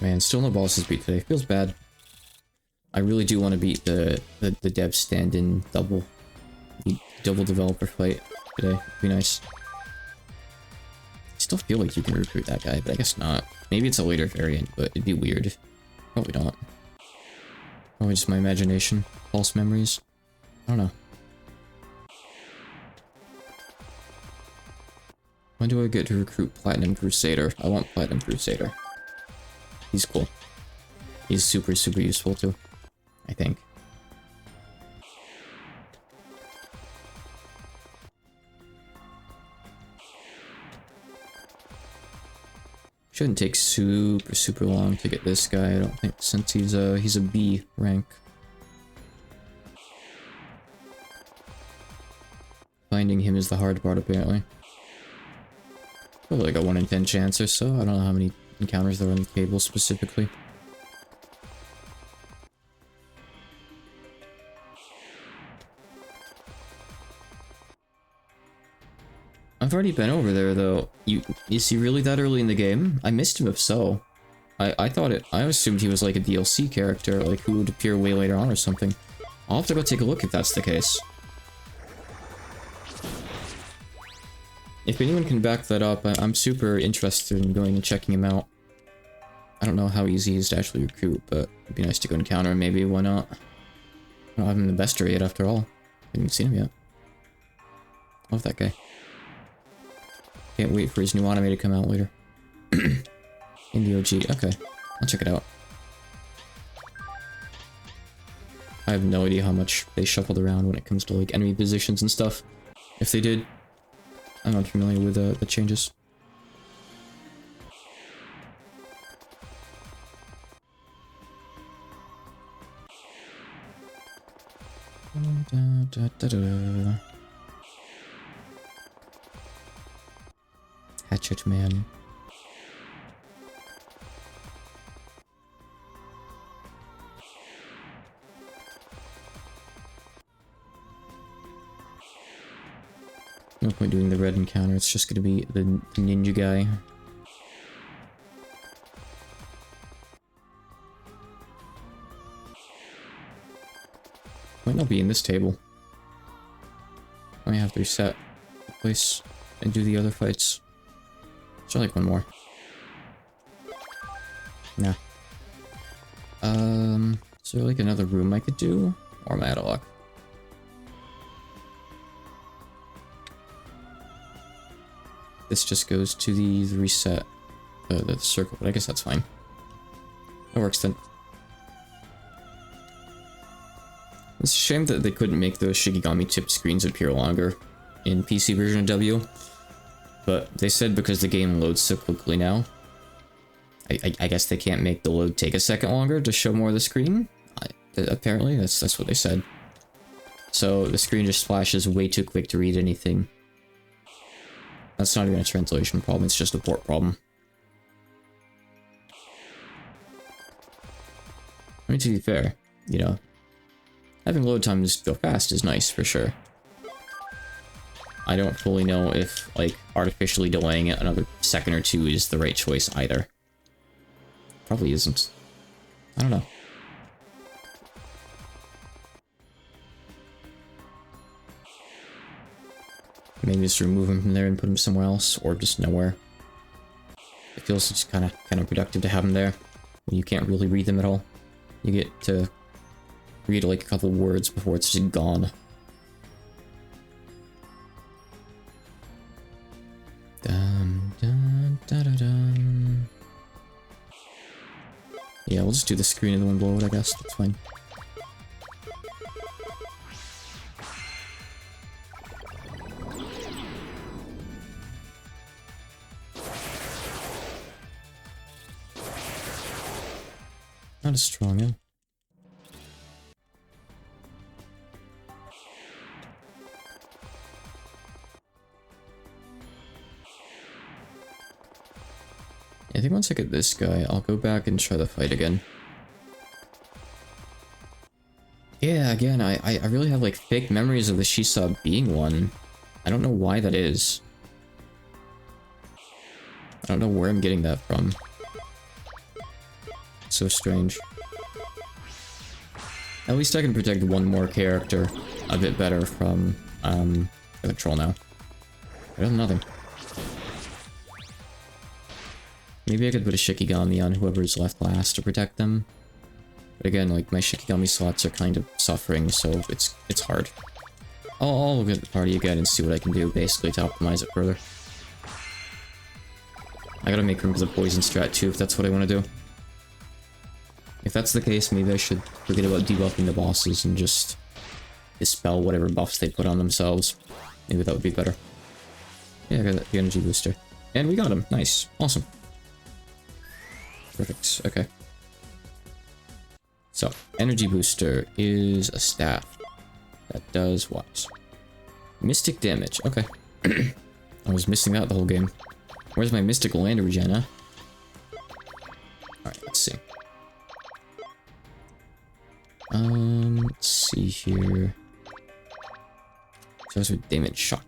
Man, still no bosses beat today. Feels bad. I really do want to beat the dev stand-in double developer fight today. It'd be nice. I still feel like you can recruit that guy, but I guess not. Maybe it's a later variant, but it'd be weird. Probably not. Probably just my imagination. False memories. I don't know. When do I get to recruit Platinum Crusader? I want Platinum Crusader. He's cool. He's super, super useful too, I think. Shouldn't take super, super long to get this guy, I don't think, since he's a B rank. Finding him is the hard part, apparently. Probably like a 1 in 10 chance or so. I don't know how many encounters there are on the table specifically. I've already been over there though. Is he really that early in the game? I missed him if so. I assumed he was like a DLC character, like who would appear way later on or something. I'll have to go take a look if that's the case. If anyone can back that up, I'm super interested in going and checking him out. I don't know how easy he is to actually recruit, but it'd be nice to go encounter him, maybe, why not? I don't have him in the bestiary yet, after all. I haven't even seen him yet. Love that guy. Can't wait for his new anime to come out later. In the OG, okay. I'll check it out. I have no idea how much they shuffled around when it comes to, like, enemy positions and stuff. If they did, I'm not familiar with the changes. Hatchet Man. No point doing the red encounter, it's just gonna be the ninja guy. Might not be in this table. I might have to reset the place and do the other fights. Try like one more. Nah. Is there like another room I could do? Or am I out of luck? This just goes to the reset, the circle, but I guess that's fine. That works then. It's a shame that they couldn't make those Shikigami tipped screens appear longer in PC version of W. But they said because the game loads so quickly now, I guess they can't make the load take a second longer to show more of the screen. Apparently, that's what they said. So the screen just flashes way too quick to read anything. That's not even a translation problem, it's just a port problem. I mean, to be fair, you know, having load times go fast is nice for sure. I don't fully know if, like, artificially delaying it another second or two is the right choice either. Probably isn't. I don't know. Maybe just remove him from there and put him somewhere else, or just nowhere. It feels just kind of counterproductive to have him there when you can't really read them at all. You get to read like a couple words before it's just gone. Dun, dun, dun, dun, dun. Yeah, we'll just do the screen and the wind blow it, I guess. That's fine. Not as strong, yeah. I think once I get this guy, I'll go back and try the fight again. Yeah, again, I really have like fake memories of the Shisa being one. I don't know why that is. I don't know where I'm getting that from. It's so strange. At least I can protect one more character a bit better from the control now. I have nothing. Maybe I could put a Shikigami on whoever's left last to protect them. But again, like, my Shikigami slots are kind of suffering, so it's hard. I'll look at the party again and see what I can do, basically, to optimize it further. I gotta make room for the poison strat, too, if that's what I want to do. If that's the case, maybe I should forget about debuffing the bosses and just dispel whatever buffs they put on themselves. Maybe that would be better. Yeah, I got the energy booster. And we got him. Nice. Awesome. Perfect. Okay. So, energy booster is a staff that does what? Mystic damage. Okay. I was missing that the whole game. Where's my mystic land regen, huh? Alright, let's see. Let's see here. Starts with damage shock.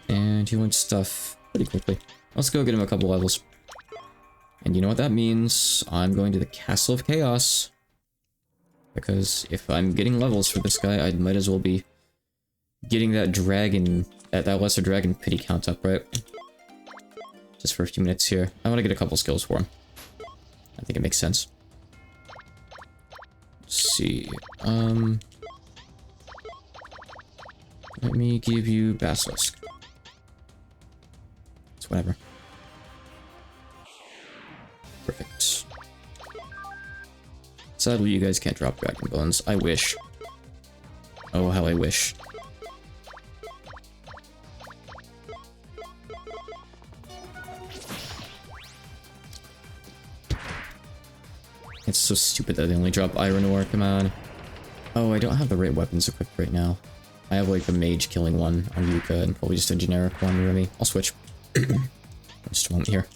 And he wants stuff pretty quickly. Let's go get him a couple levels. And you know what that means? I'm going to the Castle of Chaos. Because if I'm getting levels for this guy, I might as well be getting that dragon, that lesser dragon pity count up, right? Just for a few minutes here. I want to get a couple skills for him. I think it makes sense. Let's see. Let me give you Basilisk. It's whatever. Perfect. Sadly, you guys can't drop Dragon Bones. I wish. Oh, how I wish. It's so stupid that they only drop Iron Ore, come on. Oh, I don't have the right weapons equipped right now. I have like the mage killing one on Yuka and probably just a generic one near me. I'll switch. Just a moment here.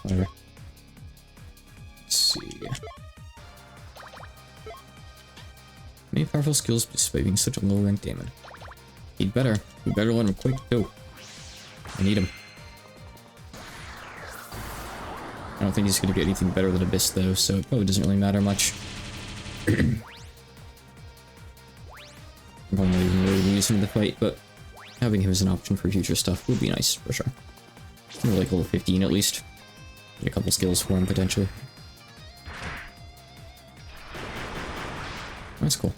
Whatever. Let's see. Many powerful skills despite being such a low rank demon. He'd better learn him quick too. I need him. I don't think he's gonna get anything better than Abyss though, so it probably doesn't really matter much. I'm probably not even really use him in the fight, but having him as an option for future stuff would be nice, for sure. Maybe like level 15 at least. Get a couple skills for him, potentially. That's cool.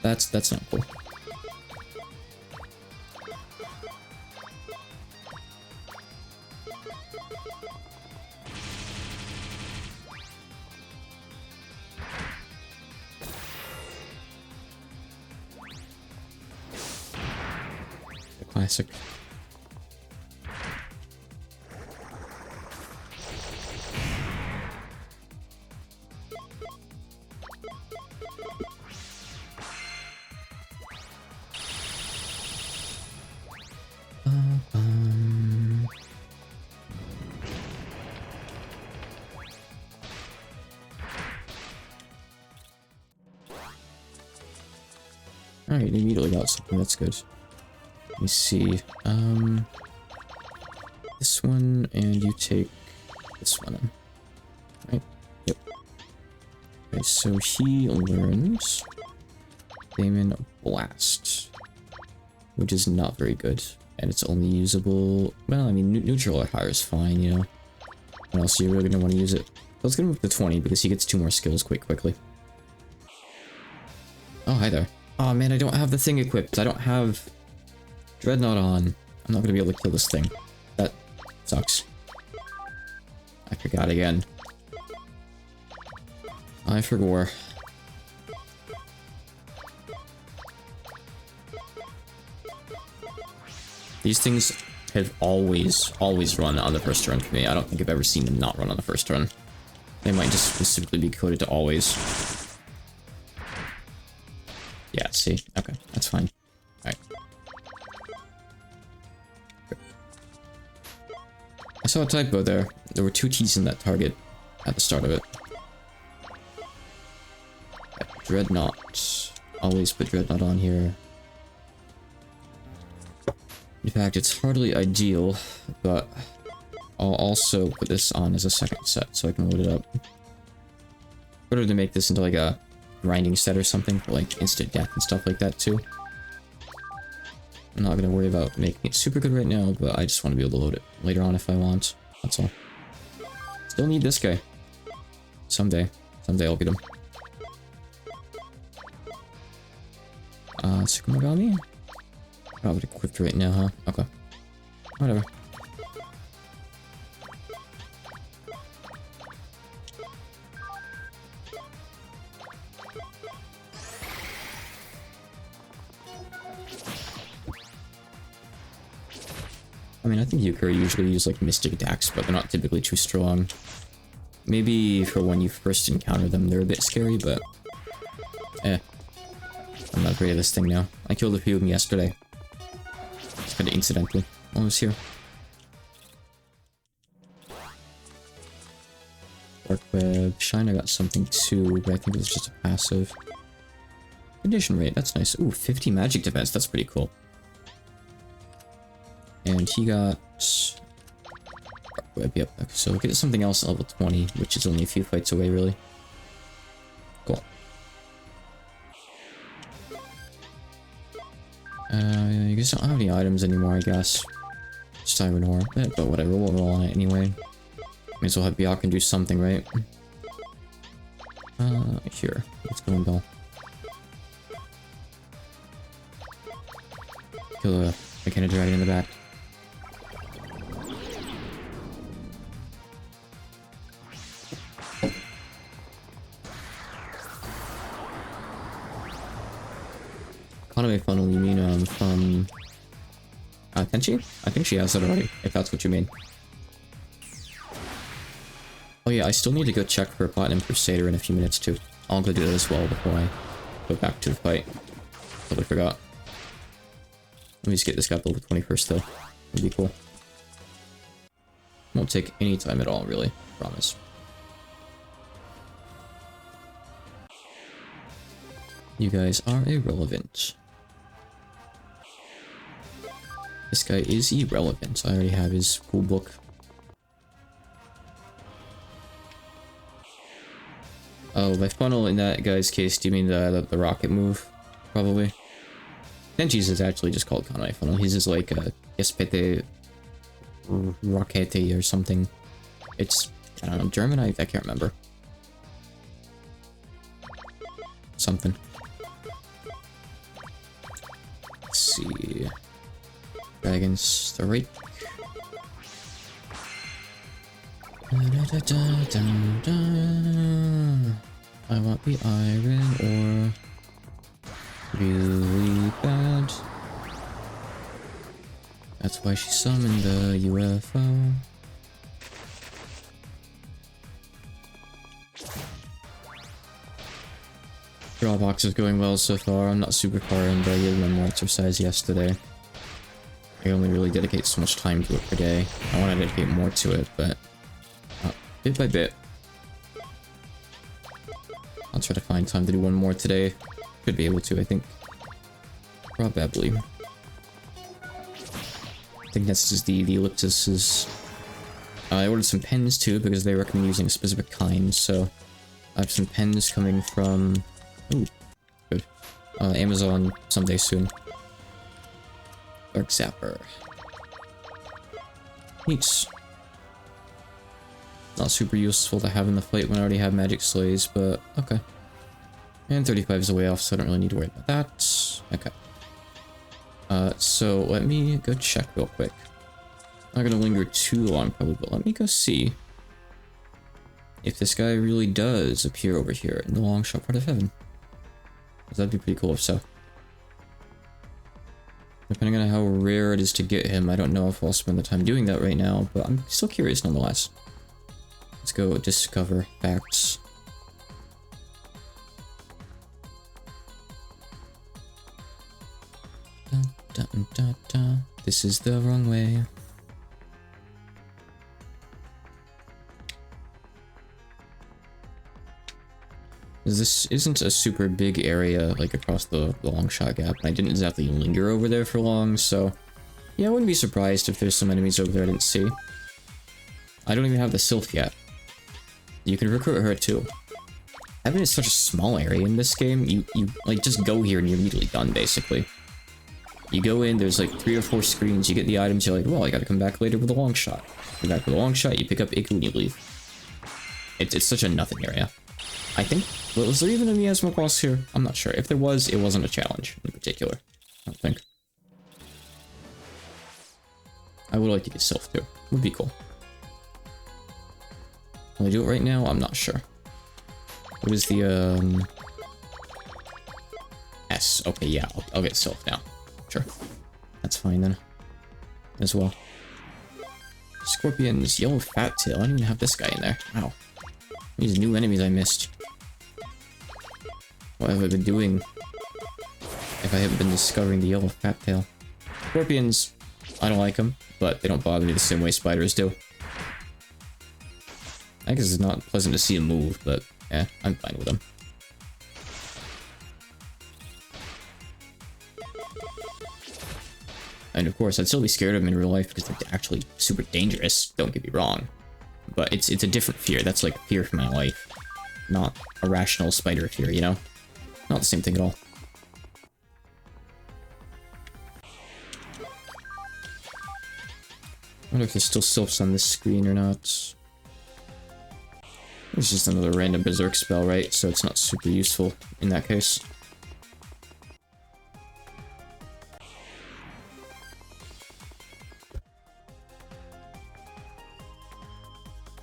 That's not cool. The classic. Alright, immediately got something, that's good. Let me see. This one, and you take this one. Right? Yep. Okay, so he learns Damon Blast, which is not very good. And it's only usable, well, I mean, neutral or higher is fine, you know. What else are you really gonna want to use it? Let's get him up to 20 because he gets 2 more skills quite quickly. Oh, hi there. Oh man, I don't have the thing equipped. I don't have Dreadnought on. I'm not gonna be able to kill this thing. That sucks. I forgot again. I forgot. These things have always run on the first run for me. I don't think I've ever seen them not run on the first run. They might just specifically be coded to always. Yeah, see? Okay, that's fine. Alright. I saw a typo there. There were 2 T's in that target at the start of it. Dreadnought. Always put Dreadnought on here. In fact, it's hardly ideal, but I'll also put this on as a second set so I can load it up. Better to make this into like a grinding set or something for like instant death and stuff like that too. I'm not gonna worry about making it super good right now, but I just want to be able to load it later on if I want. That's all. Still need this guy. Someday. Someday I'll get him. Tsukumogami? Probably equipped right now, huh? Okay. Whatever. I mean, I think Yukari usually use like mystic attacks, but they're not typically too strong. Maybe for when you first encounter them, they're a bit scary, but I'm not great at this thing now. I killed a few of them yesterday. Just kind of incidentally. While I was here. Dark Web. Shine, I got something too, but I think it was just a passive. Condition rate, that's nice. Ooh, 50 magic defense, that's pretty cool. And he got... Dark Web, yep. Okay, so get something else at level 20, which is only a few fights away, really. Cool. You guys don't have any items anymore, I guess. Just Iron Ore. But whatever, we'll roll on it anyway. May as well have Byakugan do something, right? Here. Let's go and go. Kill a Mechanic Dragon in the back. Kaname funnel, you mean, from... Tenchi? I think she has it already, if that's what you mean. Oh yeah, I still need to go check for Platinum Crusader in a few minutes too. I'll go do that as well before I go back to the fight. Totally forgot. Let me just get this guy up level 20 first though. That'd be cool. Won't take any time at all, really. Promise. You guys are irrelevant. This guy is irrelevant. I already have his cool book. Oh, by funnel in that guy's case, do you mean the rocket move? Probably. Tenchi's is actually just called Kanai funnel. His is like a Espete Rockete or something. It's, I don't know, German? I can't remember. Something. Let's see. Dragon Strike. I want the iron ore really bad. That's why she summoned the UFO. Drawbox is going well so far. I'm not super far in, but I did one more exercise yesterday. I only really dedicate so much time to it per day. I want to dedicate more to it, but bit by bit. I'll try to find time to do one more today. Should be able to, I think. Probably. I think that's just the ellipses. I ordered some pens too because they recommend using a specific kind, so I have some pens coming from... Ooh, good. Amazon someday soon. Dark Zapper. Neat. Not super useful to have in the fight when I already have Magic Slays, but okay. And 35 is a way off, so I don't really need to worry about that. Okay. So let me go check real quick. I'm not gonna linger too long probably, but let me go see if this guy really does appear over here in the long shot part of heaven. Because that'd be pretty cool if so. Depending on how rare it is to get him, I don't know if I'll spend the time doing that right now, but I'm still curious nonetheless. Let's go discover facts. Dun, dun, dun, dun. This is the wrong way. This isn't a super big area, like across the long shot gap, and I didn't exactly linger over there for long, so yeah, I wouldn't be surprised if there's some enemies over there I didn't see. I don't even have the Sylph yet. You can recruit her too. Heaven is such a small area in this game, you like just go here and you're immediately done, basically. You go in, there's like 3 or 4 screens, you get the items, you're like, well, I gotta come back later with a long shot. Come back with a long shot, you pick up Iku and you leave. It's such a nothing area. I think, was there even a miasma boss here? I'm not sure. If there was, it wasn't a challenge in particular. I don't think. I would like to get Sylph too. Would be cool. Will I do it right now? I'm not sure. What is the, S. Okay, yeah, I'll get Sylph now. Sure. That's fine then. As well. Scorpions, Yellow Fat Tail. I don't even have this guy in there. Wow. These new enemies I missed. What have I been doing if I haven't been discovering the Yellow Fat Tail? Scorpions, I don't like them, but they don't bother me the same way spiders do. I guess it's not pleasant to see them move, but yeah, I'm fine with them. And of course, I'd still be scared of them in real life because they're actually super dangerous, don't get me wrong. But it's a different fear, that's like fear for my life. Not a rational spider fear, you know? Not the same thing at all. I wonder if there's still sylphs on this screen or not. It's just another random berserk spell, right? So it's not super useful in that case.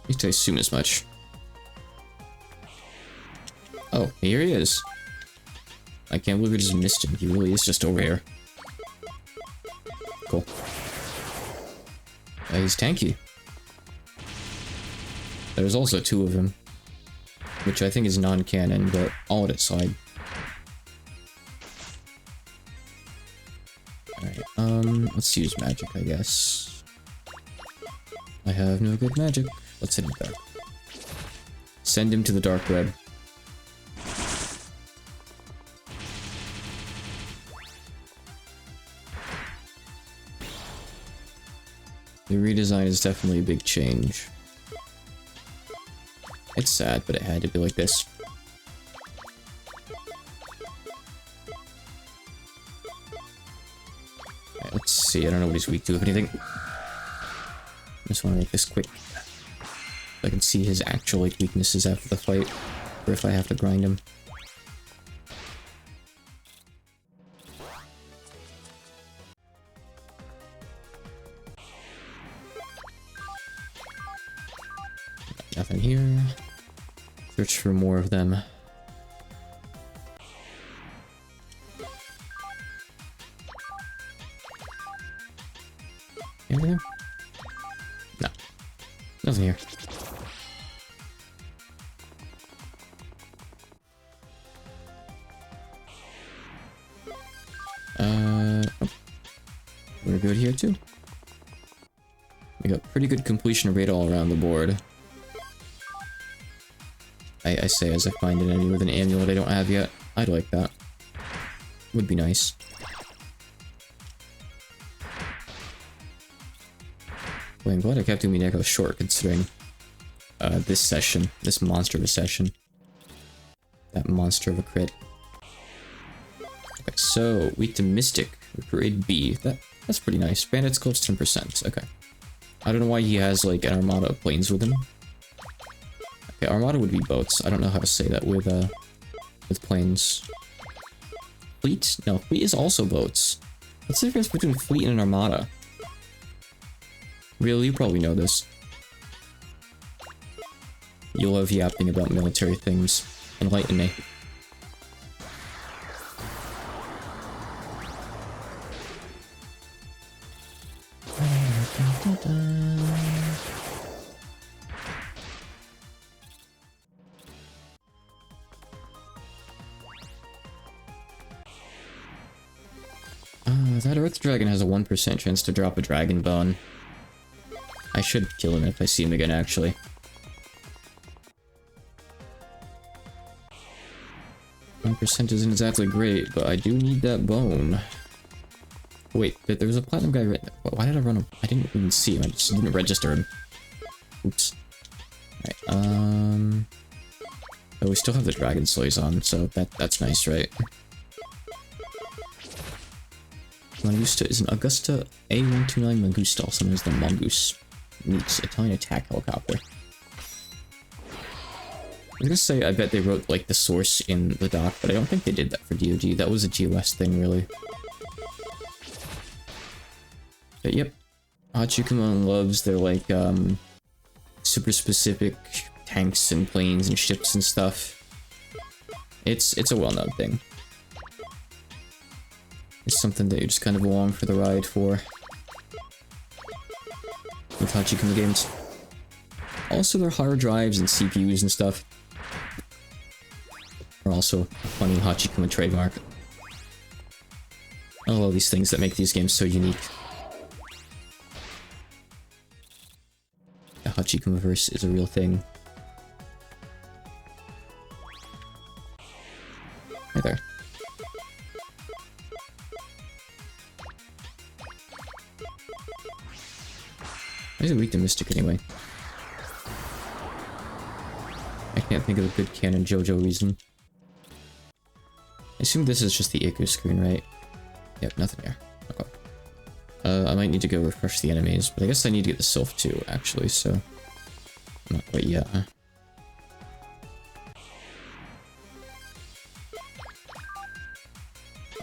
At least I assume as much. Oh, here he is. I can't believe we just missed him. He really is just over here. Cool. He's tanky. There's also 2 of him. Which I think is non-canon, but I'll let it slide. Alright, let's use magic, I guess. I have no good magic. Let's hit him back. Send him to the dark web. The redesign is definitely a big change. It's sad, but it had to be like this. Right, let's see, I don't know what he's weak to, if anything. I just want to make this quick. So I can see his actual like, weaknesses after the fight, or if I have to grind him. Nothing here. Search for more of them. Anything? No. Nothing here. Oh. We're good here too. We got pretty good completion rate all around the board. I say as I find an enemy with an amulet I don't have yet. I'd like that. Would be nice. Well, I'm glad I kept Umineko short considering this session, this monster of a session. That monster of a crit. Okay, so weak to Mystic, grade B. That's pretty nice. Bandit's close 10%. Okay. I don't know why he has like an armada of planes with him. Okay, armada would be boats. I don't know how to say that with planes. Fleet? No, fleet is also boats. What's the difference between fleet and an armada? Really, you probably know this. You love yapping about military things. Enlighten me. That Earth Dragon has a 1% chance to drop a Dragon Bone. I should kill him if I see him again, actually. % isn't exactly great, but I do need that bone. Wait, there was a platinum guy right there. Why did I run him? I didn't even see him, I just didn't register him. Oops. Alright, oh, we still have the Dragon Slays on, so that's nice, right? Mangusta is an Augusta A129 Mangusta, also known as the Mongoose. Meets Italian attack helicopter. I was gonna say, I bet they wrote, like, the source in the doc, but I don't think they did that for DoD. That was a GOS thing, really. But yep. Hachikumon loves their, like, super specific tanks and planes and ships and stuff. It's a well-known thing. It's something that you just kind of along for the ride for. With Hachikuma games. Also, their hard drives and CPUs and stuff are also a funny Hachikuma trademark. I love these things that make these games so unique. The Hachikumaverse is a real thing. Hey there. Why is it weak to Mystic anyway? I can't think of a good canon JoJo reason. I assume this is just the Iku screen, right? Yep, nothing here. Okay. I might need to go refresh the enemies, but I guess I need to get the Sylph too, actually, so... Not quite yet, huh?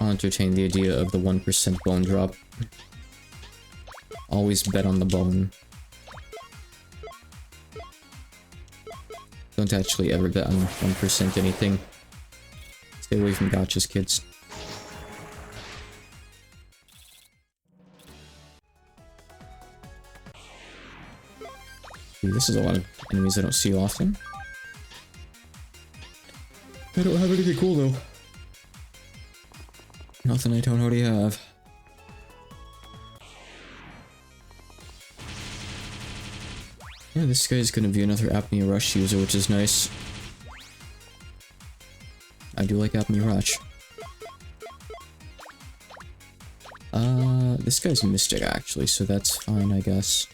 I'll entertain the idea of the 1% bone drop. Always bet on the bone. Don't actually ever bet on 1% anything. Stay away from gotchas, kids. Dude, this is a lot of enemies I don't see often. I don't have anything cool though. Nothing I don't already have. Yeah, this guy's gonna be another Apnea Rush user, which is nice. I do like Apnea Rush. This guy's Mystic, actually, so that's fine, I guess.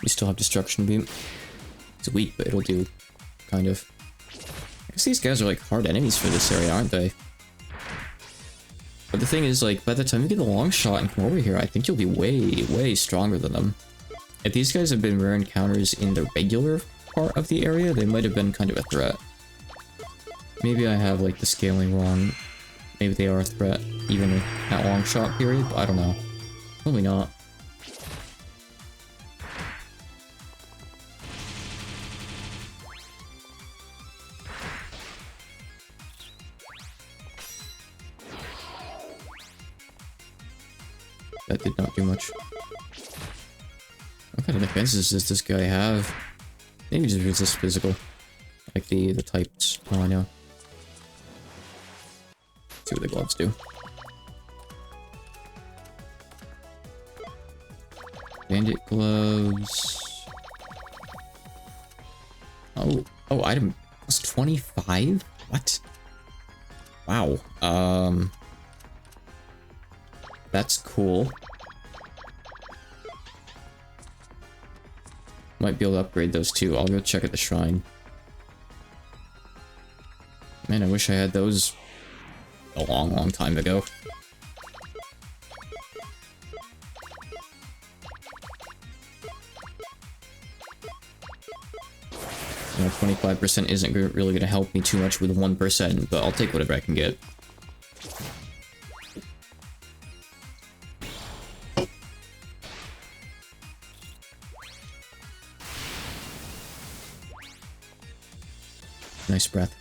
We still have Destruction Beam. It's weak, but it'll do, kind of. I guess these guys are, like, hard enemies for this area, aren't they? But the thing is, like, by the time you get the long shot and come over here, I think you'll be way, way stronger than them. If these guys have been rare encounters in the regular part of the area, they might have been kind of a threat. Maybe I have, like, the scaling wrong. Maybe they are a threat, even at long shot period, but I don't know. Probably not. That did not do much. What kind of defenses does this guy have? Maybe just resist physical. Like the types. Oh, I know. Let's see what the gloves do. Bandit gloves. Oh, item plus 25? What? Wow. That's cool. Might be able to upgrade those too. I'll go check at the shrine. Man, I wish I had those a long, long time ago. You know, 25% isn't really going to help me too much with 1%, but I'll take whatever I can get. Nice breath.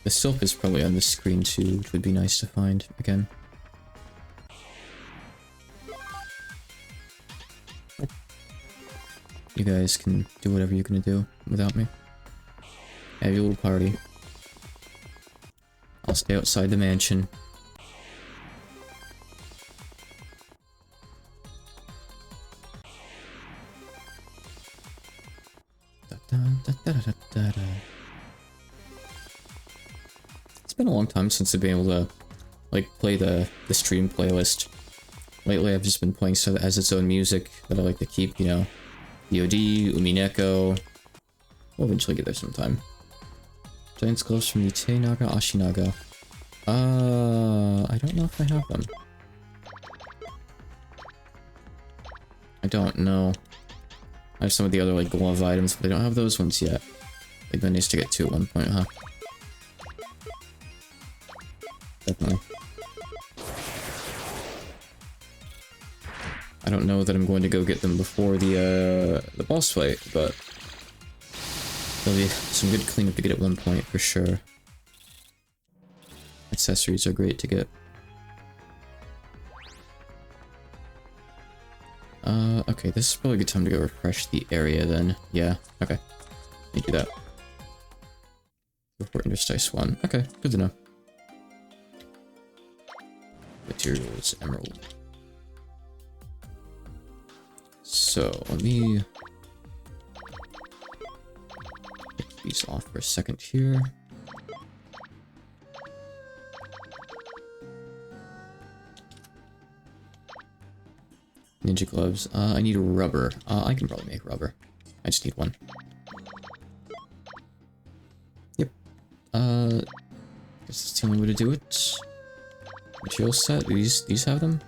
The Sylph is probably on the screen too, which would be nice to find again. You guys can do whatever you're gonna do without me. Have your little party. I'll stay outside the mansion. It's been a long time since I've been able to, like, play the stream playlist. Lately, I've just been playing stuff that has its own music that I like to keep, you know. DOD, Umineko. We'll eventually get there sometime. Giant's gloves from the Teinaga Ashinaga. I don't know if I have them. I don't know. I have some of the other, like, glove items, but I don't have those ones yet. They've been nice to get to at one point, huh? Definitely. I don't know that I'm going to go get them before the boss fight, but there'll be some good cleanup to get at one point for sure. Accessories are great to get. Okay, this is probably a good time to go refresh the area then. Yeah, okay. Let me do that. Before Interstice 1. Okay, good to know. Materials, emerald. So, let me take these off for a second here. Ninja gloves. I need a rubber. I can probably make rubber. I just need one. Yep. Guess that's the only way to do it. Material set. These have them?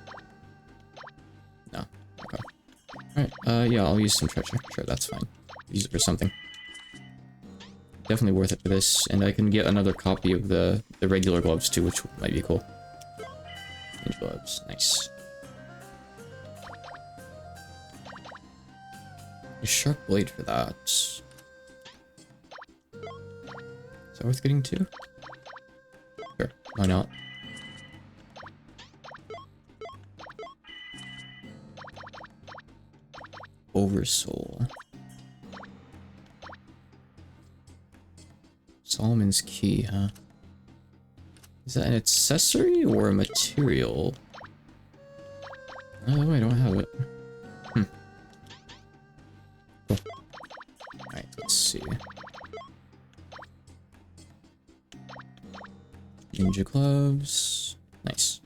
No. Okay. Alright, yeah, I'll use some treasure. Sure, that's fine. Use it for something. Definitely worth it for this, and I can get another copy of the regular gloves too, which might be cool. Ninja gloves, nice. A sharp blade for that. Is that worth getting too? Sure, why not? Oversoul. Solomon's Key, huh? Is that an accessory or a material? Oh, I don't have it. Cool. Alright, let's see. Ninja gloves. Nice.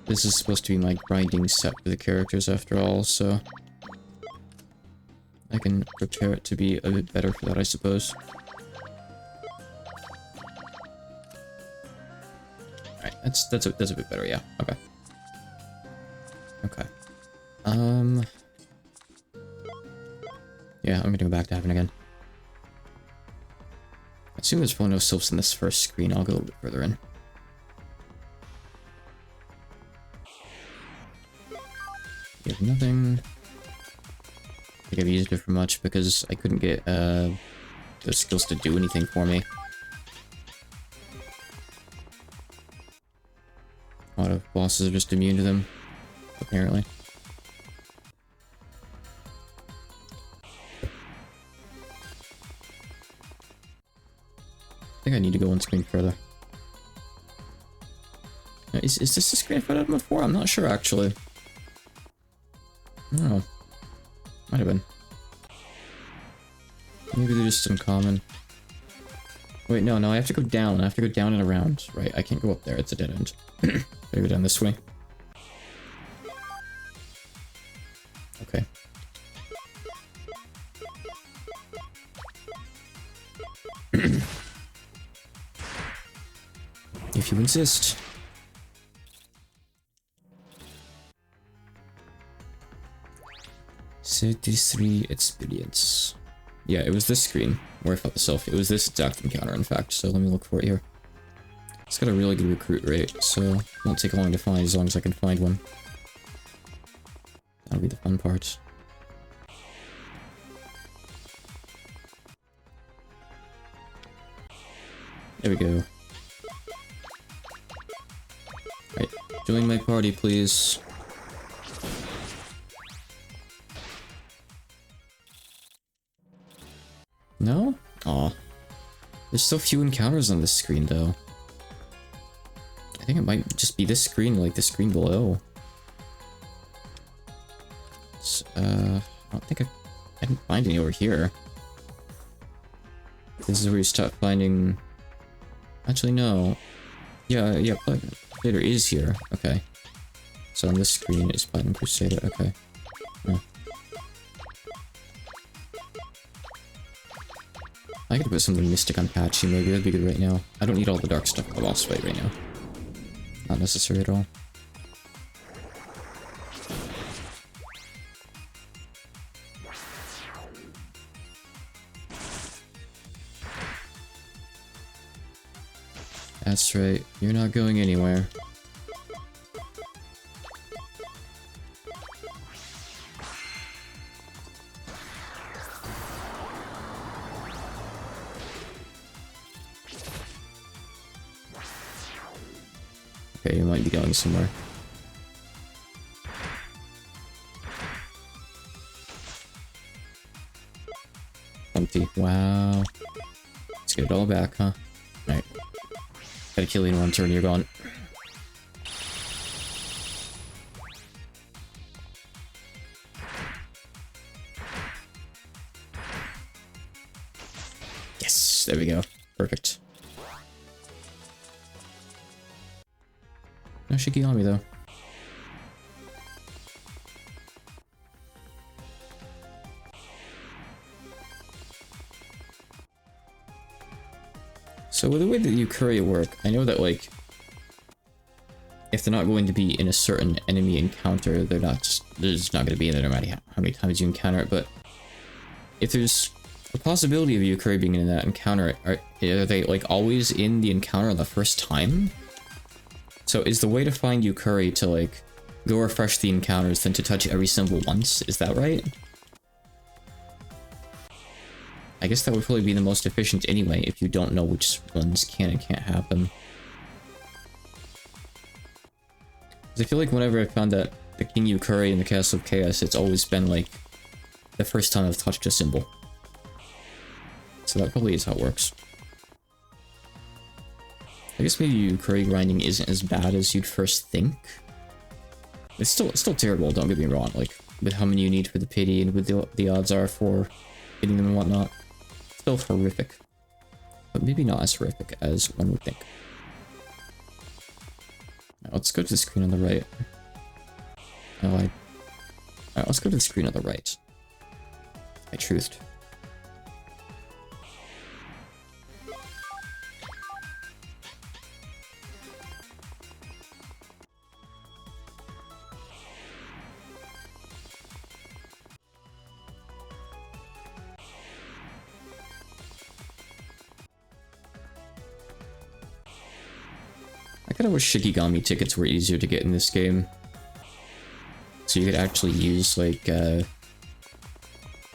This is supposed to be my grinding set for the characters after all, so I can prepare it to be a bit better for that, I suppose. Alright, that's a bit better, yeah. Okay. Okay. Yeah, I'm gonna go back to heaven again. I assume there's probably no sylphs in this first screen. I'll go a little bit further in. You have nothing. I think I've used it for much because I couldn't get those skills to do anything for me. A lot of bosses are just immune to them, apparently. I think I need to go one screen further. Is this the screen I've had before? I'm not sure, actually. I don't know. Might have been. Maybe they're just uncommon. Wait, no, I have to go down. I have to go down and around. Right, I can't go up there. It's a dead end. Gotta go down this way. Okay. If you insist. $33 experience. Yeah, it was this screen where I fought the selfie. It was this exact encounter, in fact, so let me look for it here. It's got a really good recruit rate, so it won't take long to find as long as I can find one. That'll be the fun part. There we go. Right, join my party, please. No? Aw. There's so few encounters on this screen, though. I think it might just be this screen, like the screen below. I don't think I didn't find any over here. This is where you start finding... Actually, no. Yeah, Platinum Crusader is here. Okay. So on this screen is Platinum Crusader. Okay. Yeah. I could put something Mystic on Patchy, maybe. That'd be good right now. I don't need all the dark stuff for the boss fight right now. Not necessary at all. That's right. You're not going anywhere. Okay, you might be going somewhere. Empty. Wow. Let's get it all back, huh? Alright. Gotta kill you in one turn, you're gone. Yes! There we go. Perfect. No Shikigami though. So with the way that Yukari work, I know that like if they're not going to be in a certain enemy encounter, they're just not going to be in there no matter how many times you encounter it, but if there's a possibility of Yukari being in that encounter, are they like always in the encounter the first time? So is the way to find Yukari to like go refresh the encounters than to touch every symbol once? Is that right? I guess that would probably be the most efficient anyway if you don't know which ones can and can't happen. Because I feel like whenever I found that the King Yukari in the Castle of Chaos, it's always been like the first time I've touched a symbol. So that probably is how it works. I guess maybe Yukari grinding isn't as bad as you'd first think. It's still terrible, don't get me wrong, like, with how many you need for the pity and with the odds are for hitting them and whatnot. Still horrific. But maybe not as horrific as one would think. Now, let's go to the screen on the right. Oh, Alright, let's go to the screen on the right. I truthed. I kinda wish Shikigami tickets were easier to get in this game. So you could actually use, like,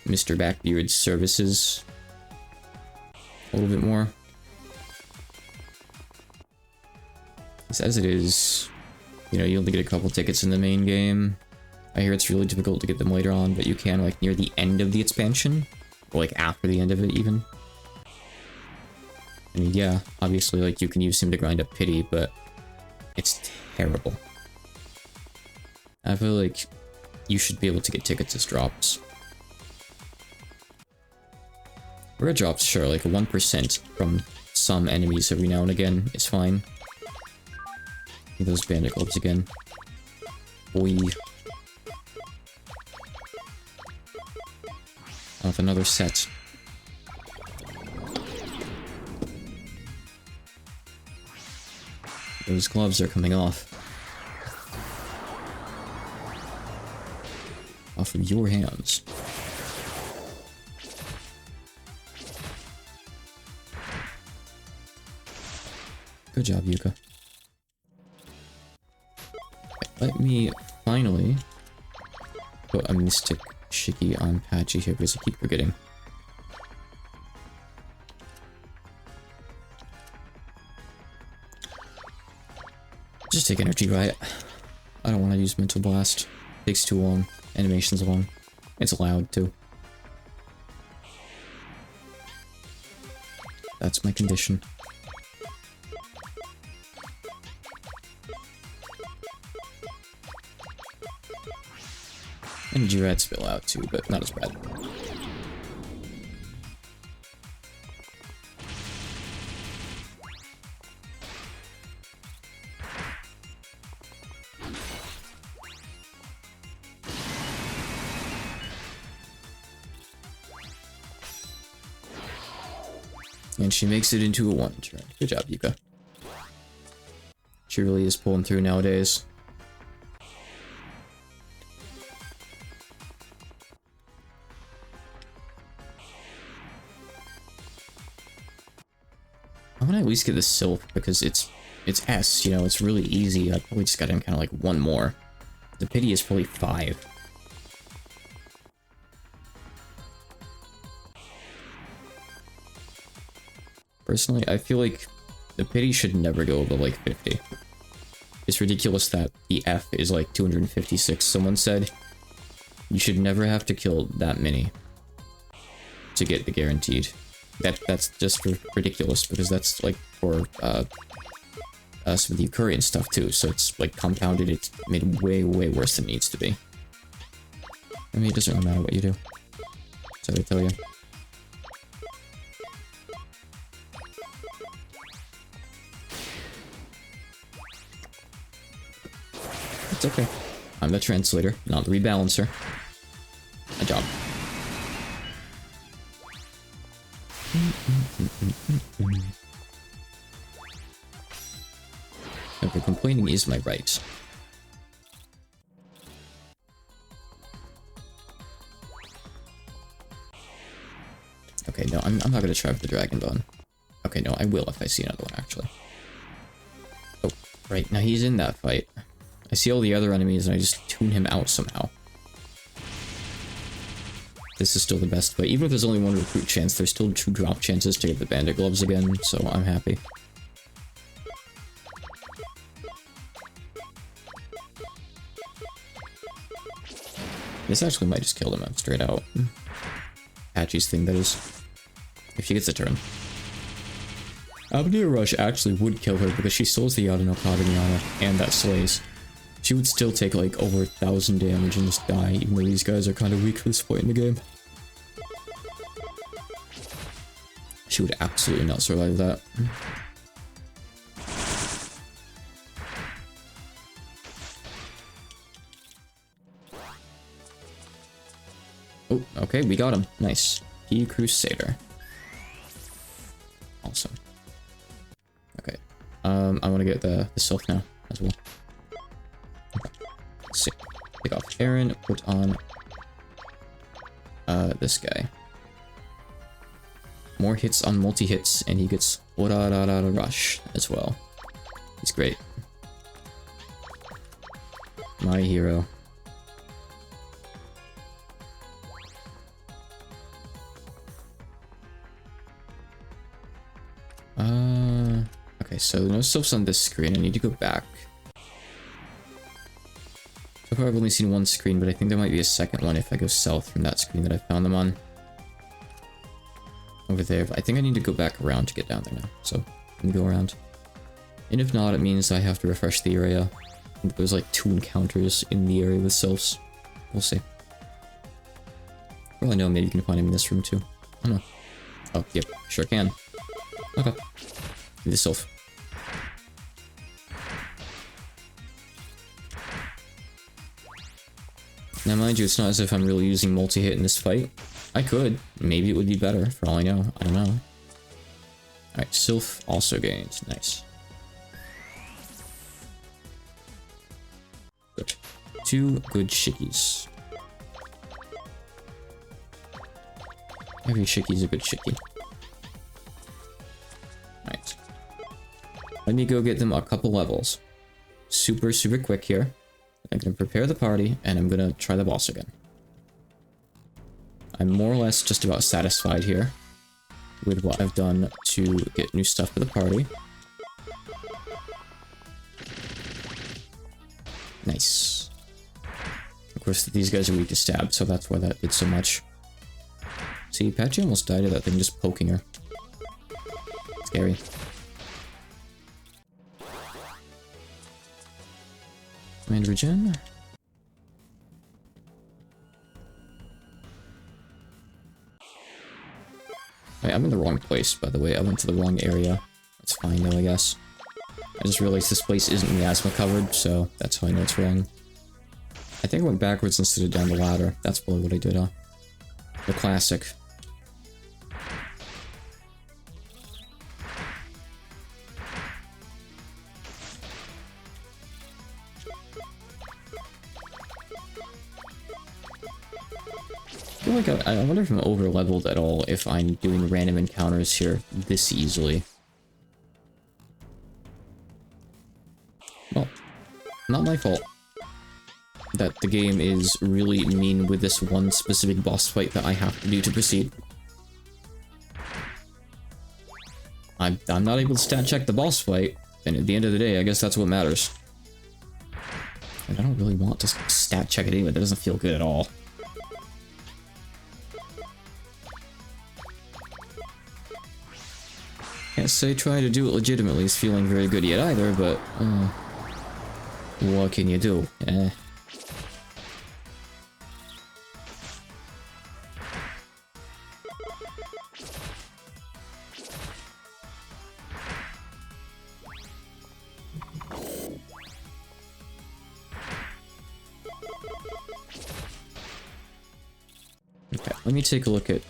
Mr. Backbeard's services a little bit more. As it is, you know, you only get a couple tickets in the main game. I hear it's really difficult to get them later on, but you can, like, near the end of the expansion. Or, like, after the end of it, even. I mean, yeah, obviously, like, you can use him to grind up pity, but it's terrible. I feel like you should be able to get tickets as drops. Rare drops, sure, like 1% from some enemies every now and again is fine. Those bandit gloves again. Boy. With another set. Those gloves are coming off. Off of your hands. Good job, Yuka. Let me finally put a Mystic Shiki on Patchy here because I keep forgetting. Just take Energy Riot. I don't want to use Mental Blast. Takes too long. Animation's long. It's loud too. That's my condition. Energy Riot's spill out too, but not as bad. And she makes it into a 1 turn. Good job, Yuka. She really is pulling through nowadays. I want to at least get the Sylph because it's S, you know, it's really easy. I probably just got in kind of like 1 more. The Pity is probably 5. Personally, I feel like the Pity should never go above like 50. It's ridiculous that the F is like 256. Someone said you should never have to kill that many to get the guaranteed. That's just ridiculous because that's like for us with the Ukuri and stuff too, so it's like compounded, it's made way worse than it needs to be. I mean, it doesn't really matter what you do. Sorry to tell you. It's okay. I'm the translator, not the rebalancer. My job. Okay, complaining is my right. Okay, no, I'm not gonna try for the Dragon Bone. Okay, no, I will if I see another one, actually. Oh, right, now he's in that fight. I see all the other enemies and I just tune him out somehow. This is still the best fight. Even if there's only 1 recruit chance, there's still 2 drop chances to get the bandit gloves again, so I'm happy. This actually might just kill them straight out. Patchy's thing, that is. If she gets a turn. Avenir Rush actually would kill her because she still has the Yada no Kageyama and that slays. She would still take like over 1,000 damage and just die, even though these guys are kind of weak for this point in the game. She would absolutely not survive that. Oh, okay, we got him. Nice. He Crusader. Awesome. Okay. I want to get the Sylph now as well. Okay. Let's see. Take off Aaron, put on this guy. More hits on multi-hits, and he gets Orarara Rush as well. He's great. My hero. Okay, so no Sylphs on this screen. I need to go back. So far I've only seen 1 screen, but I think there might be a second one if I go south from that screen that I found them on. Over there, but I think I need to go back around to get down there now, so let me go around. And if not, it means I have to refresh the area. I think there's like 2 encounters in the area with Sylphs. We'll see. Well, I know maybe you can find him in this room too. I don't know. Oh, yep, sure can. Okay. Do the Sylph. Now, mind you, it's not as if I'm really using multi-hit in this fight. I could. Maybe it would be better, for all I know. I don't know. Alright, Sylph also gained. Nice. Good. 2 good shickies. Every shickie's a good shickie. Alright. Let me go get them a couple levels. Super quick here. I'm gonna prepare the party, and I'm gonna try the boss again. I'm more or less just about satisfied here with what I've done to get new stuff for the party. Nice. Of course, these guys are weak to stab, so that's why that did so much. See, Patchy almost died of that thing just poking her. Scary. Command regen. Wait, I'm in the wrong place, by the way. I went to the wrong area. That's fine, though, I guess. I just realized this place isn't miasma covered, so that's how I know it's wrong. I think I went backwards instead of down the ladder. That's probably what I did, huh? The classic. I feel like I wonder if I'm over-leveled at all if I'm doing random encounters here this easily. Well, not my fault that the game is really mean with this one specific boss fight that I have to do to proceed. I'm not able to stat check the boss fight, and at the end of the day, I guess that's what matters. And I don't really want to stat check it anyway, that doesn't feel good at all. Can't say trying to do it legitimately is feeling very good yet either, but what can you do? Eh. Okay, let me take a look at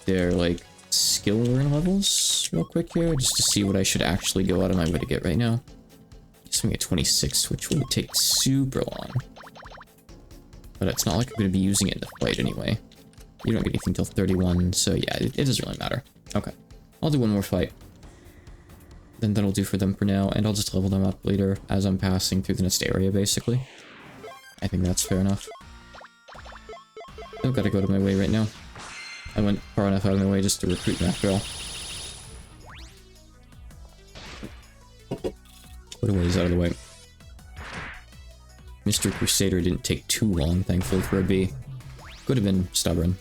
their, like, skill learn levels real quick here, just to see what I should actually go out of my way to get right now. Guess I'm at 26, which wouldn't take super long. But it's not like I'm going to be using it in the fight anyway. You don't get anything till 31, so yeah, it doesn't really matter. Okay, I'll do one more fight. Then that'll do for them for now, and I'll just level them up later as I'm passing through the next area, basically. I think that's fair enough. Don't gotta go to my way right now. I went far enough out of my way just to recruit them after all. Put away is out of the way. Mr. Crusader didn't take too long, thankfully, for a B. Could have been stubborn.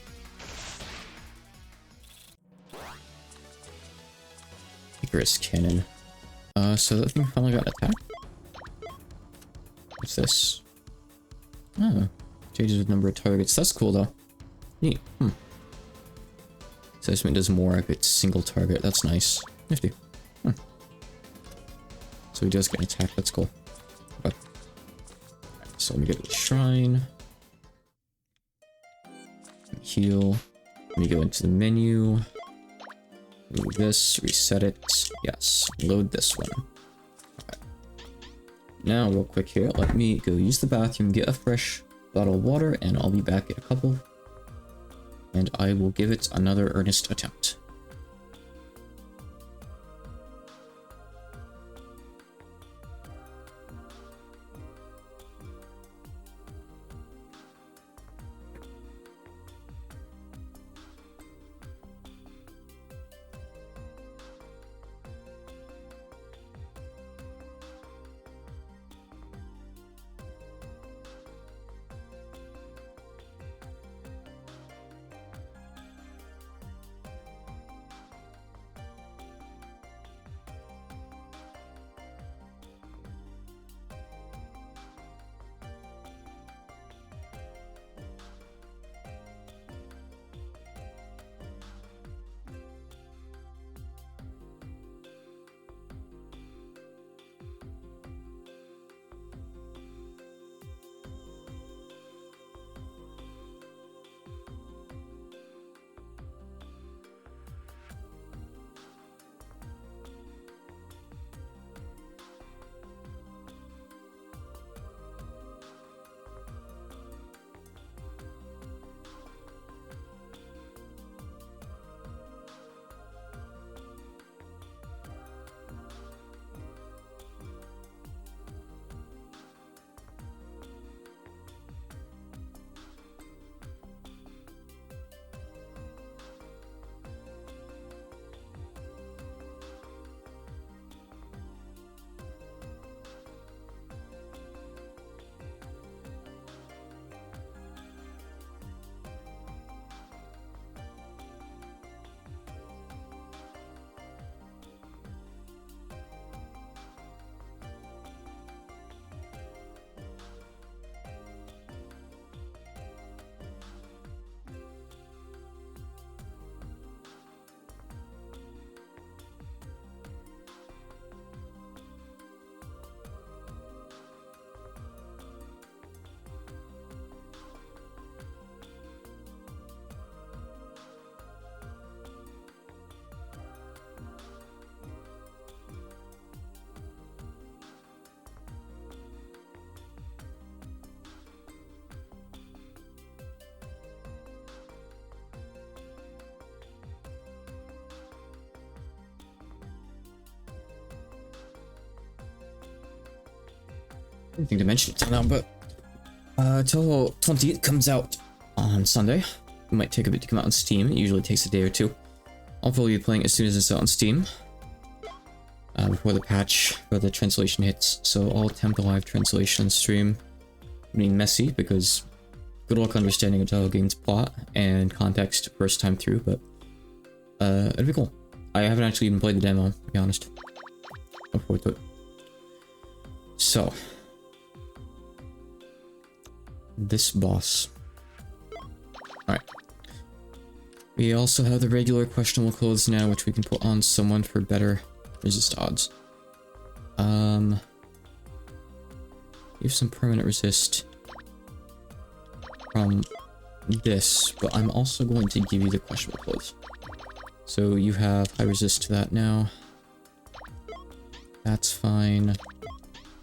Icarus Cannon. So that thing finally got an attack? What's this? Oh. Changes the number of targets. That's cool, though. Neat. Assessment does more if it's single target. That's nice. Nifty. So he does get an attack. That's cool. Okay. Right, so let me get to the shrine. Heal. Let me go into the menu. Move this. Reset it. Yes. Load this one. Okay. Now, real quick here, let me go use the bathroom, get a fresh bottle of water, and I'll be back in a couple. And I will give it another earnest attempt. anything to mention until now, but till 20th comes out on Sunday. It might take a bit to come out on Steam. It usually takes a day or two. I'll probably be playing as soon as it's out on Steam. Before the patch, for the translation hits. So I'll attempt a live translation stream. I mean, messy, because good luck understanding a Telltale Game's plot and context first time through, but it'd be cool. I haven't actually even played the demo, to be honest. Look forward to it. So, this boss. Alright. We also have the regular questionable clothes now, which we can put on someone for better resist odds. You have some permanent resist from this, but I'm also going to give you the questionable clothes. So you have high resist to that now. That's fine.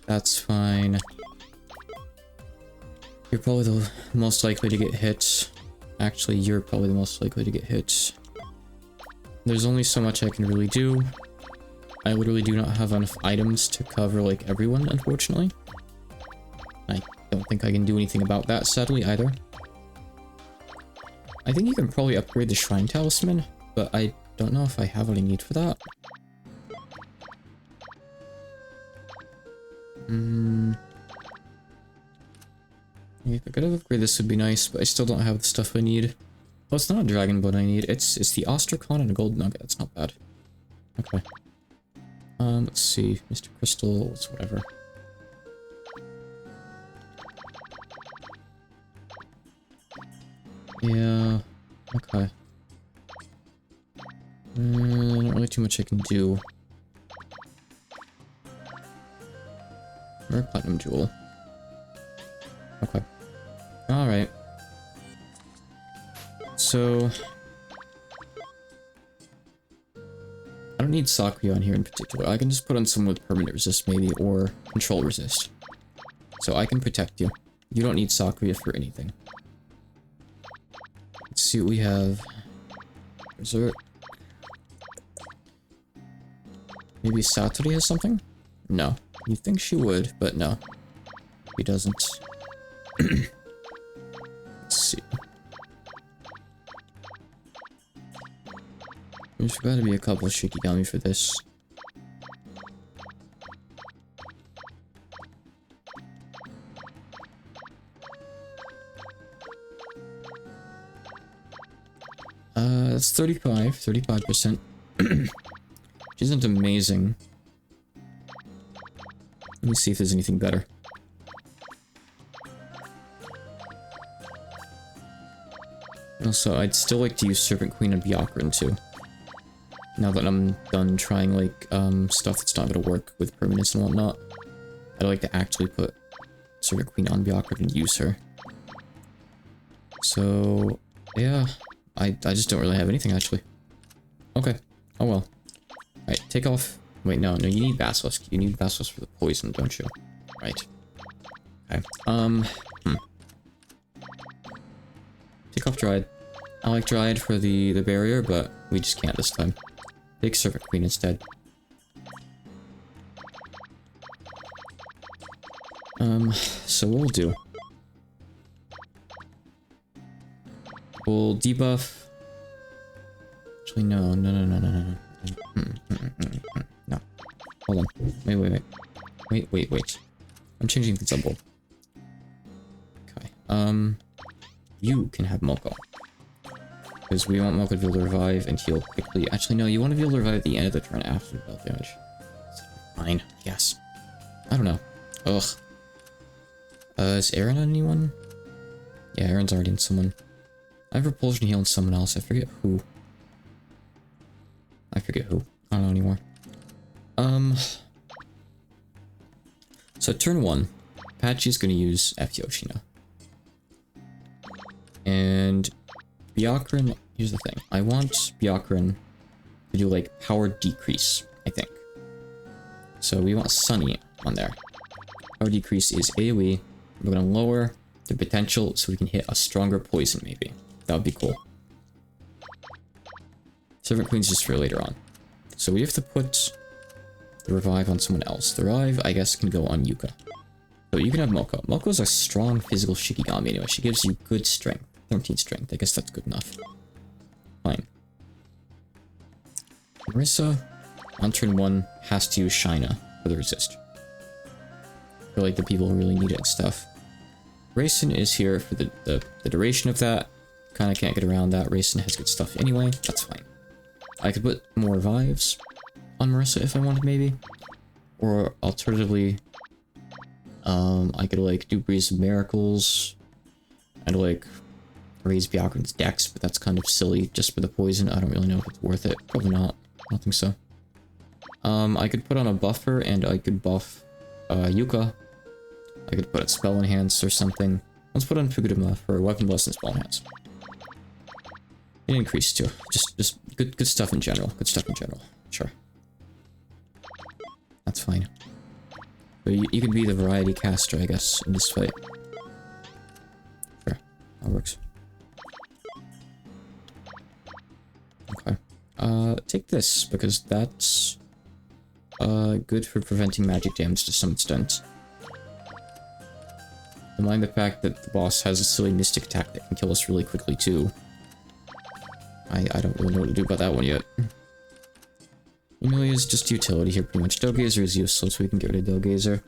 That's fine. You're probably the most likely to get hit. Actually, you're probably the most likely to get hit. There's only so much I can really do. I literally do not have enough items to cover, like, everyone, unfortunately. I don't think I can do anything about that, sadly, either. I think you can probably upgrade the Shrine Talisman, but I don't know if I have what I need for that. If I could have upgraded this would be nice, but I still don't have the stuff I need. Well, it's not a dragon blood I need, it's the Ostracon and a gold nugget, that's not bad. Okay. Let's see, Mr. Crystals, whatever. Yeah, okay. Not really too much I can do. Rare Platinum Jewel. Okay. Alright. So... I don't need Sakuya on here in particular. I can just put on someone with permanent resist maybe, or control resist. So I can protect you. You don't need Sakuya for anything. Let's see what we have. Berserk. Maybe Satori has something? No. You think she would, but no. He doesn't. Let's see. There's gotta be a couple of Shikigami for this. That's 35%. Which isn't amazing. Let me see if there's anything better. Also, I'd still like to use Serpent Queen and Byakuran too. Now that I'm done trying, like, stuff that's not gonna work with permanence and whatnot. I'd like to actually put Serpent Queen on Byakuran and use her. So, yeah. I just don't really have anything, actually. Okay. Oh well. Alright, take off... Wait, no, you need Basilisk. You need Basilisk for the poison, don't you? Right. Okay. Take off Dryad. I like Dryad for the barrier, but we just can't this time. Take Serpent Queen instead. So what we'll do... We'll debuff... Actually, no. No. Hold on. Wait. I'm changing things up. Okay. You can have Moko. Because we want Moko to be able to revive and heal quickly. Actually, no, you want to be able to revive at the end of the turn after spell damage. Fine. Yes. I don't know. Ugh. Is Aaron on anyone? Yeah, Aaron's already in someone. I have Repulsion Heal on someone else. I forget who. I don't know anymore. So turn 1, Apache's gonna use F Yoshino. And Byakuran, here's the thing. I want Byakuran to do like power decrease, I think. So we want Sunny on there. Power decrease is AoE. We're gonna lower the potential so we can hit a stronger poison maybe. That would be cool. Servant Queen's just for later on. So we have to put the revive on someone else. The revive, I guess, can go on Yuka. So you can have Moko. Moko's a strong physical Shikigami anyway. She gives you good strength. 13 strength. I guess that's good enough. Fine. Marissa, on turn 1, has to use Shina for the resist. For like the people who really need it and stuff. Rayson is here for the duration of that. Kinda can't get around that. Rayson has good stuff anyway. That's fine. I could put more revives on Marissa if I wanted, maybe. Or alternatively, I could like do Breeze of Miracles and like raise Byakuran's dex, but that's kind of silly just for the poison. I don't really know if it's worth it. Probably not. I don't think so. I could put on a buffer and I could buff Yuka. I could put a Spell Enhance or something. Let's put on Fukudama for Weapon Blast and Spell Enhance. An increase too. Just good stuff in general. Good stuff in general. Sure. That's fine. But you can be the variety caster, I guess, in this fight. Sure. That works. Okay. Take this, because that's good for preventing magic damage to some extent. Don't mind the fact that the boss has a silly mystic attack that can kill us really quickly too. I don't really know what to do about that one yet. Emilia's just utility here, pretty much. Dogazer is useless, so we can get rid of Dogazer.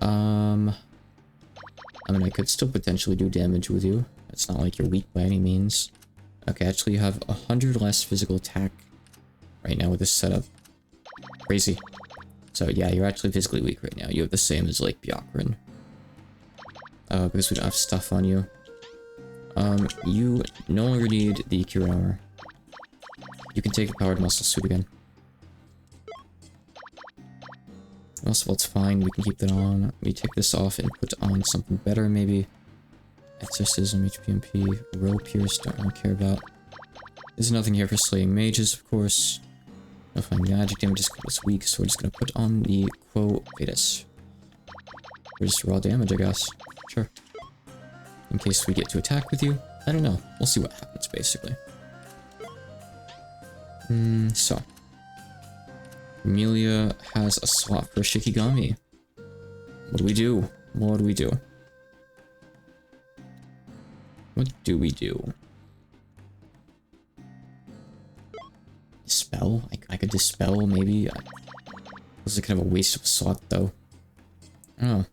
I mean, I could still potentially do damage with you. It's not like you're weak by any means. Okay, actually you have 100 less physical attack right now with this setup. Crazy. So yeah, you're actually physically weak right now. You have the same as like Byakuran. Because we don't have stuff on you. You no longer need the Cure Armor. You can take the Powered Muscle Suit again. Muscle Vault's fine, we can keep that on. We take this off and put on something better, maybe. Exorcism, HPMP, Row Pierce, don't really care about. There's nothing here for slaying mages, of course. Nothing magic damage is weak, so we're just gonna put on the Quo Vadis. Or just raw damage, I guess. Sure. In case we get to attack with you. I don't know. We'll see what happens, basically. So. Emilia has a slot for Shikigami. What do we do? What do we do? What do we do? Dispel? I could dispel, maybe? This is kind of a waste of a slot, though. Oh.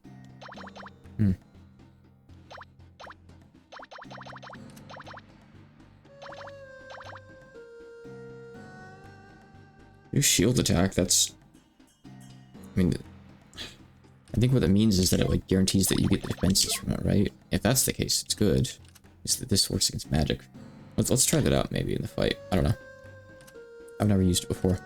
Your shield attack, that's... I mean... I think what that means is that it, like, guarantees that you get the defenses from it, right? If that's the case, it's good. It's that this works against magic. Let's try that out, maybe, in the fight. I don't know. I've never used it before.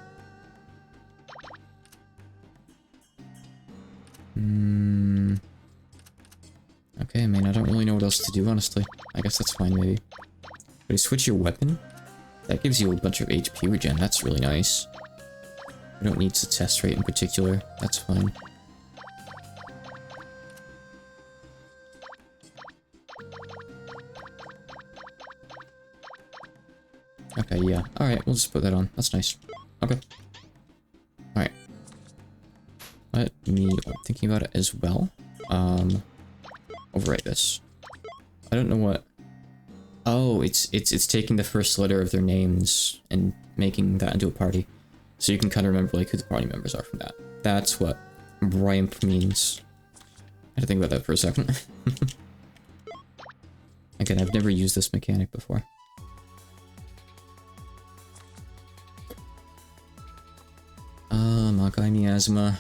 Okay, I mean, I don't really know what else to do, honestly. I guess that's fine, maybe. But you switch your weapon? That gives you a bunch of HP regen. That's really nice. We don't need success rate in particular. That's fine. Okay, yeah. Alright, we'll just put that on. That's nice. Okay. Alright. Let me... I'm thinking about it as well. Overwrite this. I don't know what... Oh, it's taking the first letter of their names and making that into a party. So you can kind of remember, like, who the party members are from that. That's what RIMP means. I had to think about that for a second. Again, I've never used this mechanic before. Makai Miasma.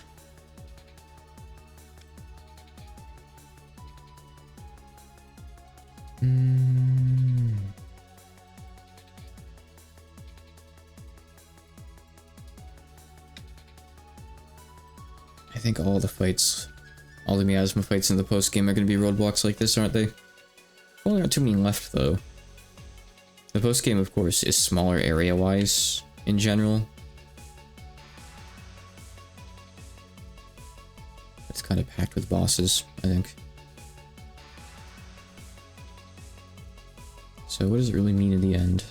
I think all the fights, all the Miasma fights in the post-game are going to be roadblocks like this, aren't they? Only not too many left, though. The post-game, of course, is smaller area-wise, in general. It's kind of packed with bosses, I think. So what does it really mean in the end?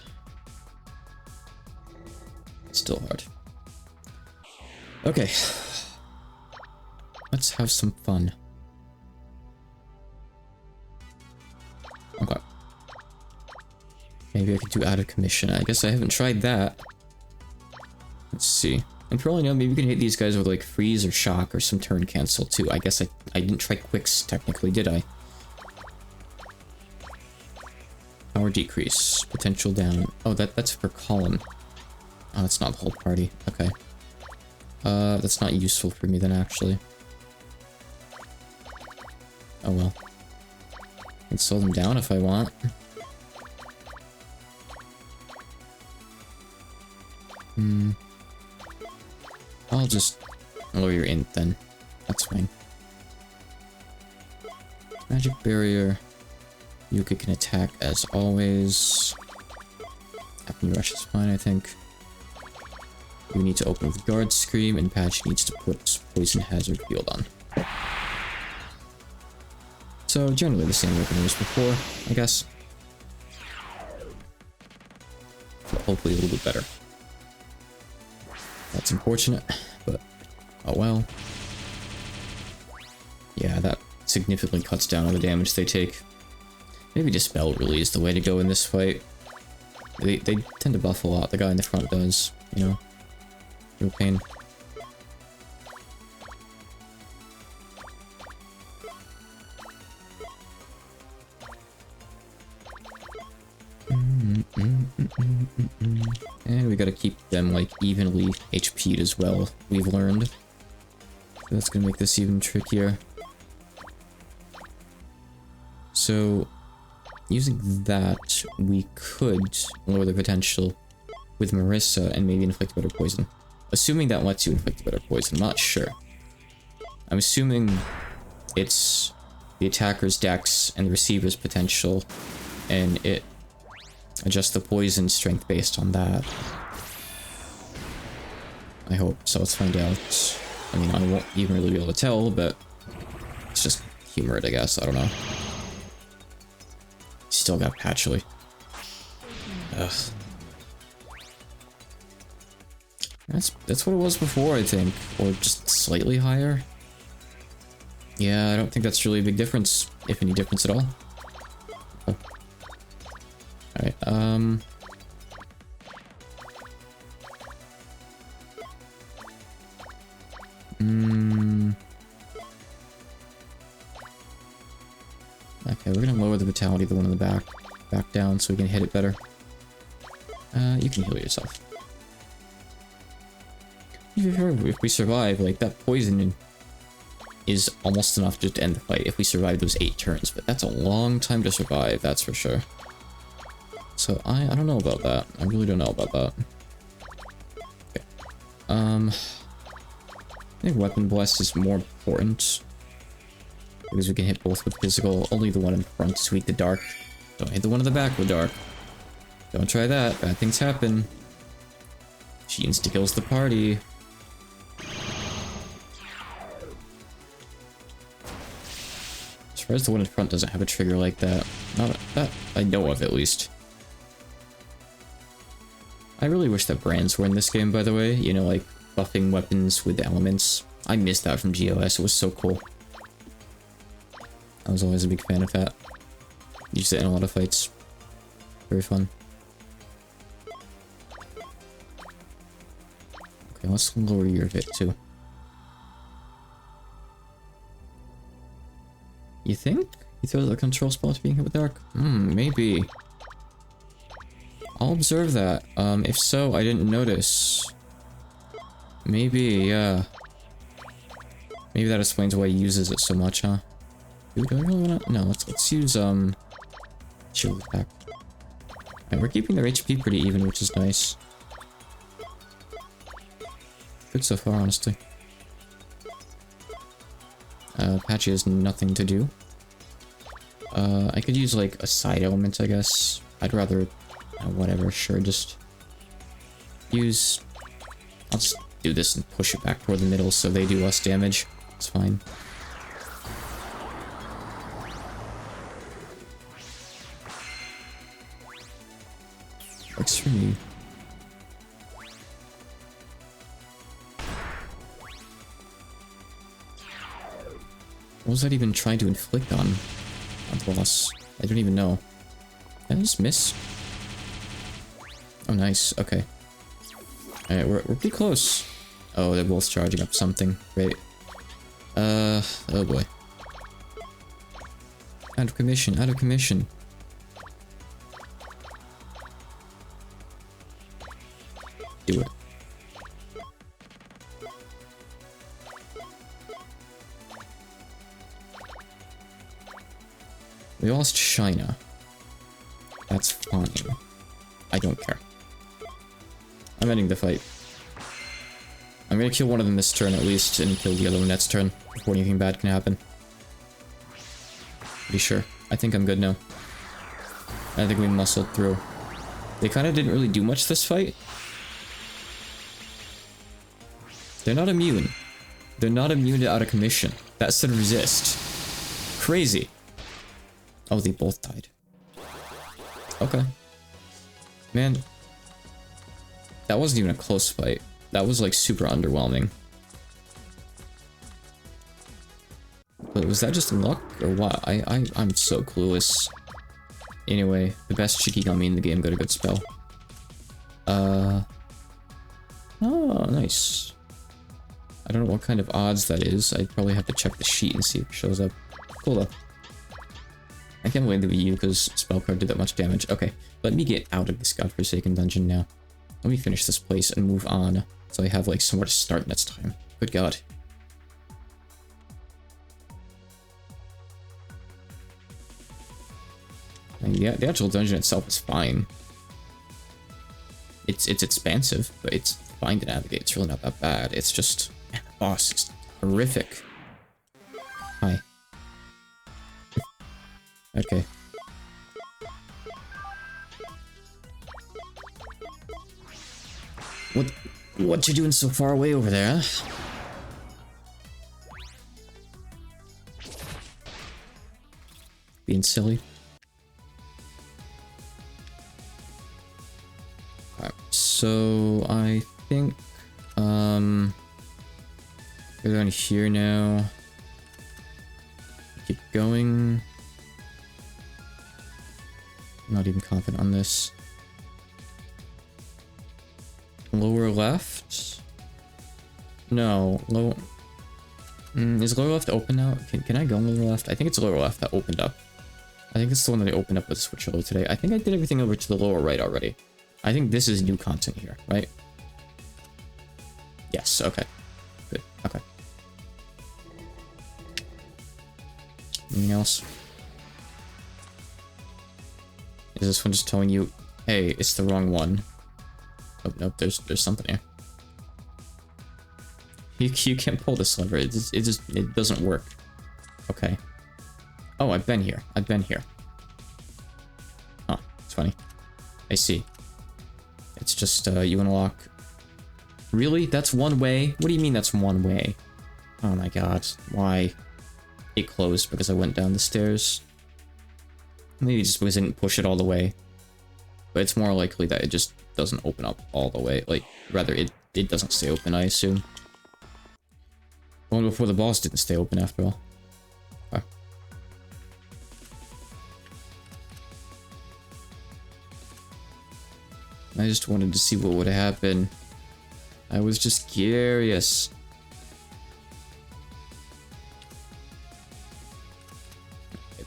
It's still hard. Okay. Let's have some fun. Maybe I could do out of commission. I guess I haven't tried that. Let's see. And for all I know, maybe we can hit these guys with like freeze or shock or some turn cancel too. I guess I didn't try quicks technically, did I? Power decrease. Potential down. Oh, that's for Colin. Oh, that's not the whole party. Okay. That's not useful for me then, actually. Oh well. I can slow them down if I want. I'll just lower your int then. That's fine. Magic barrier. Yuka can attack as always. Happy Rush is fine, I think. We need to open with Guard Scream, and Patch needs to put Poison Hazard Field on. So, generally the same weapon as before, I guess. But hopefully a little bit better. That's unfortunate, but oh well. Yeah, that significantly cuts down on the damage they take. Maybe Dispel really is the way to go in this fight. They tend to buff a lot, the guy in the front does, you know. Real pain. And we gotta keep them, like, evenly HP'd as well, we've learned. So that's gonna make this even trickier. So, using that, we could lower the potential with Marissa and maybe inflict better poison. Assuming that lets you inflict better poison, I'm not sure. I'm assuming it's the attacker's dex and the receiver's potential, and it adjusts the poison strength based on that. I hope, so let's find out. I mean, I won't even really be able to tell, but it's just humor it, I guess, I don't know. Still got Patchily. Ugh. That's what it was before, I think. Or just slightly higher. Yeah, I don't think that's really a big difference, if any difference at all. Oh. Alright, Okay, we're gonna lower the vitality of the one in the back down so we can hit it better. You can heal yourself. If we survive, like, that poison is almost enough just to end the fight if we survive those 8 turns, but that's a long time to survive, that's for sure. So, I don't know about that. I really don't know about that. Okay. I think Weapon Bless is more important. Because we can hit both with physical. Only the one in front is weak to dark. Don't hit the one in the back with dark. Don't try that. Bad things happen. She insta-kills the party. As far as the one in front doesn't have a trigger like that. Not that I know of, at least. I really wish that brands were in this game, by the way. You know, like, buffing weapons with elements. I missed that from GOS. It was so cool. I was always a big fan of that. Used it in a lot of fights. Very fun. Okay, let's lower your hit too. You think? You throw the control spell to being hit with dark? Maybe. I'll observe that. If so, I didn't notice. Maybe, yeah. Maybe that explains why he uses it so much, huh? Dude, do I really wanna... No, let's use, shield attack. Alright, we're keeping their HP pretty even, which is nice. Good so far, honestly. Patchy has nothing to do. I could use, like, a side element, I guess. I'd rather... whatever, sure, just... use... I'll just do this and push it back toward the middle so they do less damage. It's fine. Works for me. What was that even trying to inflict on the boss? I don't even know. Did I just miss? Oh, nice. Okay. Alright, we're pretty close. Oh, they're both charging up something. Great. Oh boy. Out of commission, out of commission. Do it. We lost China. That's fine. I don't care. I'm ending the fight. I'm gonna kill one of them this turn at least, and kill the other one next turn, before anything bad can happen. Pretty sure. I think I'm good now. I think we muscled through. They kind of didn't really do much this fight. They're not immune. They're not immune to out of commission. That said resist. Crazy. Oh, they both died. Okay. Man. That wasn't even a close fight. That was like super underwhelming. But was that just luck or what? I'm so clueless. Anyway, the best Shikigami in the game got a good spell. Oh, nice. I don't know what kind of odds that is. I'd probably have to check the sheet and see if it shows up. Cool though. I can't believe that Yuka's spell card did that much damage. Okay, let me get out of this godforsaken dungeon now. Let me finish this place and move on, so I have like somewhere to start next time. Good god. And yeah, the actual dungeon itself is fine. It's expansive, but it's fine to navigate. It's really not that bad. It's just, man, the boss is horrific. Hi. Okay. What you doing so far away over there, huh? Being silly. Alright, so I think we're going here now. Keep going. I'm not even confident on this. Lower left? No, low. Is lower left open now? Can I go lower left? I think it's lower left that opened up. I think it's the one that I opened up with Switch Hello today. I think I did everything over to the lower right already. I think this is new content here, right? Yes, okay. Good, okay. Anything else? Is this one just telling you, hey, it's the wrong one? Oh, nope, there's something here. You can't pull this lever, it doesn't work. Okay. Oh, I've been here. I've been here. Huh, it's funny. I see. It's just, you unlock... Really? That's one way? What do you mean that's one way? Oh my god, why? It closed because I went down the stairs. Maybe just because I didn't push it all the way. But it's more likely that it just doesn't open up all the way. Like, rather, it doesn't stay open, I assume. One before the boss didn't stay open after all. Okay. I just wanted to see what would happen. I was just curious.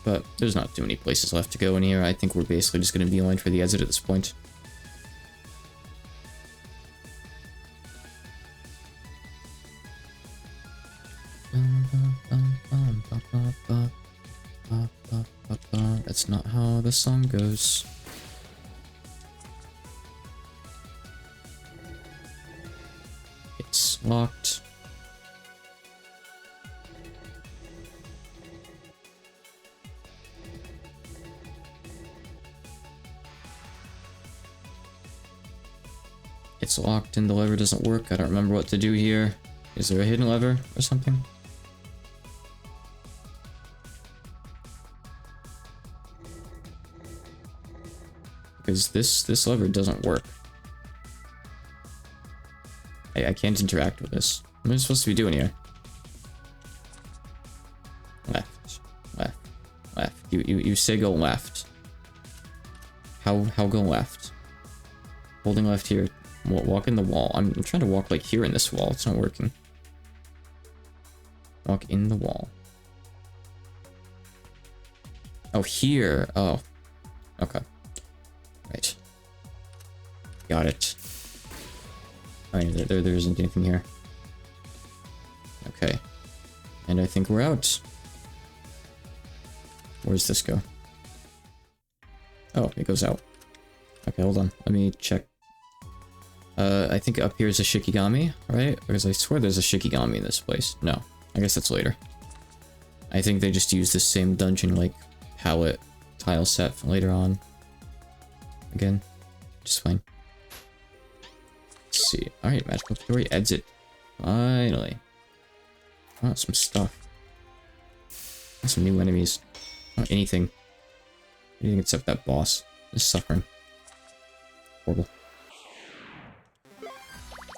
But there's not too many places left to go in here. I think we're basically just going to beeline for the exit at this point. That's not how the song goes. It's locked. It's locked and the lever doesn't work. I don't remember what to do here. Is there a hidden lever or something? Because this lever doesn't work. I can't interact with this. What am I supposed to be doing here? Left, left, left. You say go left. How go left? Holding left here. Walk in the wall. I'm trying to walk like here in this wall. It's not working. Walk in the wall. Oh, here. Oh. Okay. Right. Got it. Alright, there isn't anything here. Okay. And I think we're out. Where's this go? Oh, it goes out. Okay, hold on. Let me check. I think up here is a Shikigami, right? Because I swear there's a Shikigami in this place. No. I guess that's later. I think they just use the same dungeon, like, palette tile set from later on. Again. Just fine. Let's see. Alright, Magical Story exit. Finally. Oh, some stuff. And some new enemies. Not anything. Anything except that boss. Is suffering. Horrible.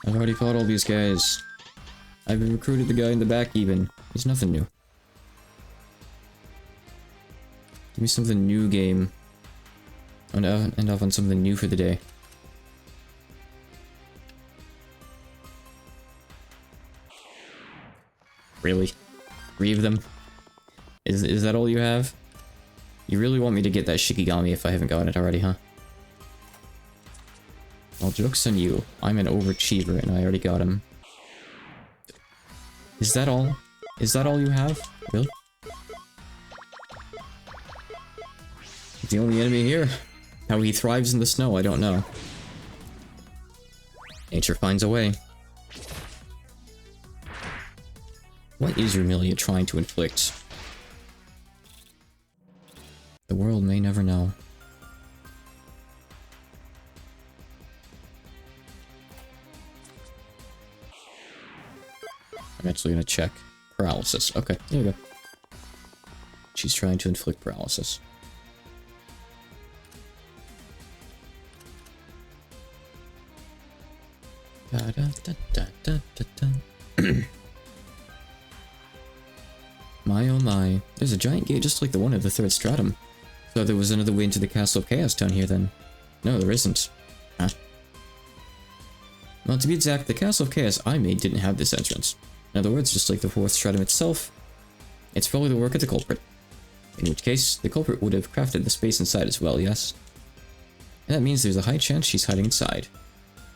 I've already fought all these guys. I've recruited the guy in the back even. He's nothing new. Give me something new, game. And end off on something new for the day. Really? 3 of them? Is that all you have? You really want me to get that Shikigami if I haven't got it already, huh? Well, joke's on you. I'm an overachiever and I already got him. Is that all? Is that all you have? Really? The only enemy here. How he thrives in the snow, I don't know. Nature finds a way. What is Rumelia trying to inflict? The world may never know. I'm actually gonna check. Paralysis. Okay, there we go. She's trying to inflict paralysis. Da, da, da, da, da, da, da. My oh my. There's a giant gate just like the one of the 3rd stratum. So there was another way into the Castle of Chaos down here then. No, there isn't. Huh? Well, to be exact, the Castle of Chaos I made didn't have this entrance. In other words, just like the 4th stratum itself, it's probably the work of the culprit. In which case, the culprit would have crafted the space inside as well, yes? And that means there's a high chance she's hiding inside.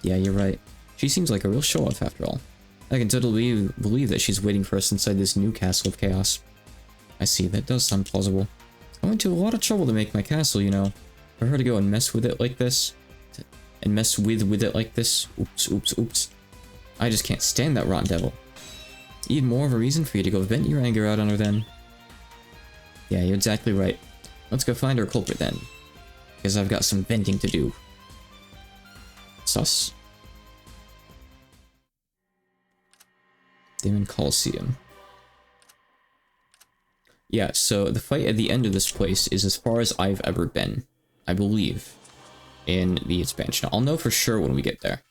Yeah, you're right. She seems like a real show-off after all. I can totally believe that she's waiting for us inside this new Castle of Chaos. I see, that does sound plausible. I went to a lot of trouble to make my castle, you know. For her to go and mess with it like this. And mess with it like this. Oops, oops, oops. I just can't stand that rotten devil. Even more of a reason for you to go vent your anger out on her then. Yeah, you're exactly right. Let's go find our culprit then. Because I've got some venting to do. Sus. Demon Coliseum. Yeah, so the fight at the end of this place is as far as I've ever been, I believe, in the expansion. I'll know for sure when we get there.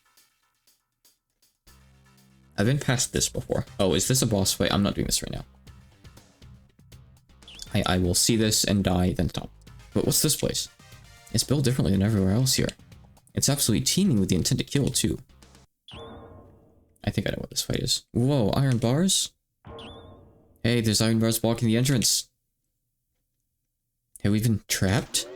I've been past this before. Oh, is this a boss fight? I'm not doing this right now. I will see this and die, then stop. But what's this place? It's built differently than everywhere else here. It's absolutely teeming with the intent to kill, too. I think I know what this fight is. Whoa, iron bars? Hey, there's iron bars blocking the entrance. Have we been trapped?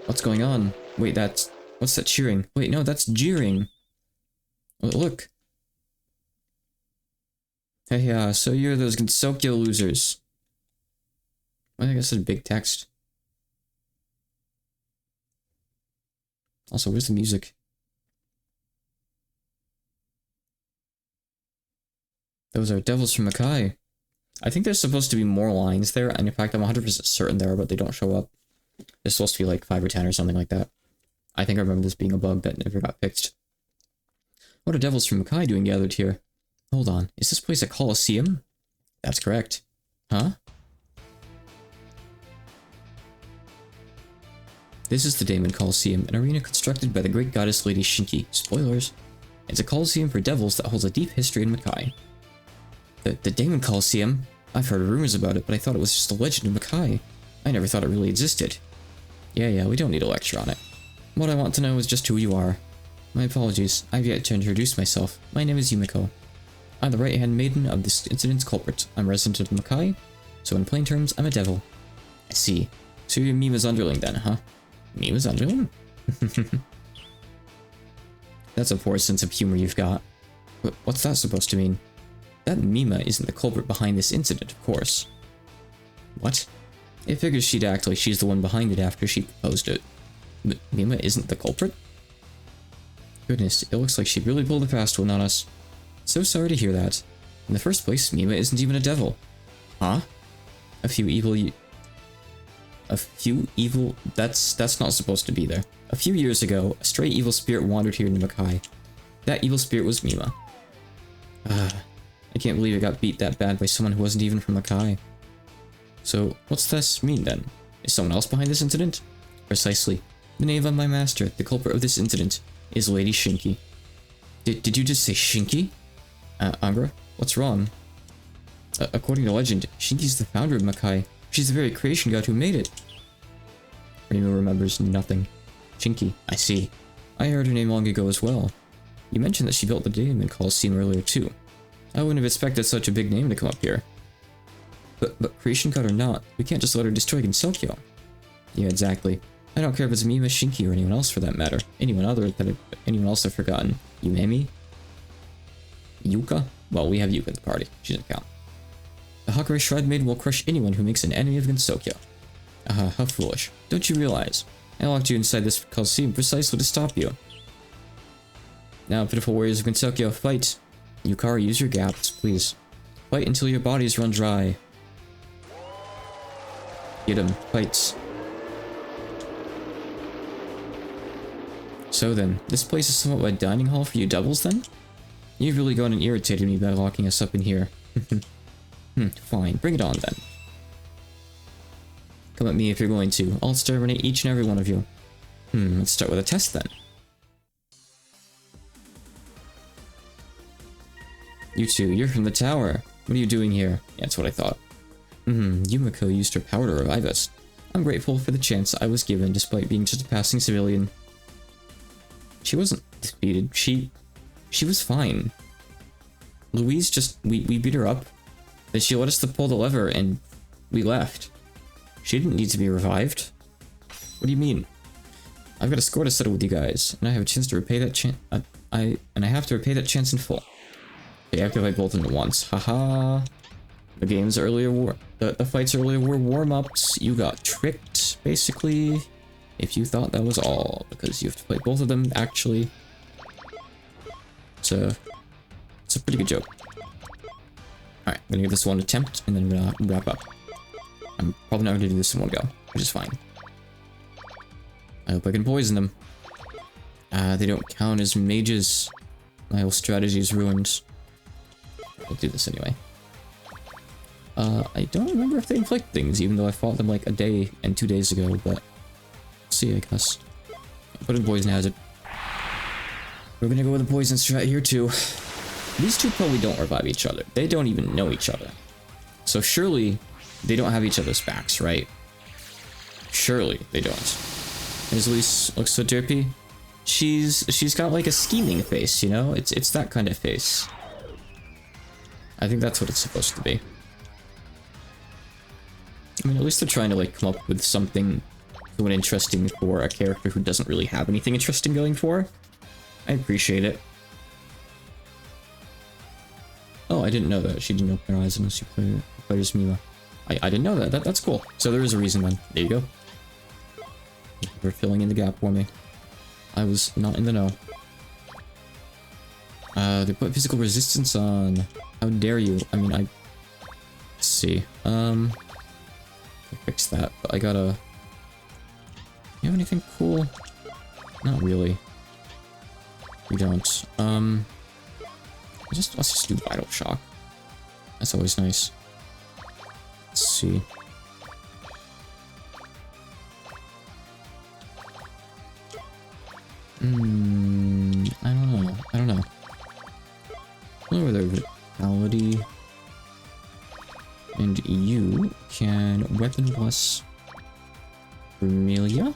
What's going on? Wait, that's... What's that cheering? Wait, no, that's jeering. Oh, look. Hey, so you're those Gensokyo losers. I think that's a big text. Also, where's the music? Those are devils from Makai. I think there's supposed to be more lines there, and in fact, I'm 100% certain there are, but they don't show up. There's supposed to be like 5 or 10 or something like that. I think I remember this being a bug that never got fixed. What are devils from Makai doing gathered here? Hold on, is this place a coliseum? That's correct. Huh? This is the Daemon Coliseum, an arena constructed by the great goddess Lady Shinki. Spoilers. It's a coliseum for devils that holds a deep history in Makai. The Daemon Coliseum? I've heard rumors about it, but I thought it was just a legend of Makai. I never thought it really existed. Yeah, we don't need a lecture on it. What I want to know is just who you are. My apologies, I've yet to introduce myself. My name is Yumiko. I'm the right-hand maiden of this incident's culprit. I'm a resident of Makai, so in plain terms, I'm a devil. I see. So you're Mima's underling then, huh? Mima's underling? That's a poor sense of humor you've got. But what's that supposed to mean? That Mima isn't the culprit behind this incident, of course. What? It figures she'd act like she's the one behind it after she proposed it. But Mima isn't the culprit? Goodness, it looks like she really pulled a fast one on us. So sorry to hear that. In the first place, Mima isn't even a devil. Huh? A few evil... That's not supposed to be there. A few years ago, a stray evil spirit wandered here in Makai. That evil spirit was Mima. I can't believe it got beat that bad by someone who wasn't even from Makai. So, what's this mean then? Is someone else behind this incident? Precisely. The name of my master, the culprit of this incident, is Lady Shinki. Did you just say Shinki? Angra, what's wrong? According to legend, Shinki's the founder of Makai. She's the very creation god who made it. Rima remembers nothing. Shinki, I see. I heard her name long ago as well. You mentioned that she built the Daemon Coliseum earlier too. I wouldn't have expected such a big name to come up here. But creation god or not, we can't just let her destroy Gensokyo. Yeah, exactly. I don't care if it's Mima, Shinki, or anyone else for that matter. Anyone else I've forgotten. Yumemi? Yuka? Well, we have Yuka at the party. She doesn't count. The Hakare Shred Maiden will crush anyone who makes an enemy of Gensokyo. How foolish. Don't you realize? I locked you inside this Coliseum precisely to stop you. Now, pitiful warriors of Gensokyo, fight! Yukari, use your gaps, please. Fight until your bodies run dry. Get him, fight. So then, this place is somewhat of a dining hall for you doubles then? You've really gone and irritated me by locking us up in here. Fine, bring it on then. Come at me if you're going to. I'll exterminate each and every one of you. Let's start with a test then. You two, you're from the tower. What are you doing here? Yeah, that's what I thought. Yumiko used her power to revive us. I'm grateful for the chance I was given despite being just a passing civilian. She wasn't defeated. She was fine. Louise just, we beat her up. Then she let us to pull the lever and we left. She didn't need to be revived. What do you mean? I've got a score to settle with you guys, and I have a chance to repay that chance. I have to repay that chance in full. Okay, activate both of them at once. Haha. The game's earlier war. The fights earlier were warm-ups. You got tricked, basically. If you thought that was all, because you have to play both of them, actually. It's a pretty good joke. Alright, I'm gonna give this one attempt, and then I'm gonna wrap up. I'm probably not gonna do this in one go, which is fine. I hope I can poison them. They don't count as mages. My whole strategy is ruined. I'll do this anyway. I don't remember if they inflict things, even though I fought them like a day and 2 days ago, but... We'll see, I guess. Put in poison hazard. We're gonna go with a poison strat here too. These two probably don't revive each other. They don't even know each other. So surely they don't have each other's backs, right? Surely they don't. There's Elise, looks so derpy. She's got like a scheming face, you know? It's that kind of face. I think that's what it's supposed to be. I mean, at least they're trying to like come up with something new and interesting for a character who doesn't really have anything interesting going for. I appreciate it. Oh, I didn't know that. She didn't open her eyes unless she played as Mima. I didn't know that. That's cool. So there is a reason then. There you go. You're filling in the gap for me. I was not in the know. They put physical resistance on. How dare you? I mean, let's see. Fix that, but I gotta... You have anything cool? Not really. We don't. Let's just do Vital Shock. That's always nice. Let's see. I don't know. Lower their vitality. And you can Weapon Bless Vermelia.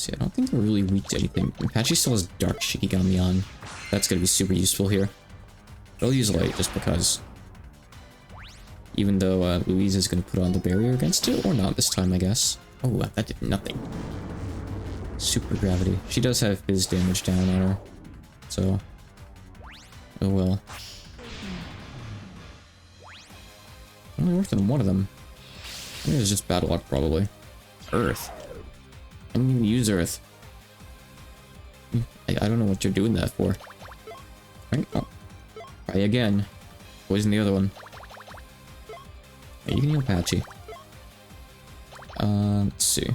See, I don't think they're really weak to anything. Apache still has Dark Shikigami on. That's gonna be super useful here. But I'll use Light just because. Even though Louise is gonna put on the barrier against it, or not this time, I guess. Oh, that did nothing. Super Gravity. She does have his damage down on her. So. Oh well. Only worse than one of them. I think it was just bad luck, probably. Earth. I didn't even use Earth. I don't know what you're doing that for. Right? Oh. Try again. Poison the other one. Right, you can heal Apache. Let's see.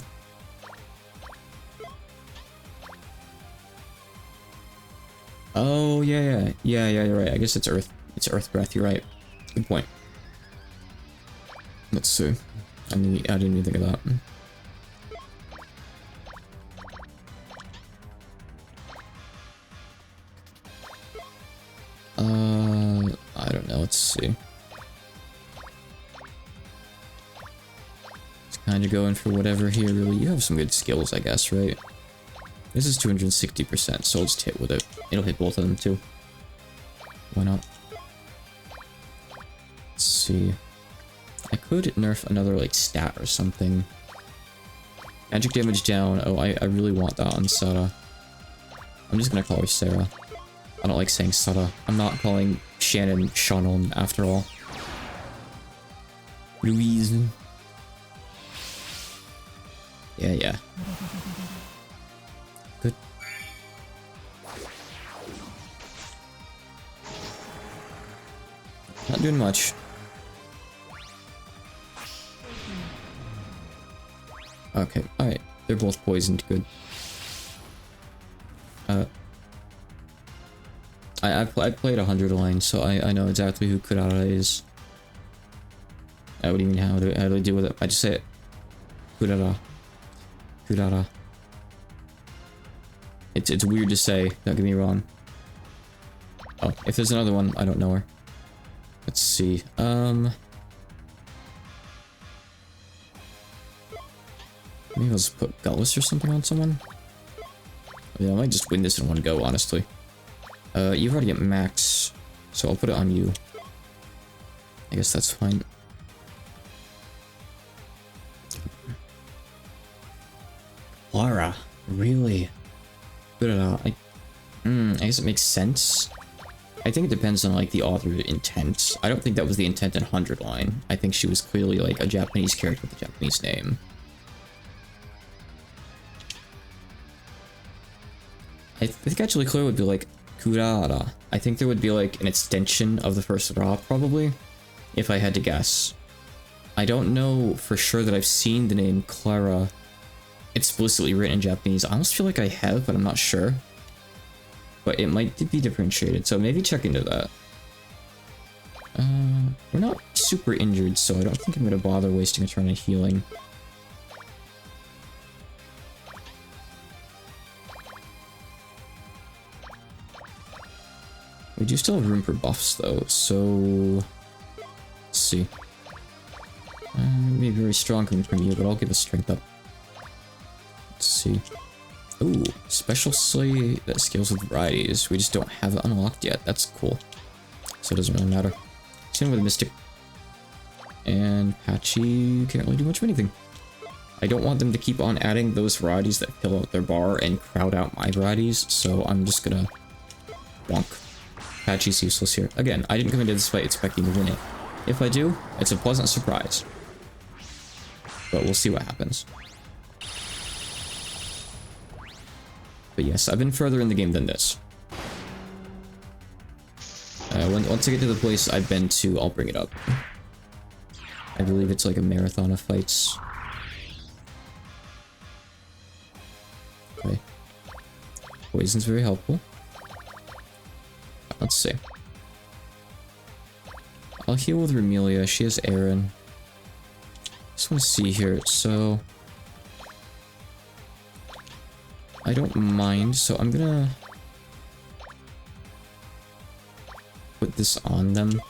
Oh, yeah, you're right. I guess it's Earth. It's Earth Breath, you're right. Good point. Let's see. I didn't even think of that. I don't know, let's see. Just kinda going for whatever here, really. You have some good skills, I guess, right? This is 260%, so I'll just hit with it. It'll hit both of them, too. Why not? Let's see. I could nerf another, like, stat or something. Magic damage down. Oh, I really want that on Sarah. I'm just gonna call her Sarah. I don't like saying Sarah. I'm not calling Shannon Shannon, after all. Louise. Yeah. Good. Not doing much. Okay, alright. They're both poisoned, good. I played 100 lines, so I know exactly who Kurara is. What do you mean, how do I deal with it? I just say it. Kurara. Kurara. It's weird to say, don't get me wrong. Oh, if there's another one, I don't know her. Let's see, maybe I'll just put Gutless or something on someone? Yeah, I might just win this in one go, honestly. You've already got max, so I'll put it on you. I guess that's fine. Laura, really? Good enough. I guess it makes sense. I think it depends on, like, the author's intent. I don't think that was the intent in 100 line. I think she was clearly, like, a Japanese character with a Japanese name. I think actually Claire would be like Kurara. I think there would be like an extension of the first Ra, probably, if I had to guess. I don't know for sure that I've seen the name Clara explicitly written in Japanese. I almost feel like I have, but I'm not sure. But it might be differentiated, so maybe check into that. We're not super injured, so I don't think I'm gonna bother wasting a turn of healing. We do still have room for buffs, though, so... Let's see. Maybe very strong coming from you, but I'll give a strength up. Let's see. Ooh, special slay that scales with varieties. We just don't have it unlocked yet. That's cool. So it doesn't really matter. Same with Mystic. And Patchy can't really do much of anything. I don't want them to keep on adding those varieties that fill out their bar and crowd out my varieties, so I'm just gonna bonk. Patchy's useless here. Again, I didn't come into this fight expecting to win it. If I do, it's a pleasant surprise. But we'll see what happens. But yes, I've been further in the game than this. Once I get to the place I've been to, I'll bring it up. I believe it's like a marathon of fights. Okay. Poison's very helpful. Let's see. I'll heal with Remelia. She has Aaron. Just want to see here. So I don't mind. So I'm gonna put this on them.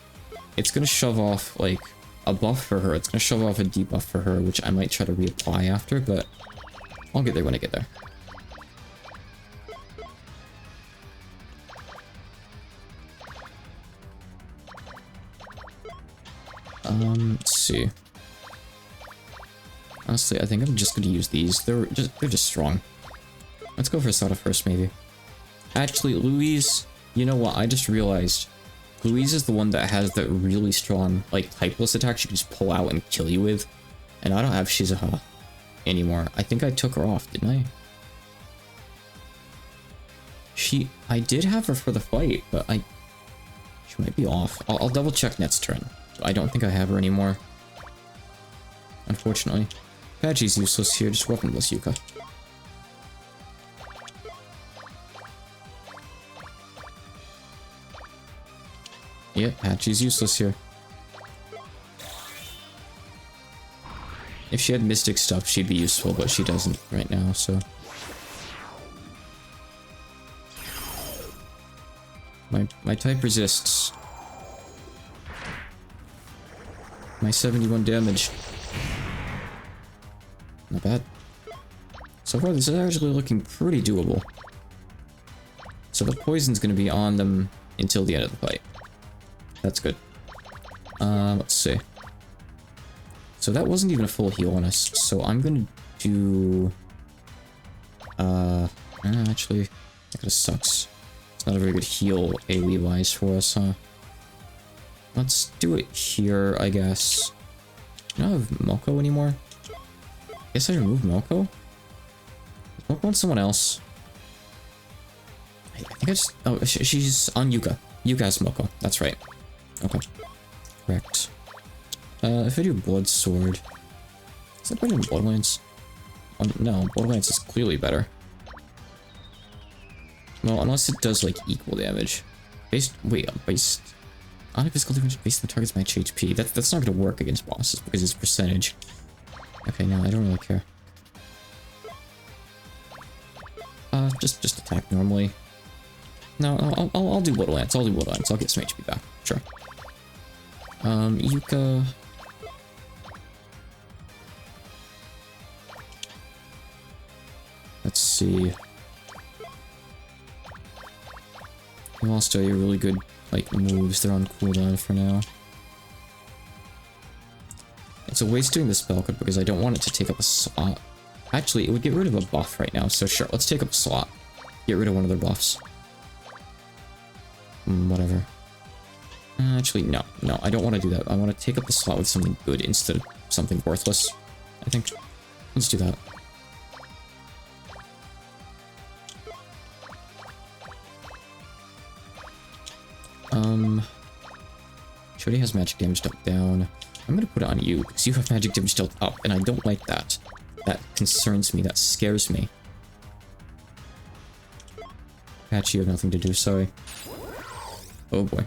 It's gonna shove off like a buff for her. It's gonna shove off a debuff for her, which I might try to reapply after, but I'll get there when I get there. Let's see. Honestly, I think I'm just gonna use these. They're just strong. Let's go for Sada first, maybe. Actually, Louise, you know what? I just realized Louise is the one that has that really strong, like, typeless attack she can just pull out and kill you with. And I don't have Shizuha anymore. I think I took her off, didn't I? I did have her for the fight, but she might be off. I'll double check next turn. I don't think I have her anymore. Unfortunately. Pachie's useless here, just weaponless Yuka. Yeah, Pachie's useless here. If she had Mystic stuff, she'd be useful, but she doesn't right now, so... My type resists. My 71 damage. Not bad. So far, this is actually looking pretty doable. So the poison's gonna be on them until the end of the fight. That's good. Let's see. So that wasn't even a full heal on us, so I'm gonna do... actually, that kinda sucks. It's not a very good heal AoE-wise for us, huh? Let's do it here, I guess. Do I not have Melko anymore? I guess I removed Melko? Is Melko on someone else? I think I just... Oh, she's on Yuka. Yuka has Melko. That's right. Okay. Correct. If I do Blood Sword... Is that better than Bloodlines? No, Bloodlines is clearly better. Well, unless it does, like, equal damage. Based... Wait, based... On a physical damage based on the target's match HP. That's not gonna work against bosses because it's percentage. Okay, no, I don't really care. Just attack normally. No, I'll do Bloodlines. I'll do Bloodlines. I'll get some HP back. Sure. Yuka... Let's see. I lost a really good, like, moves. They're on cooldown for now. It's a waste doing the spell code because I don't want it to take up a slot. Actually, it would get rid of a buff right now, so sure, let's take up a slot. Get rid of one of their buffs. Whatever. Actually, no, I don't want to do that. I want to take up the slot with something good instead of something worthless, I think. Let's do that. She already has magic damage dealt down. I'm gonna put it on you, because you have magic damage dealt up, and I don't like that. That concerns me, that scares me. Patch, you have nothing to do, sorry. Oh boy.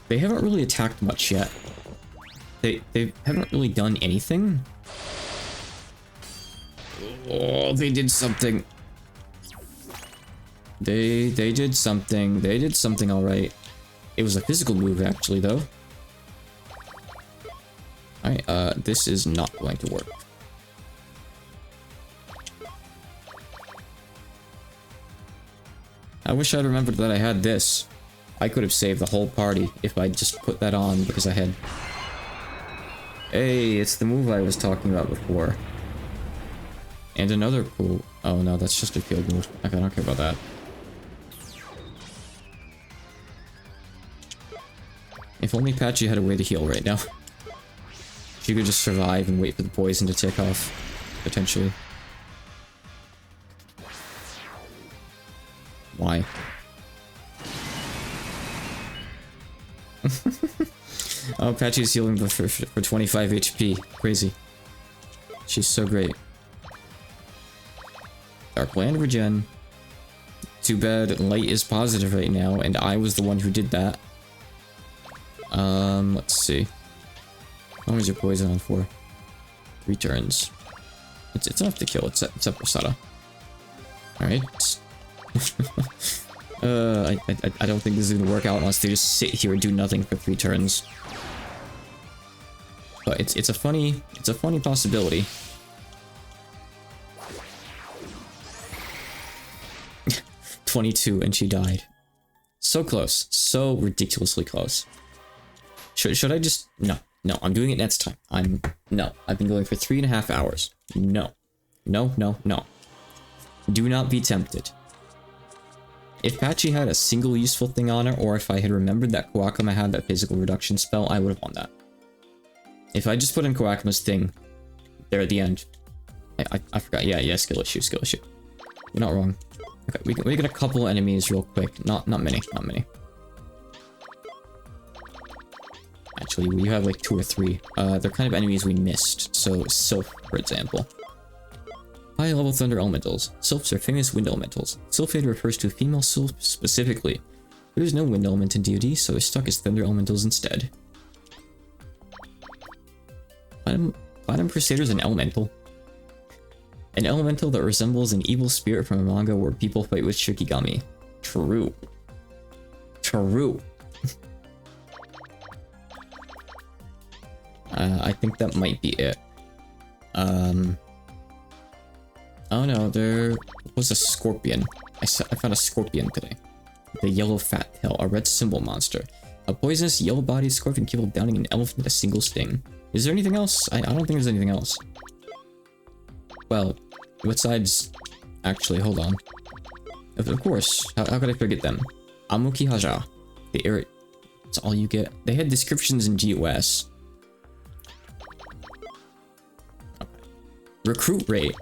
They haven't really attacked much yet. They haven't really done anything. Oh, they did something. They did something. They did something alright. It was a physical move, actually, though. Alright, this is not going to work. I wish I'd remembered that I had this. I could have saved the whole party if I just put that on because I had... Hey, it's the move I was talking about before. And another cool... Oh no, that's just a field move. Okay, I don't care about that. If only Patchy had a way to heal right now. She could just survive and wait for the poison to take off. Potentially. Why? Oh, Patchy's healing for 25 HP. Crazy. She's so great. Dark Land regen. Too bad light is positive right now, and I was the one who did that. Let's see. How long is your poison on for? 3 turns. It's enough to kill, except for Sada. Alright. I don't think this is gonna work out unless they just sit here and do nothing for 3 turns. But it's a funny possibility. ...22 and she died. So close. So ridiculously close. Should I just... No. No, I'm doing it next time. No. I've been going for 3.5 hours. No. No, no, no. Do not be tempted. If Patchy had a single useful thing on her, or if I had remembered that Koakuma had that physical reduction spell, I would have won that. If I just put in Koakuma's thing there at the end. I forgot. Yeah, skill issue. You're not wrong. Okay, we get a couple enemies real quick. Not many. Actually, we have like 2 or 3. They're kind of enemies we missed. So, Sylph, for example. High-level Thunder Elementals. Sylphs are famous wind elementals. Sylphid refers to a female sylph specifically. There is no wind element in DoD, so they're stuck as Thunder Elementals instead. Platinum Crusader is an elemental. An elemental that resembles an evil spirit from a manga where people fight with Shikigami. True. I think that might be it. Oh no, there was a scorpion. I found a scorpion today. The yellow fat tail, a red symbol monster. A poisonous yellow-bodied scorpion capable of downing an elephant with a single sting. Is there anything else? I don't think there's anything else. Well, besides... Actually, hold on. Of course, how could I forget them? Amuki Haja. That's all you get. They had descriptions in GOS. Okay. Recruit rate.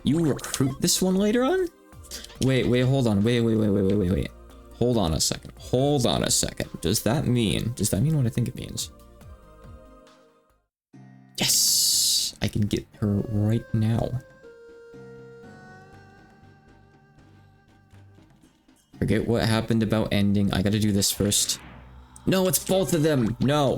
You recruit this one later on? Wait, hold on. Wait. Hold on a second. Does that mean what I think it means? Yes! I can get her right now. Forget what happened about ending. I gotta do this first. No, it's both of them! No.